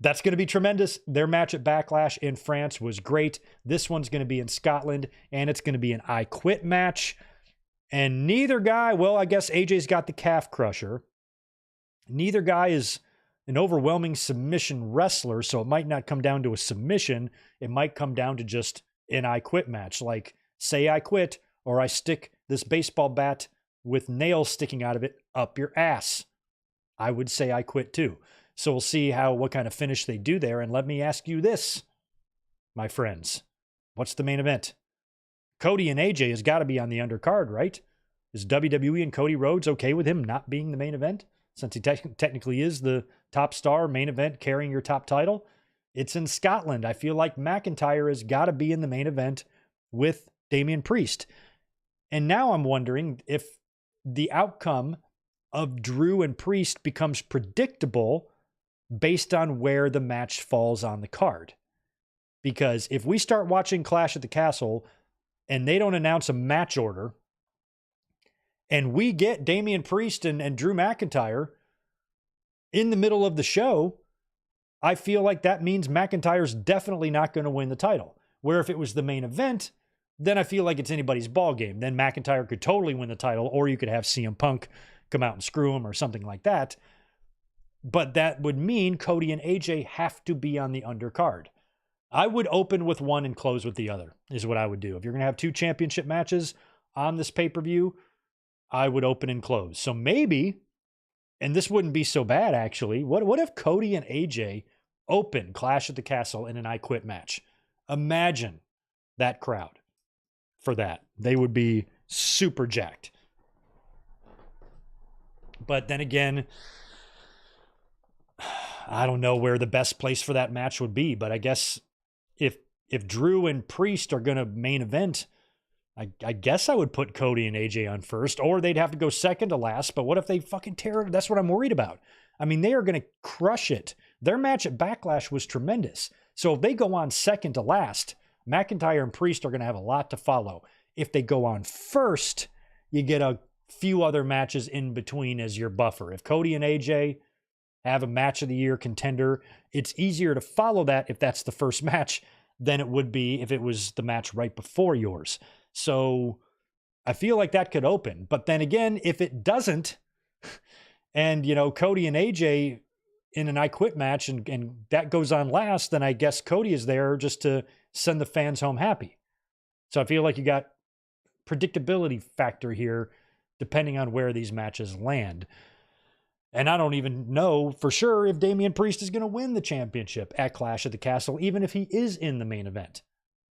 That's going to be tremendous. Their match at Backlash in France was great. This one's going to be in Scotland, and it's going to be an I Quit match. And neither guy, well, I guess AJ's got the calf crusher. Neither guy is an overwhelming submission wrestler, so it might not come down to a submission. It might come down to just an I Quit match, like say I quit, or I stick this baseball bat with nails sticking out of it up your ass. I would say I quit too. So we'll see what kind of finish they do there. And let me ask you this, my friends. What's the main event? Cody and AJ has got to be on the undercard, right? Is WWE and Cody Rhodes okay with him not being the main event? Since he technically is the top star, main event, carrying your top title. It's in Scotland. I feel like McIntyre has got to be in the main event with Damian Priest. And now I'm wondering if the outcome of Drew and Priest becomes predictable based on where the match falls on the card. Because if we start watching Clash at the Castle and they don't announce a match order, and we get Damian Priest and Drew McIntyre in the middle of the show, I feel like that means McIntyre's definitely not going to win the title. Where if it was the main event, then I feel like it's anybody's ball game. Then McIntyre could totally win the title, or you could have CM Punk come out and screw him or something like that. But that would mean Cody and AJ have to be on the undercard. I would open with one and close with the other, is what I would do. If you're going to have two championship matches on this pay-per-view, I would open and close. So maybe, and this wouldn't be so bad actually, what if Cody and AJ open Clash at the Castle in an I Quit match? Imagine that crowd for that. They would be super jacked. But then again, I don't know where the best place for that match would be, but I guess if Drew and Priest are going to main event, I guess I would put Cody and AJ on first, or they'd have to go second to last. But what if they fucking tear it? That's what I'm worried about. I mean, they are going to crush it. Their match at Backlash was tremendous. So if they go on second to last, McIntyre and Priest are going to have a lot to follow. If they go on first, you get a few other matches in between as your buffer. If Cody and AJ have a match of the year contender, it's easier to follow that if that's the first match than it would be if it was the match right before yours. So I feel like that could open. But then again, if it doesn't, and, Cody and AJ in an I Quit match and that goes on last, then I guess Cody is there just to send the fans home happy. So I feel like you got predictability factor here depending on where these matches land. And I don't even know for sure if Damian Priest is going to win the championship at Clash at the Castle, even if he is in the main event.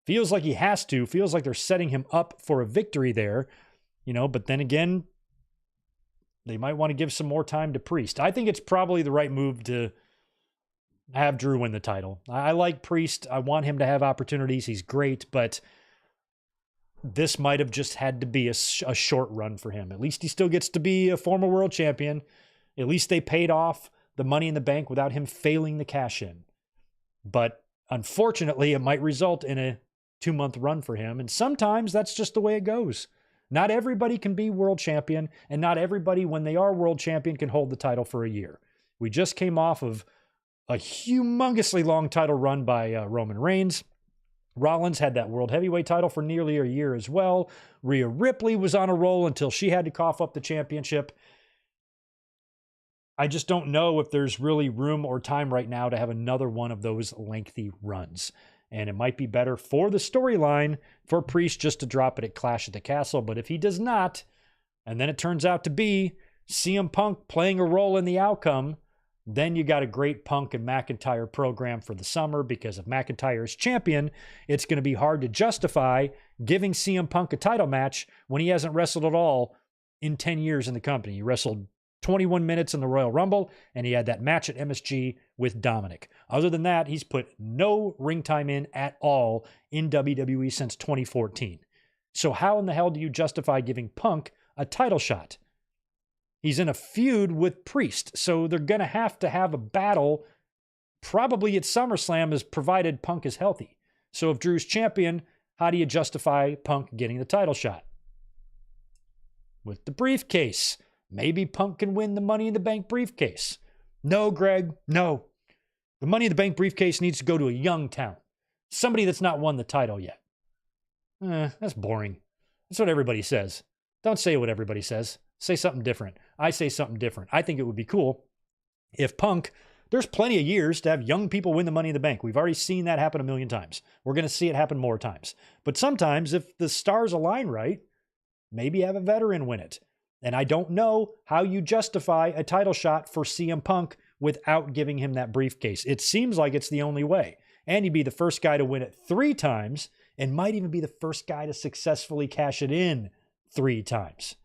Feels like he has to. Feels like they're setting him up for a victory there. But then again, they might want to give some more time to Priest. I think it's probably the right move to have Drew win the title. I like Priest. I want him to have opportunities. He's great, but this might have just had to be a short run for him. At least he still gets to be a former world champion. At least they paid off the Money in the Bank without him failing the cash in. But unfortunately, it might result in a 2-month run for him. And sometimes that's just the way it goes. Not everybody can be world champion, and not everybody, when they are world champion, can hold the title for a year. We just came off of a humongously long title run by Roman Reigns. Rollins had that world heavyweight title for nearly a year as well. Rhea Ripley was on a roll until she had to cough up the championship. I just don't know if there's really room or time right now to have another one of those lengthy runs. And it might be better for the storyline for Priest just to drop it at Clash at the Castle. But if he does not, and then it turns out to be CM Punk playing a role in the outcome, then you got a great Punk and McIntyre program for the summer, because if McIntyre is champion, it's going to be hard to justify giving CM Punk a title match when he hasn't wrestled at all in 10 years in the company. He wrestled 21 minutes in the Royal Rumble, and he had that match at MSG with Dominic. Other than that, he's put no ring time in at all in WWE since 2014. So how in the hell do you justify giving Punk a title shot? He's in a feud with Priest, so they're going to have a battle probably at SummerSlam, as provided Punk is healthy. So if Drew's champion, how do you justify Punk getting the title shot? With the briefcase. Maybe Punk can win the Money in the Bank briefcase. No, Greg, no. The Money in the Bank briefcase needs to go to a young talent. Somebody that's not won the title yet. That's boring. That's what everybody says. Don't say what everybody says. Say something different. I say something different. I think it would be cool if Punk, there's plenty of years to have young people win the Money in the Bank. We've already seen that happen a million times. We're going to see it happen more times. But sometimes if the stars align right, maybe have a veteran win it. And I don't know how you justify a title shot for CM Punk without giving him that briefcase. It seems like it's the only way. And he'd be the first guy to win it 3 times and might even be the first guy to successfully cash it in 3 times.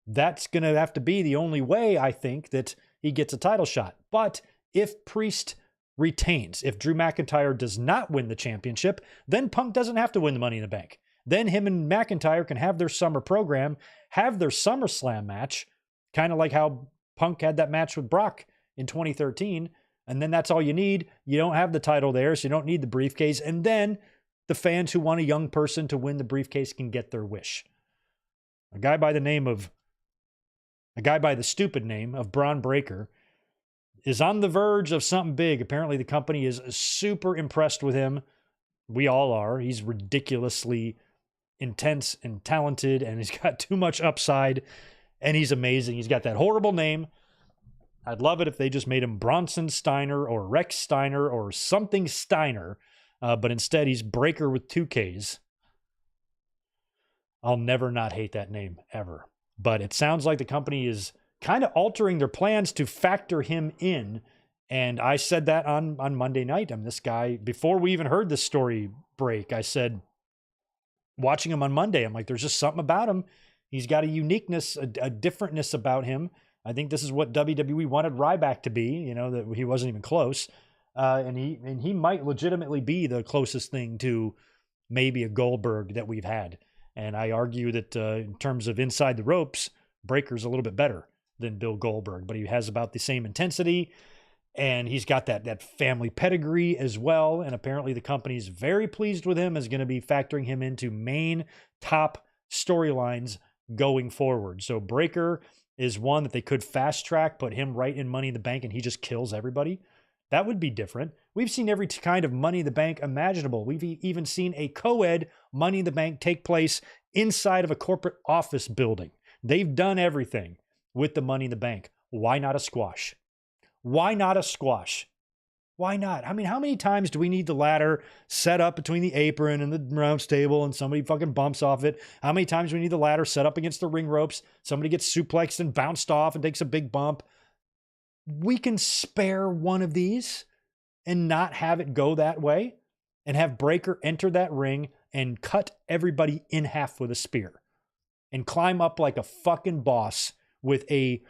That's going to have to be the only way, I think, that he gets a title shot. But if Priest retains, if Drew McIntyre does not win the championship, then Punk doesn't have to win the Money in the Bank. Then him and McIntyre can have their summer program, have their SummerSlam match, kind of like how Punk had that match with Brock in 2013. And then that's all you need. You don't have the title there, so you don't need the briefcase. And then the fans who want a young person to win the briefcase can get their wish. A guy by the stupid name of Braun Breaker is on the verge of something big. Apparently the company is super impressed with him. We all are. He's ridiculously intense and talented, and he's got too much upside, and he's amazing. He's got that horrible name. I'd love it if they just made him Bronson Steiner or Rex Steiner or something Steiner, but instead he's Breaker with 2 Ks. I'll never not hate that name, ever. But it sounds like the company is kind of altering their plans to factor him in. And I said that on Monday night. This guy, before we even heard this story break, I said, watching him on Monday, I'm like, there's just something about him. He's got a uniqueness, a differentness about him. I think this is what WWE wanted Ryback to be, that he wasn't even close. And he might legitimately be the closest thing to maybe a Goldberg that we've had. And I argue that in terms of inside the ropes, Breaker's a little bit better than Bill Goldberg, but he has about the same intensity, and he's got that family pedigree as well. And apparently the company's very pleased with him, is going to be factoring him into main top storylines going forward. So Breaker is one that they could fast track, put him right in Money in the Bank, and he just kills everybody. That would be different. We've seen every kind of Money in the Bank imaginable. We've even seen a co-ed Money in the Bank take place inside of a corporate office building. They've done everything with the Money in the Bank. Why not a squash? Why not a squash? Why not? I mean, how many times do we need the ladder set up between the apron and the round table and somebody fucking bumps off it? How many times do we need the ladder set up against the ring ropes? Somebody gets suplexed and bounced off and takes a big bump. We can spare one of these and not have it go that way, and have Breaker enter that ring and cut everybody in half with a spear and climb up like a fucking boss with a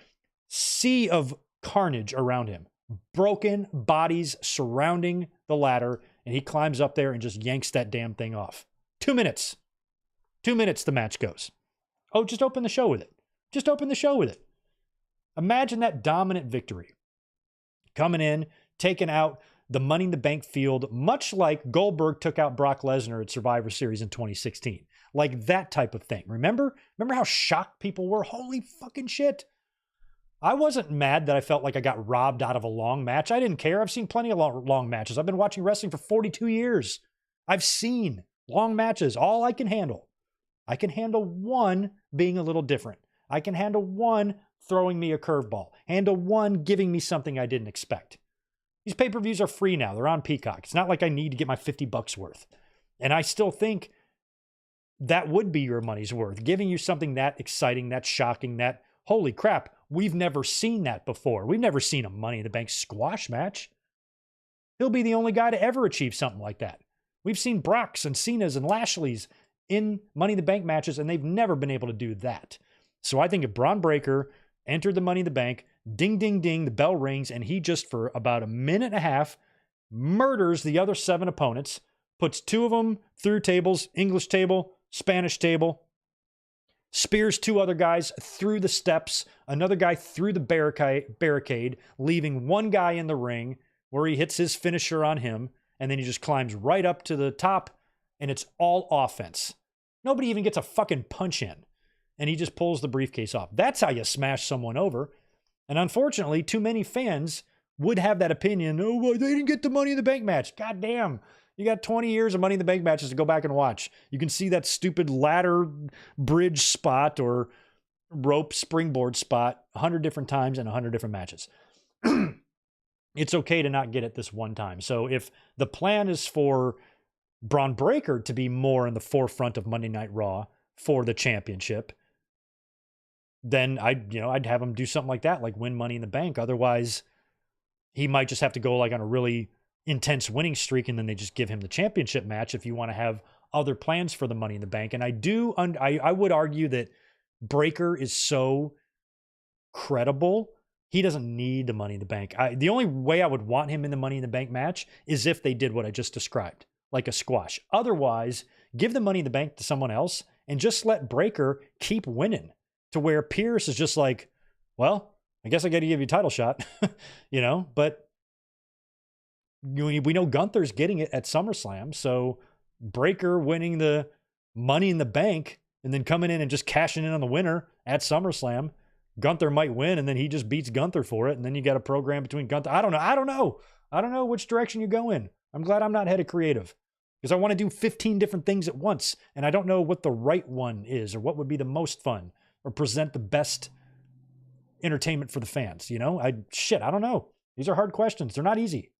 sea of carnage around him. Broken bodies surrounding the ladder, and he climbs up there and just yanks that damn thing off. 2 minutes. 2 minutes the match goes. Oh, just open the show with it. Just open the show with it. Imagine that dominant victory. Coming in, taking out the Money in the Bank field, much like Goldberg took out Brock Lesnar at Survivor Series in 2016. Like that type of thing. Remember how shocked people were? Holy fucking shit. I wasn't mad that I felt like I got robbed out of a long match. I didn't care. I've seen plenty of long matches. I've been watching wrestling for 42 years. I've seen long matches, all I can handle. I can handle one being a little different. I can handle one throwing me a curveball. Handle one giving me something I didn't expect. These pay-per-views are free now. They're on Peacock. It's not like I need to get my $50 worth. And I still think that would be your money's worth. Giving you something that exciting, that shocking, that holy crap, we've never seen that before. We've never seen a Money in the Bank squash match. He'll be the only guy to ever achieve something like that. We've seen Brock's and Cena's and Lashley's in Money in the Bank matches, and they've never been able to do that. So I think if Braun Breaker entered the Money in the Bank, ding, ding, ding, the bell rings, and he just for about a minute and a half murders the other 7 opponents, puts 2 of them through tables, English table, Spanish table, spears 2 other guys through the steps, another guy through the barricade, leaving 1 guy in the ring where he hits his finisher on him, and then he just climbs right up to the top, and it's all offense. Nobody even gets a fucking punch in, and he just pulls the briefcase off. That's how you smash someone over. And unfortunately, too many fans would have that opinion. Oh, well, they didn't get the Money in the Bank match. God damn. You got 20 years of Money in the Bank matches to go back and watch. You can see that stupid ladder bridge spot or rope springboard spot 100 different times in 100 different matches. It's okay to not get it this one time. So if the plan is for Braun Breaker to be more in the forefront of Monday Night Raw for the championship, then I'd have him do something like that, like win Money in the Bank. Otherwise, he might just have to go like on a really intense winning streak, and then they just give him the championship match if you want to have other plans for the Money in the Bank. And I would argue that Breaker is so credible, he doesn't need the Money in the Bank. The only way I would want him in the Money in the Bank match is if they did what I just described, like a squash. Otherwise, give the Money in the Bank to someone else and just let Breaker keep winning to where Pierce is just like, well, I guess I got to give you a title shot, but we know Gunther's getting it at SummerSlam. So Breaker winning the Money in the Bank and then coming in and just cashing in on the winner at SummerSlam, Gunther might win and then he just beats Gunther for it. And then you got a program between Gunther. I don't know which direction you go in. I'm glad I'm not head of creative because I want to do 15 different things at once. And I don't know what the right one is or what would be the most fun or present the best entertainment for the fans. I don't know. These are hard questions. They're not easy.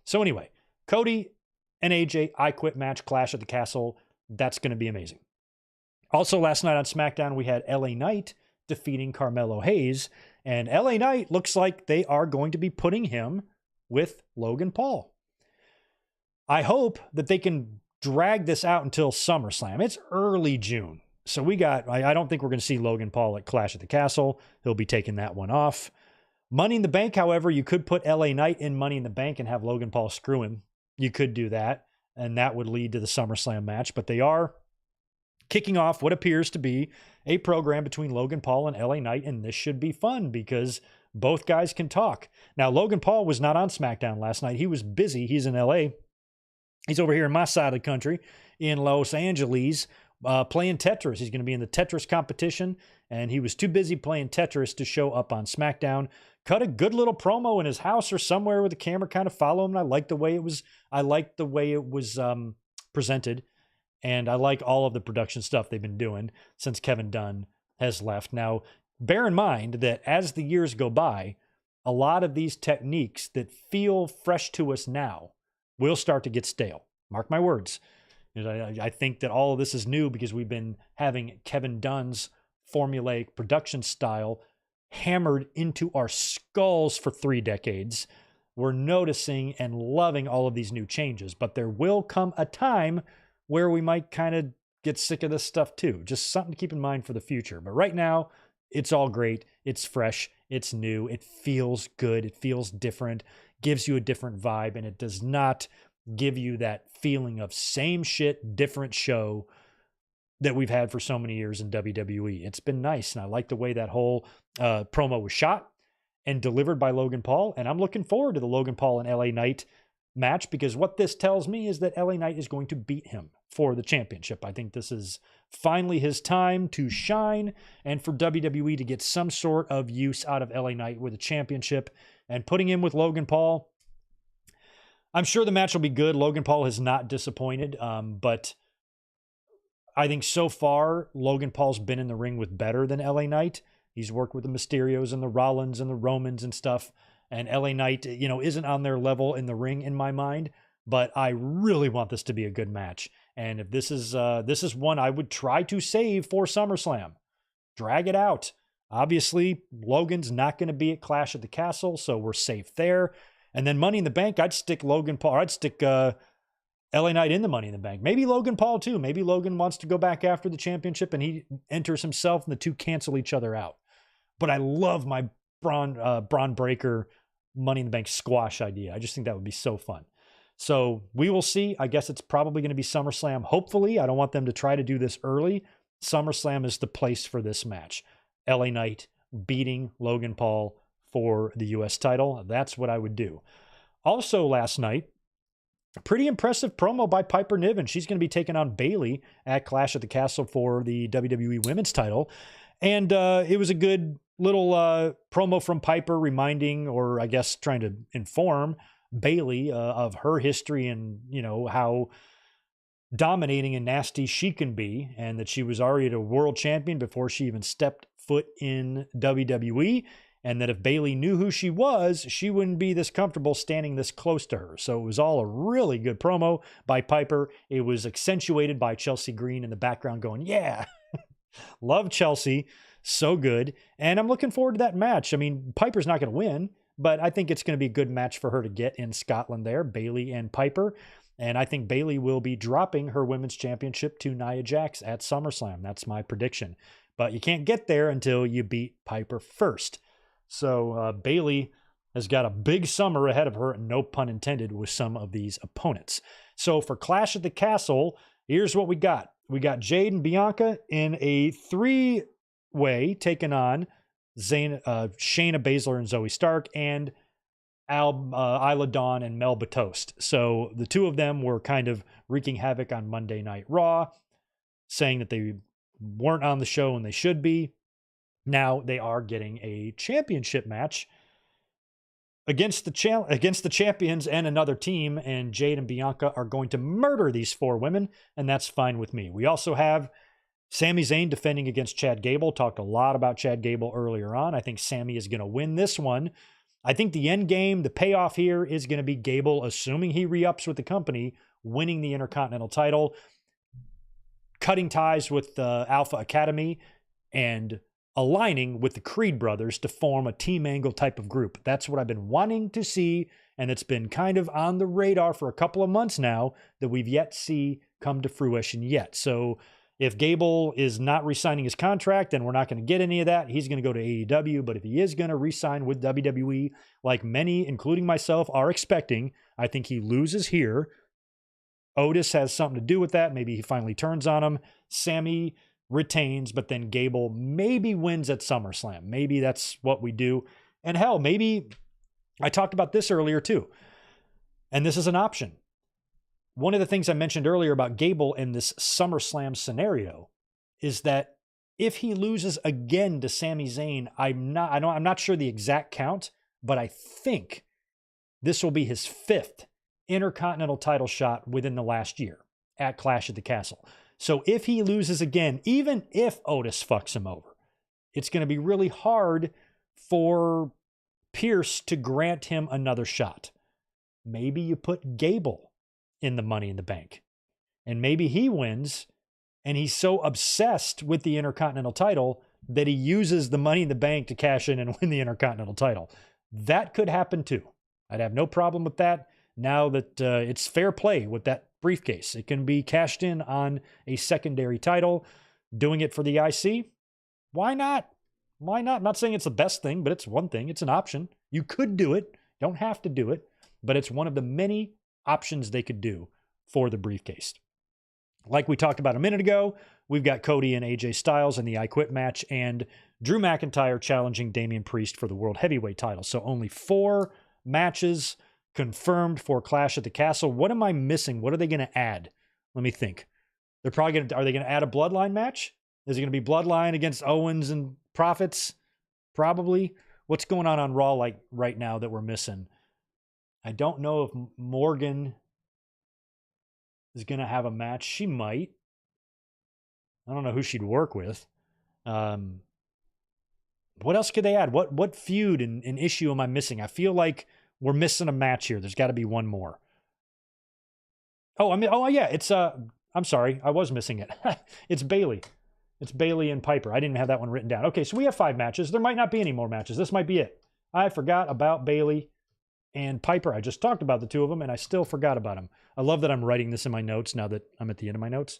So anyway, Cody and AJ, I Quit match, Clash at the Castle. That's going to be amazing. Also, last night on SmackDown, we had LA Knight defeating Carmelo Hayes. And LA Knight looks like they are going to be putting him with Logan Paul. I hope that they can drag this out until SummerSlam. It's early June. So I don't think we're going to see Logan Paul at Clash at the Castle. He'll be taking that one off. Money in the Bank, however, you could put LA Knight in Money in the Bank and have Logan Paul screw him. You could do that, and that would lead to the SummerSlam match. But they are kicking off what appears to be a program between Logan Paul and LA Knight, and this should be fun because both guys can talk. Now, Logan Paul was not on SmackDown last night. He was busy. He's in LA. He's over here in my side of the country in Los Angeles playing Tetris. He's going to be in the Tetris competition, and he was too busy playing Tetris to show up on SmackDown. Cut a good little promo in his house or somewhere with the camera kind of follow him. And I liked the way it was presented. And I like all of the production stuff they've been doing since Kevin Dunn has left. Now, bear in mind that as the years go by, a lot of these techniques that feel fresh to us now will start to get stale. Mark my words. I think that all of this is new because we've been having Kevin Dunn's formulaic production style hammered into our skulls for 3 decades. We're noticing and loving all of these new changes, but there will come a time where we might kind of get sick of this stuff too. Just something to keep in mind for the future. But right now, it's all great. It's fresh. It's new. It feels good. It feels different, gives you a different vibe, and it does not give you that feeling of same shit, different show that we've had for so many years in WWE. It's been nice, and I like the way that whole promo was shot and delivered by Logan Paul, and I'm looking forward to the Logan Paul and LA Knight match because what this tells me is that LA Knight is going to beat him for the championship. I think this is finally his time to shine and for WWE to get some sort of use out of LA Knight with a championship, and putting him with Logan Paul. I'm sure the match will be good. Logan Paul has not disappointed, but I think so far, Logan Paul's been in the ring with better than LA Knight. He's worked with the Mysterios and the Rollins and the Romans and stuff. And LA Knight, isn't on their level in the ring in my mind, but I really want this to be a good match. And if this is one I would try to save for SummerSlam, drag it out. Obviously, Logan's not going to be at Clash at the Castle, so we're safe there. And then Money in the Bank, I'd stick Logan Paul. I'd stick LA Knight in the Money in the Bank. Maybe Logan Paul too. Maybe Logan wants to go back after the championship and he enters himself and the two cancel each other out. But I love my Braun Breaker Money in the Bank squash idea. I just think that would be so fun. So we will see. I guess it's probably going to be SummerSlam. Hopefully, I don't want them to try to do this early. SummerSlam is the place for this match. LA Knight beating Logan Paul for the U.S. title. That's what I would do. Also last night, a pretty impressive promo by Piper Niven. She's going to be taking on Bayley at Clash at the Castle for the WWE Women's title. And it was a good little promo from Piper reminding, or I guess trying to inform Bayley of her history and, you know, how dominating and nasty she can be, and that she was already a world champion before she even stepped foot in WWE, and that if Bayley knew who she was, she wouldn't be this comfortable standing this close to her. So it was all a really good promo by Piper. It was accentuated by Chelsea Green in the background going, yeah, love Chelsea, so good. And I'm looking forward to that match. I mean, Piper's not going to win, but I think it's going to be a good match for her to get in Scotland there, Bayley and Piper. And I think Bayley will be dropping her women's championship to Nia Jax at SummerSlam. That's my prediction. But you can't get there until you beat Piper first. So Bayley has got a big summer ahead of her, no pun intended, with some of these opponents. So for Clash at the Castle, here's what we got. We got Jade and Bianca in a 3-way taking on Shayna Baszler and Zoe Stark, and Isla Dawn and Melba Toast. So the two of them were kind of wreaking havoc on Monday Night Raw, saying that they weren't on the show and they should be. Now they are getting a championship match against the champions and another team, and Jade and Bianca are going to murder these 4 women, and that's fine with me. We also have Sami Zayn defending against Chad Gable. Talked a lot about Chad Gable earlier on. I think Sami is going to win this one. I think the end game, the payoff here is going to be Gable, assuming he re-ups with the company, winning the Intercontinental title, cutting ties with the Alpha Academy, and aligning with the Creed brothers to form a Team Angle type of group. That's what I've been wanting to see, and it's been kind of on the radar for a couple of months now that we've yet to see come to fruition yet. So if Gable is not re-signing his contract, then we're not going to get any of that. He's going to go to AEW. But if he is going to re-sign with WWE, like many, including myself, are expecting, I think he loses here. Otis has something to do with that. Maybe he finally turns on him. Sami retains, but then Gable maybe wins at SummerSlam. Maybe that's what we do. And hell, maybe I talked about this earlier too. And this is an option. One of the things I mentioned earlier about Gable in this SummerSlam scenario is that if he loses again to Sami Zayn, I'm not sure the exact count, but I think this will be his 5th Intercontinental title shot within the last year at Clash at the Castle. So if he loses again, even if Otis fucks him over, it's going to be really hard for Pierce to grant him another shot. Maybe you put Gable in the Money in the Bank, and maybe he wins, and he's so obsessed with the Intercontinental title that he uses the Money in the Bank to cash in and win the Intercontinental title. That could happen too. I'd have no problem with that. Now that it's fair play with that briefcase, it can be cashed in on a secondary title. Doing it for the IC, why not? Why not? I'm not saying it's the best thing, but it's one thing. It's an option. You could do it. Don't have to do it, but it's one of the many options they could do for the briefcase. Like we talked about a minute ago, we've got Cody and AJ Styles in the I Quit match, and Drew McIntyre challenging Damian Priest for the World Heavyweight title. So only 4 matches confirmed for Clash at the Castle. What am I missing? What are they going to add? Let me think. Are they going to add a Bloodline match? Is it going to be Bloodline against Owens and Profits? Probably. What's going on Raw like right now that we're missing? I don't know if Morgan is going to have a match. She might. I don't know who she'd work with. What else could they add? What feud and issue am I missing? I feel like we're missing a match here. There's got to be one more. I'm sorry. I was missing it. It's Bayley. It's Bayley and Piper. I didn't have that one written down. Okay, so we have 5 matches. There might not be any more matches. This might be it. I forgot about Bayley and Piper. I just talked about the 2 of them, and I still forgot about them. I love that I'm writing this in my notes now that I'm at the end of my notes.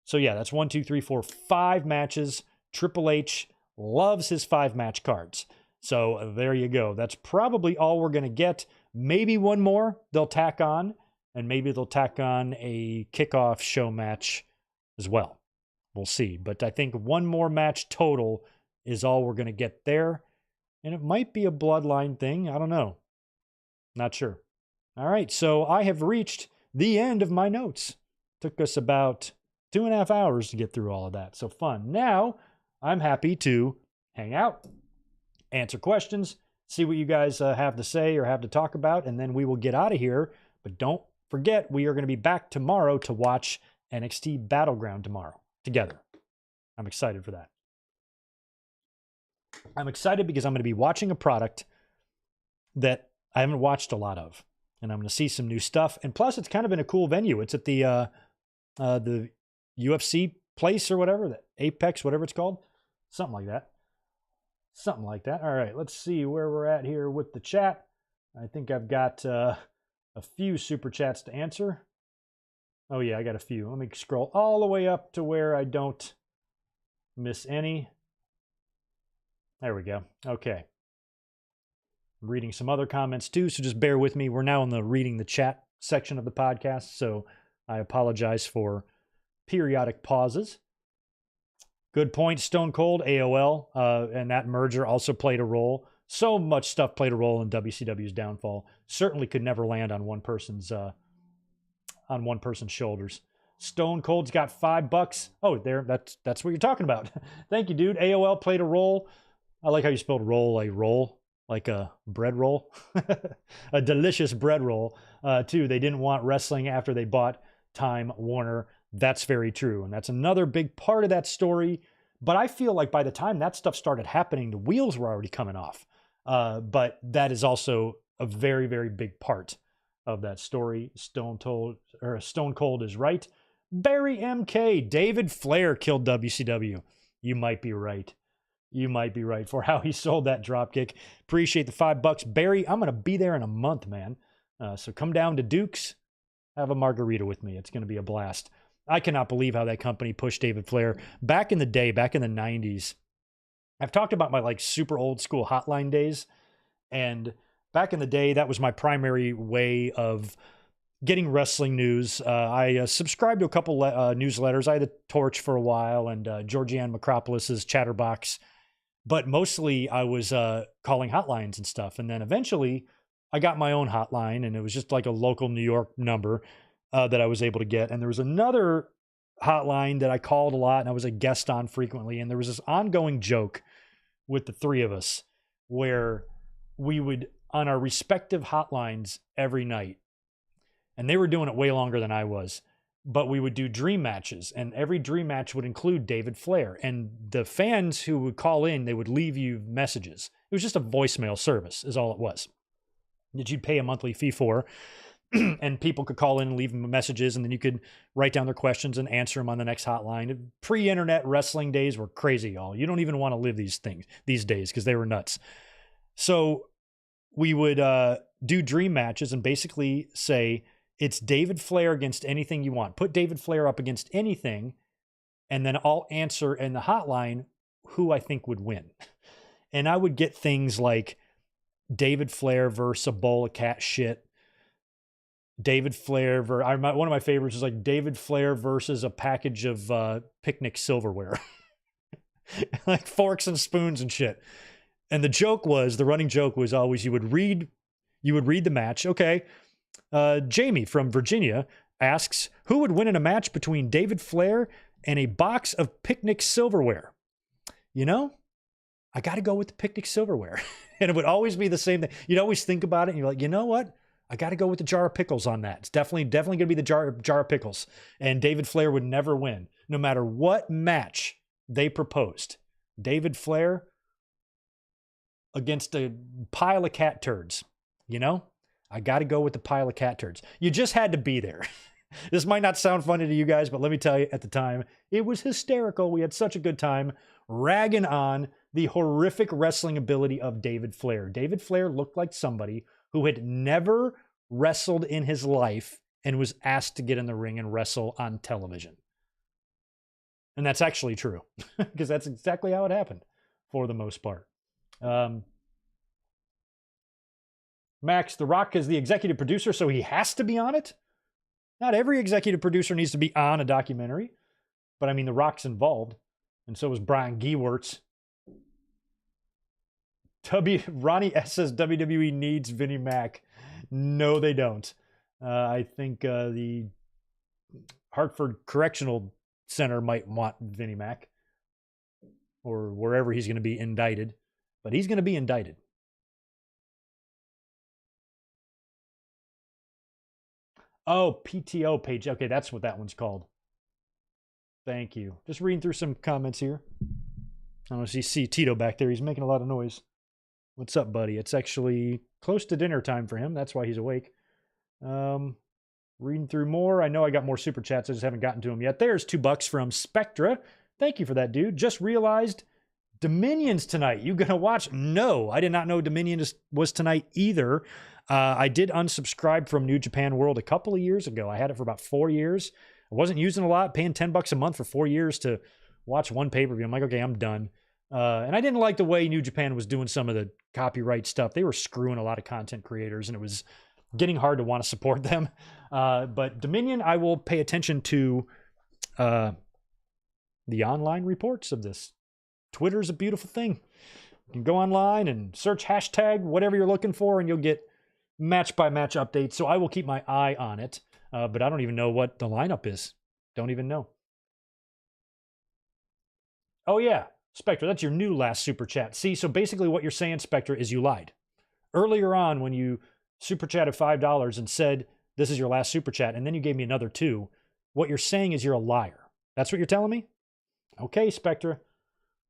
So yeah, that's 1, 2, 3, 4, 5 matches. Triple H loves his 5-match cards. So there you go. That's probably all we're going to get. Maybe one more they'll tack on, and maybe they'll tack on a kickoff show match as well. We'll see. But I think one more match total is all we're going to get there. And it might be a Bloodline thing. I don't know. Not sure. All right, so I have reached the end of my notes. Took us about 2.5 hours to get through all of that. So fun. Now, I'm happy to hang out. answer questions, see what you guys have to say or have to talk about, and then we will get out of here. But don't forget, we are going to be back tomorrow to watch NXT Battleground tomorrow together. I'm excited for that. I'm excited because I'm going to be watching a product that I haven't watched a lot of, and I'm going to see some new stuff. And plus, it's kind of in a cool venue. It's at the UFC place or whatever, the Apex, whatever it's called, something like that. Something like that. All right, let's see where we're at here with the chat. I think I've got a few super chats to answer. Oh yeah, I got a few. Let me scroll all the way up to where I don't miss any. There we go. Okay. I'm reading some other comments too, so just bear with me. We're now in the reading the chat section of the podcast, so I apologize for periodic pauses. Good point, Stone Cold, AOL, and that merger also played a role. So much stuff played a role in WCW's downfall. Certainly could never land on one person's shoulders. Stone Cold's got $5. Oh, there, that's what you're talking about. Thank you, dude. AOL played a role. I like how you spelled roll, like a bread roll, a delicious bread roll. Too. They didn't want wrestling after they bought Time Warner. That's very true. And that's another big part of that story. But I feel like by the time that stuff started happening, the wheels were already coming off. But that is also a very, very big part of that story. Stone Cold is right. Barry MK, David Flair killed WCW. You might be right. You might be right for how he sold that dropkick. Appreciate the $5. Barry, I'm going to be there in a month, man. So come down to Duke's. Have a margarita with me. It's going to be a blast. I cannot believe how that company pushed David Flair back in the day, back in the 90s. I've talked about my like super old school hotline days. And back in the day, that was my primary way of getting wrestling news. I subscribed to a couple newsletters. I had The Torch for a while and Georgianne Macropolis's Chatterbox. But mostly I was calling hotlines and stuff. And then eventually I got my own hotline, and it was just like a local New York number that I was able to get. And there was another hotline that I called a lot and I was a guest on frequently. And there was this ongoing joke with the three of us where we would, on our respective hotlines every night, and they were doing it way longer than I was, but we would do dream matches, and every dream match would include David Flair. And the fans who would call in, they would leave you messages. It was just a voicemail service is all it was, that you'd pay a monthly fee for. And people could call in and leave them messages, and then you could write down their questions and answer them on the next hotline. Pre-internet wrestling days were crazy, y'all. You don't even want to live these days because they were nuts. So we would do dream matches and basically say, it's David Flair against anything you want. Put David Flair up against anything, and then I'll answer in the hotline who I think would win. And I would get things like David Flair versus a bowl of cat shit. David Flair one of my favorites is like David Flair versus a package of picnic silverware. Like forks and spoons and shit. And the running joke was always you would read the match. Okay. Jamie from Virginia asks, who would win in a match between David Flair and a box of picnic silverware? You know, I got to go with the picnic silverware. And it would always be the same thing. You'd always think about it and you're like, you know what? I got to go with the jar of pickles on that. It's definitely going to be the jar of pickles. And David Flair would never win, no matter what match they proposed. David Flair against a pile of cat turds, you know? I got to go with the pile of cat turds. You just had to be there. This might not sound funny to you guys, but let me tell you, at the time, it was hysterical. We had such a good time ragging on the horrific wrestling ability of David Flair. David Flair looked like somebody who had never wrestled in his life and was asked to get in the ring and wrestle on television. And that's actually true, because that's exactly how it happened for the most part. Max, The Rock is the executive producer, so he has to be on it? Not every executive producer needs to be on a documentary. But I mean, The Rock's involved. And so is Brian Gewirtz. Ronnie S says WWE needs Vinnie Mac. No, they don't. I think the Hartford Correctional Center might want Vinnie Mac. Or wherever he's going to be indicted. but he's going to be indicted. Oh, PTO page. Okay, that's what that one's called. Thank you. Just reading through some comments here. I don't see Tito back there. He's making a lot of noise. What's up, buddy? It's actually close to dinner time for him. That's why he's awake. Reading through more. I know I got more super chats. I just haven't gotten to them yet. There's $2 from Spectra. Thank you for that, dude. Just realized Dominion's tonight. You gonna watch? No, I did not know Dominion was tonight either. I did unsubscribe from New Japan World a couple of years ago. I had it for about 4 years. I wasn't using a lot, paying $10 a month for 4 years to watch one pay-per-view. I'm like, okay, I'm done. And I didn't like the way New Japan was doing some of the copyright stuff. They were screwing a lot of content creators, and it was getting hard to want to support them. But Dominion, I will pay attention to the online reports of this. Twitter's a beautiful thing. You can go online and search hashtag whatever you're looking for, and you'll get match-by-match updates. So I will keep my eye on it. But I don't even know what the lineup is. Don't even know. Oh, yeah. Spectre, that's your new last super chat. See, so basically what you're saying, Spectre, is you lied. Earlier on, when you super chatted $5 and said, this is your last super chat, and then you gave me another $2, what you're saying is you're a liar. That's what you're telling me? Okay, Spectre.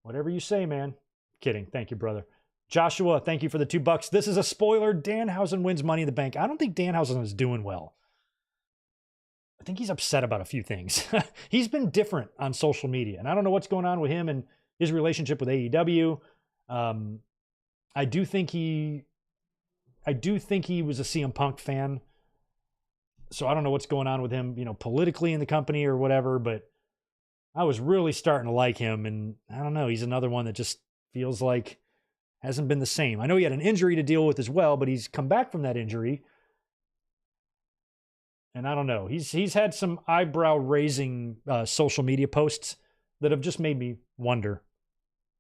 Whatever you say, man. Kidding. Thank you, brother. Joshua, thank you for the $2. This is a spoiler. Danhausen wins Money in the Bank. I don't think Danhausen is doing well. I think he's upset about a few things. He's been different on social media, and I don't know what's going on with him and his relationship with AEW. I do think he was a CM Punk fan. So I don't know what's going on with him, politically in the company or whatever, but I was really starting to like him, and I don't know, he's another one that just feels like hasn't been the same. I know he had an injury to deal with as well, but he's come back from that injury. And I don't know. He's had some eyebrow-raising social media posts that have just made me wonder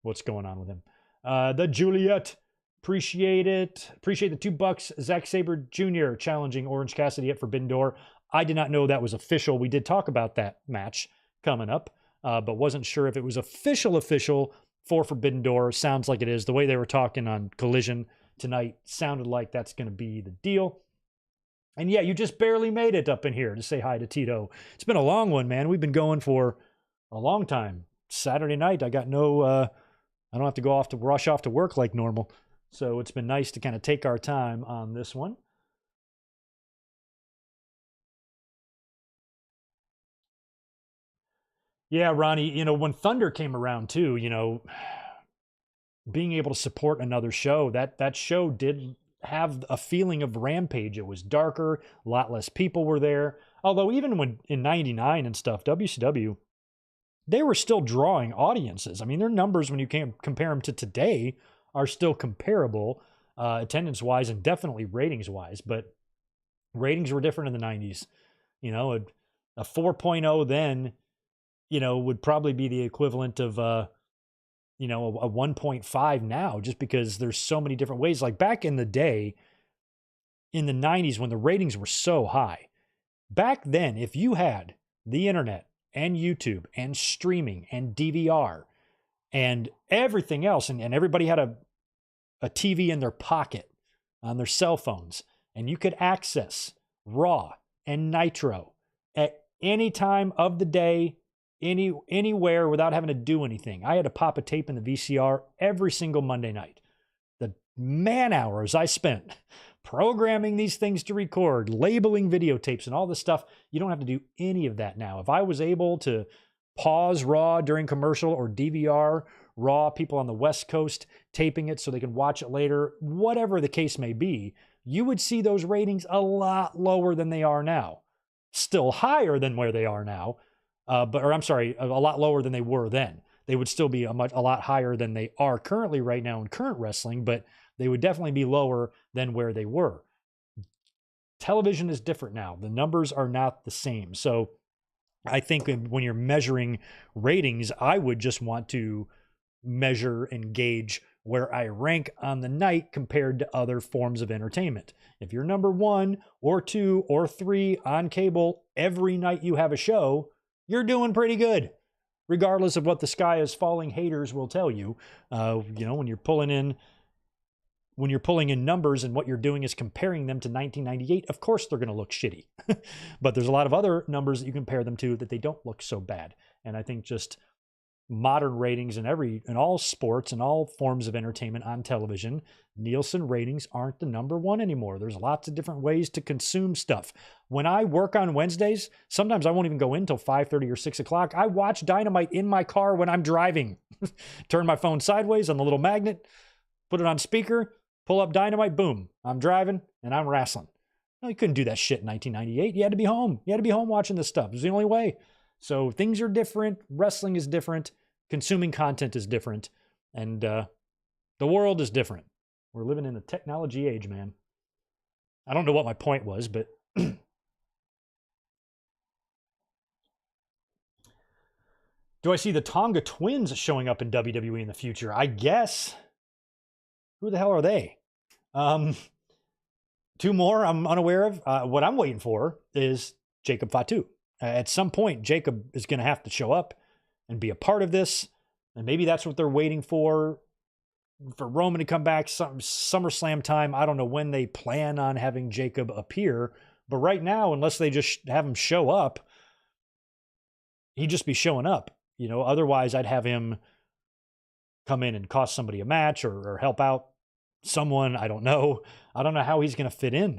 what's going on with him. The Juliet, appreciate it. Appreciate the $2. Zack Sabre Jr. challenging Orange Cassidy at Forbidden Door. I did not know that was official. We did talk about that match coming up, but wasn't sure if it was official for Forbidden Door. Sounds like it is. The way they were talking on Collision tonight sounded like that's going to be the deal. And yeah, you just barely made it up in here to say hi to Tito. It's been a long one, man. We've been going for a long time. Saturday night, I got I don't have to rush off to work like normal. So it's been nice to kind of take our time on this one. Yeah, Ronnie, when Thunder came around too, being able to support another show, that show did have a feeling of Rampage. It was darker, a lot less people were there. Although even when in 99 and stuff, WCW, they were still drawing audiences. I mean, their numbers, when you can compare them to today, are still comparable, attendance-wise and definitely ratings-wise. But ratings were different in the 90s. A 4.0 then, would probably be the equivalent of a 1.5 now, just because there's so many different ways. Like back in the day, in the 90s, when the ratings were so high, back then, if you had the internet and YouTube and streaming and DVR and everything else, and everybody had a TV in their pocket on their cell phones, and you could access Raw and Nitro at any time of the day, anywhere, without having to do anything. I had to pop a tape in the VCR every single Monday night. The man hours I spent programming these things to record, labeling videotapes and all this stuff, you don't have to do any of that now. If I was able to pause Raw during commercial or DVR Raw, people on the West Coast taping it so they can watch it later, whatever the case may be, you would see those ratings a lot lower than they are now. Still higher than where they are now, a lot lower than they were then. They would still be a lot higher than they are currently right now in current wrestling, but they would definitely be lower than where they were. Television is different now. The numbers are not the same. So I think when you're measuring ratings, I would just want to measure and gauge where I rank on the night compared to other forms of entertainment. If you're number 1 or 2 or 3 on cable every night you have a show, you're doing pretty good. regardless of what the sky is falling haters will tell you. When you're pulling in numbers and what you're doing is comparing them to 1998, of course they're going to look shitty. But there's a lot of other numbers that you compare them to that they don't look so bad. And I think just modern ratings in all sports and all forms of entertainment on television, Nielsen ratings aren't the number one anymore. There's lots of different ways to consume stuff. When I work on Wednesdays, sometimes I won't even go in until 5:30 or 6 o'clock. I watch Dynamite in my car when I'm driving. Turn my phone sideways on the little magnet, put it on speaker, pull up Dynamite, boom, I'm driving and I'm wrestling. No, you couldn't do that shit in 1998. You had to be home. You had to be home watching this stuff. It was the only way. So things are different. Wrestling is different. Consuming content is different. And the world is different. We're living in the technology age, man. I don't know what my point was, but do I see the Tonga twins showing up in WWE in the future? I guess. Who the hell are they? Two more I'm unaware of. What I'm waiting for is Jacob Fatu. At some point, Jacob is going to have to show up and be a part of this. And maybe that's what they're waiting for Roman to come back SummerSlam time. I don't know when they plan on having Jacob appear. But right now, unless they just have him show up, he'd just be showing up. Otherwise I'd have him come in and cost somebody a match or help out someone. I don't know how he's going to fit in.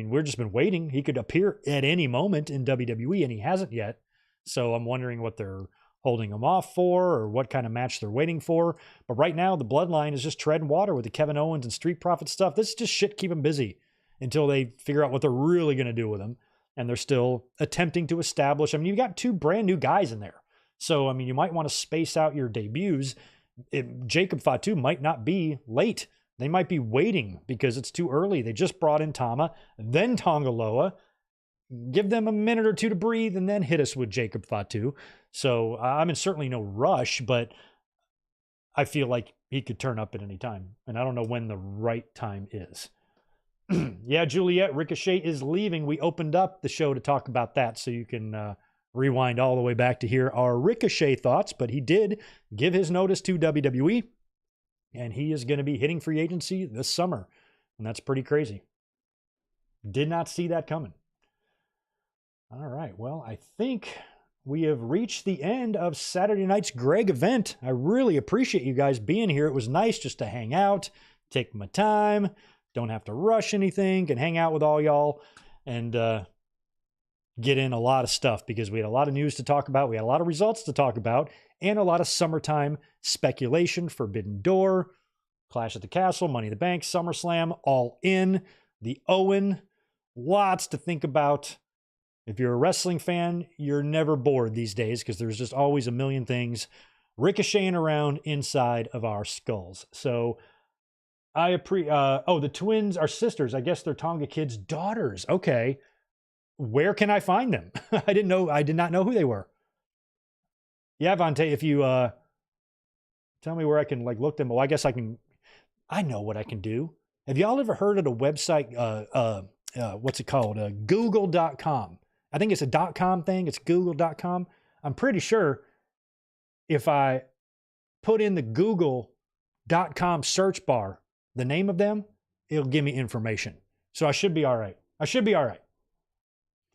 We've just been waiting. He could appear at any moment in WWE and he hasn't yet. So I'm wondering what they're holding him off for or what kind of match they're waiting for. But right now the bloodline is just treading water with the Kevin Owens and Street Profits stuff. This is just shit keep them busy until they figure out what they're really going to do with him. And they're still attempting to establish. You've got two brand new guys in there. So, you might want to space out your debuts. Jacob Fatu might not be late. They might be waiting because it's too early. They just brought in Tama, then Tongaloa. Give them a minute or two to breathe and then hit us with Jacob Fatu. So I'm in certainly no rush, but I feel like he could turn up at any time. And I don't know when the right time is. Yeah, Juliet, Ricochet is leaving. We opened up the show to talk about that, so you can rewind all the way back to hear our Ricochet thoughts. But he did give his notice to WWE, and he is going to be hitting free agency this summer. And that's pretty crazy. Did not see that coming. All right, well, I think we have reached the end of Saturday night's Greg event. I really appreciate you guys being here. It was nice just to hang out, take my time, don't have to rush anything, can hang out with all y'all and get in a lot of stuff because we had a lot of news to talk about. We had a lot of results to talk about and a lot of summertime speculation. Forbidden Door, Clash at the Castle, Money in the Bank, SummerSlam, All In, the Owen. Lots to think about. If you're a wrestling fan, you're never bored these days because there's just always a million things ricocheting around inside of our skulls. So the twins are sisters. I guess they're Tonga kids' daughters. Okay. Where can I find them? I did not know who they were. Yeah, Vontae, if you tell me where I can look them. Well, I guess I know what I can do. Have y'all ever heard of the website, what's it called? Google.com. I think it's a .com thing. It's Google.com. I'm pretty sure if I put in the Google.com search bar, the name of them, it'll give me information. So I should be all right.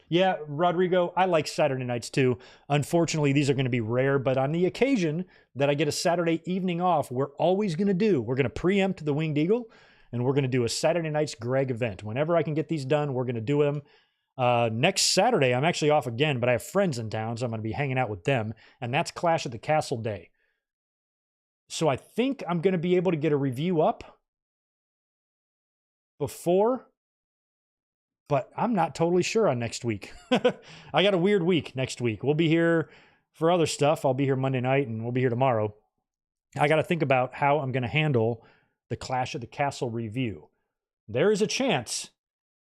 Yeah, Rodrigo, I like Saturday nights too. Unfortunately, these are going to be rare, but on the occasion that I get a Saturday evening off, we're going to preempt the Winged Eagle, and we're going to do a Saturday night's Greg event. Whenever I can get these done, we're going to do them. Next Saturday, I'm actually off again, but I have friends in town, so I'm going to be hanging out with them, and that's Clash at the Castle Day. So I think I'm going to be able to get a review up before, but I'm not totally sure on next week. I got a weird week next week. We'll be here for other stuff. I'll be here Monday night, and we'll be here tomorrow. I got to think about how I'm going to handle the Clash at the Castle review. There is a chance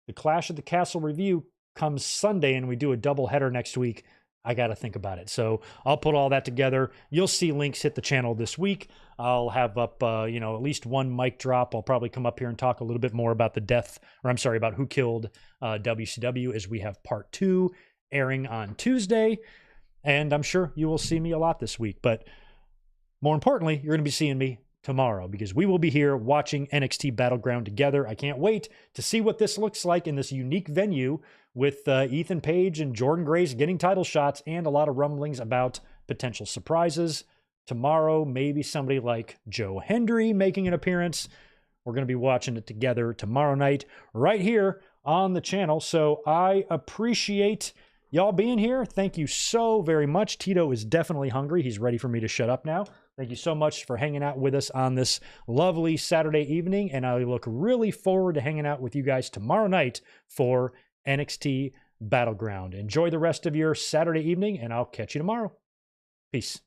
the Clash at the Castle review comes Sunday and we do a double header next week. I got to think about it. So I'll put all that together. You'll see links hit the channel this week. I'll have up, at least one mic drop. I'll probably come up here and talk a little bit more about about who killed WCW as we have part 2 airing on Tuesday. And I'm sure you will see me a lot this week. But more importantly, you're going to be seeing me tomorrow because we will be here watching NXT Battleground together. I can't wait to see what this looks like in this unique venue with Ethan Page and Jordan Grace getting title shots and a lot of rumblings about potential surprises. Tomorrow, maybe somebody like Joe Hendry making an appearance. We're going to be watching it together tomorrow night right here on the channel. So I appreciate y'all being here. Thank you so very much. Tito is definitely hungry. He's ready for me to shut up now. Thank you so much for hanging out with us on this lovely Saturday evening. And I look really forward to hanging out with you guys tomorrow night for NXT Battleground. Enjoy the rest of your Saturday evening, and I'll catch you tomorrow. Peace.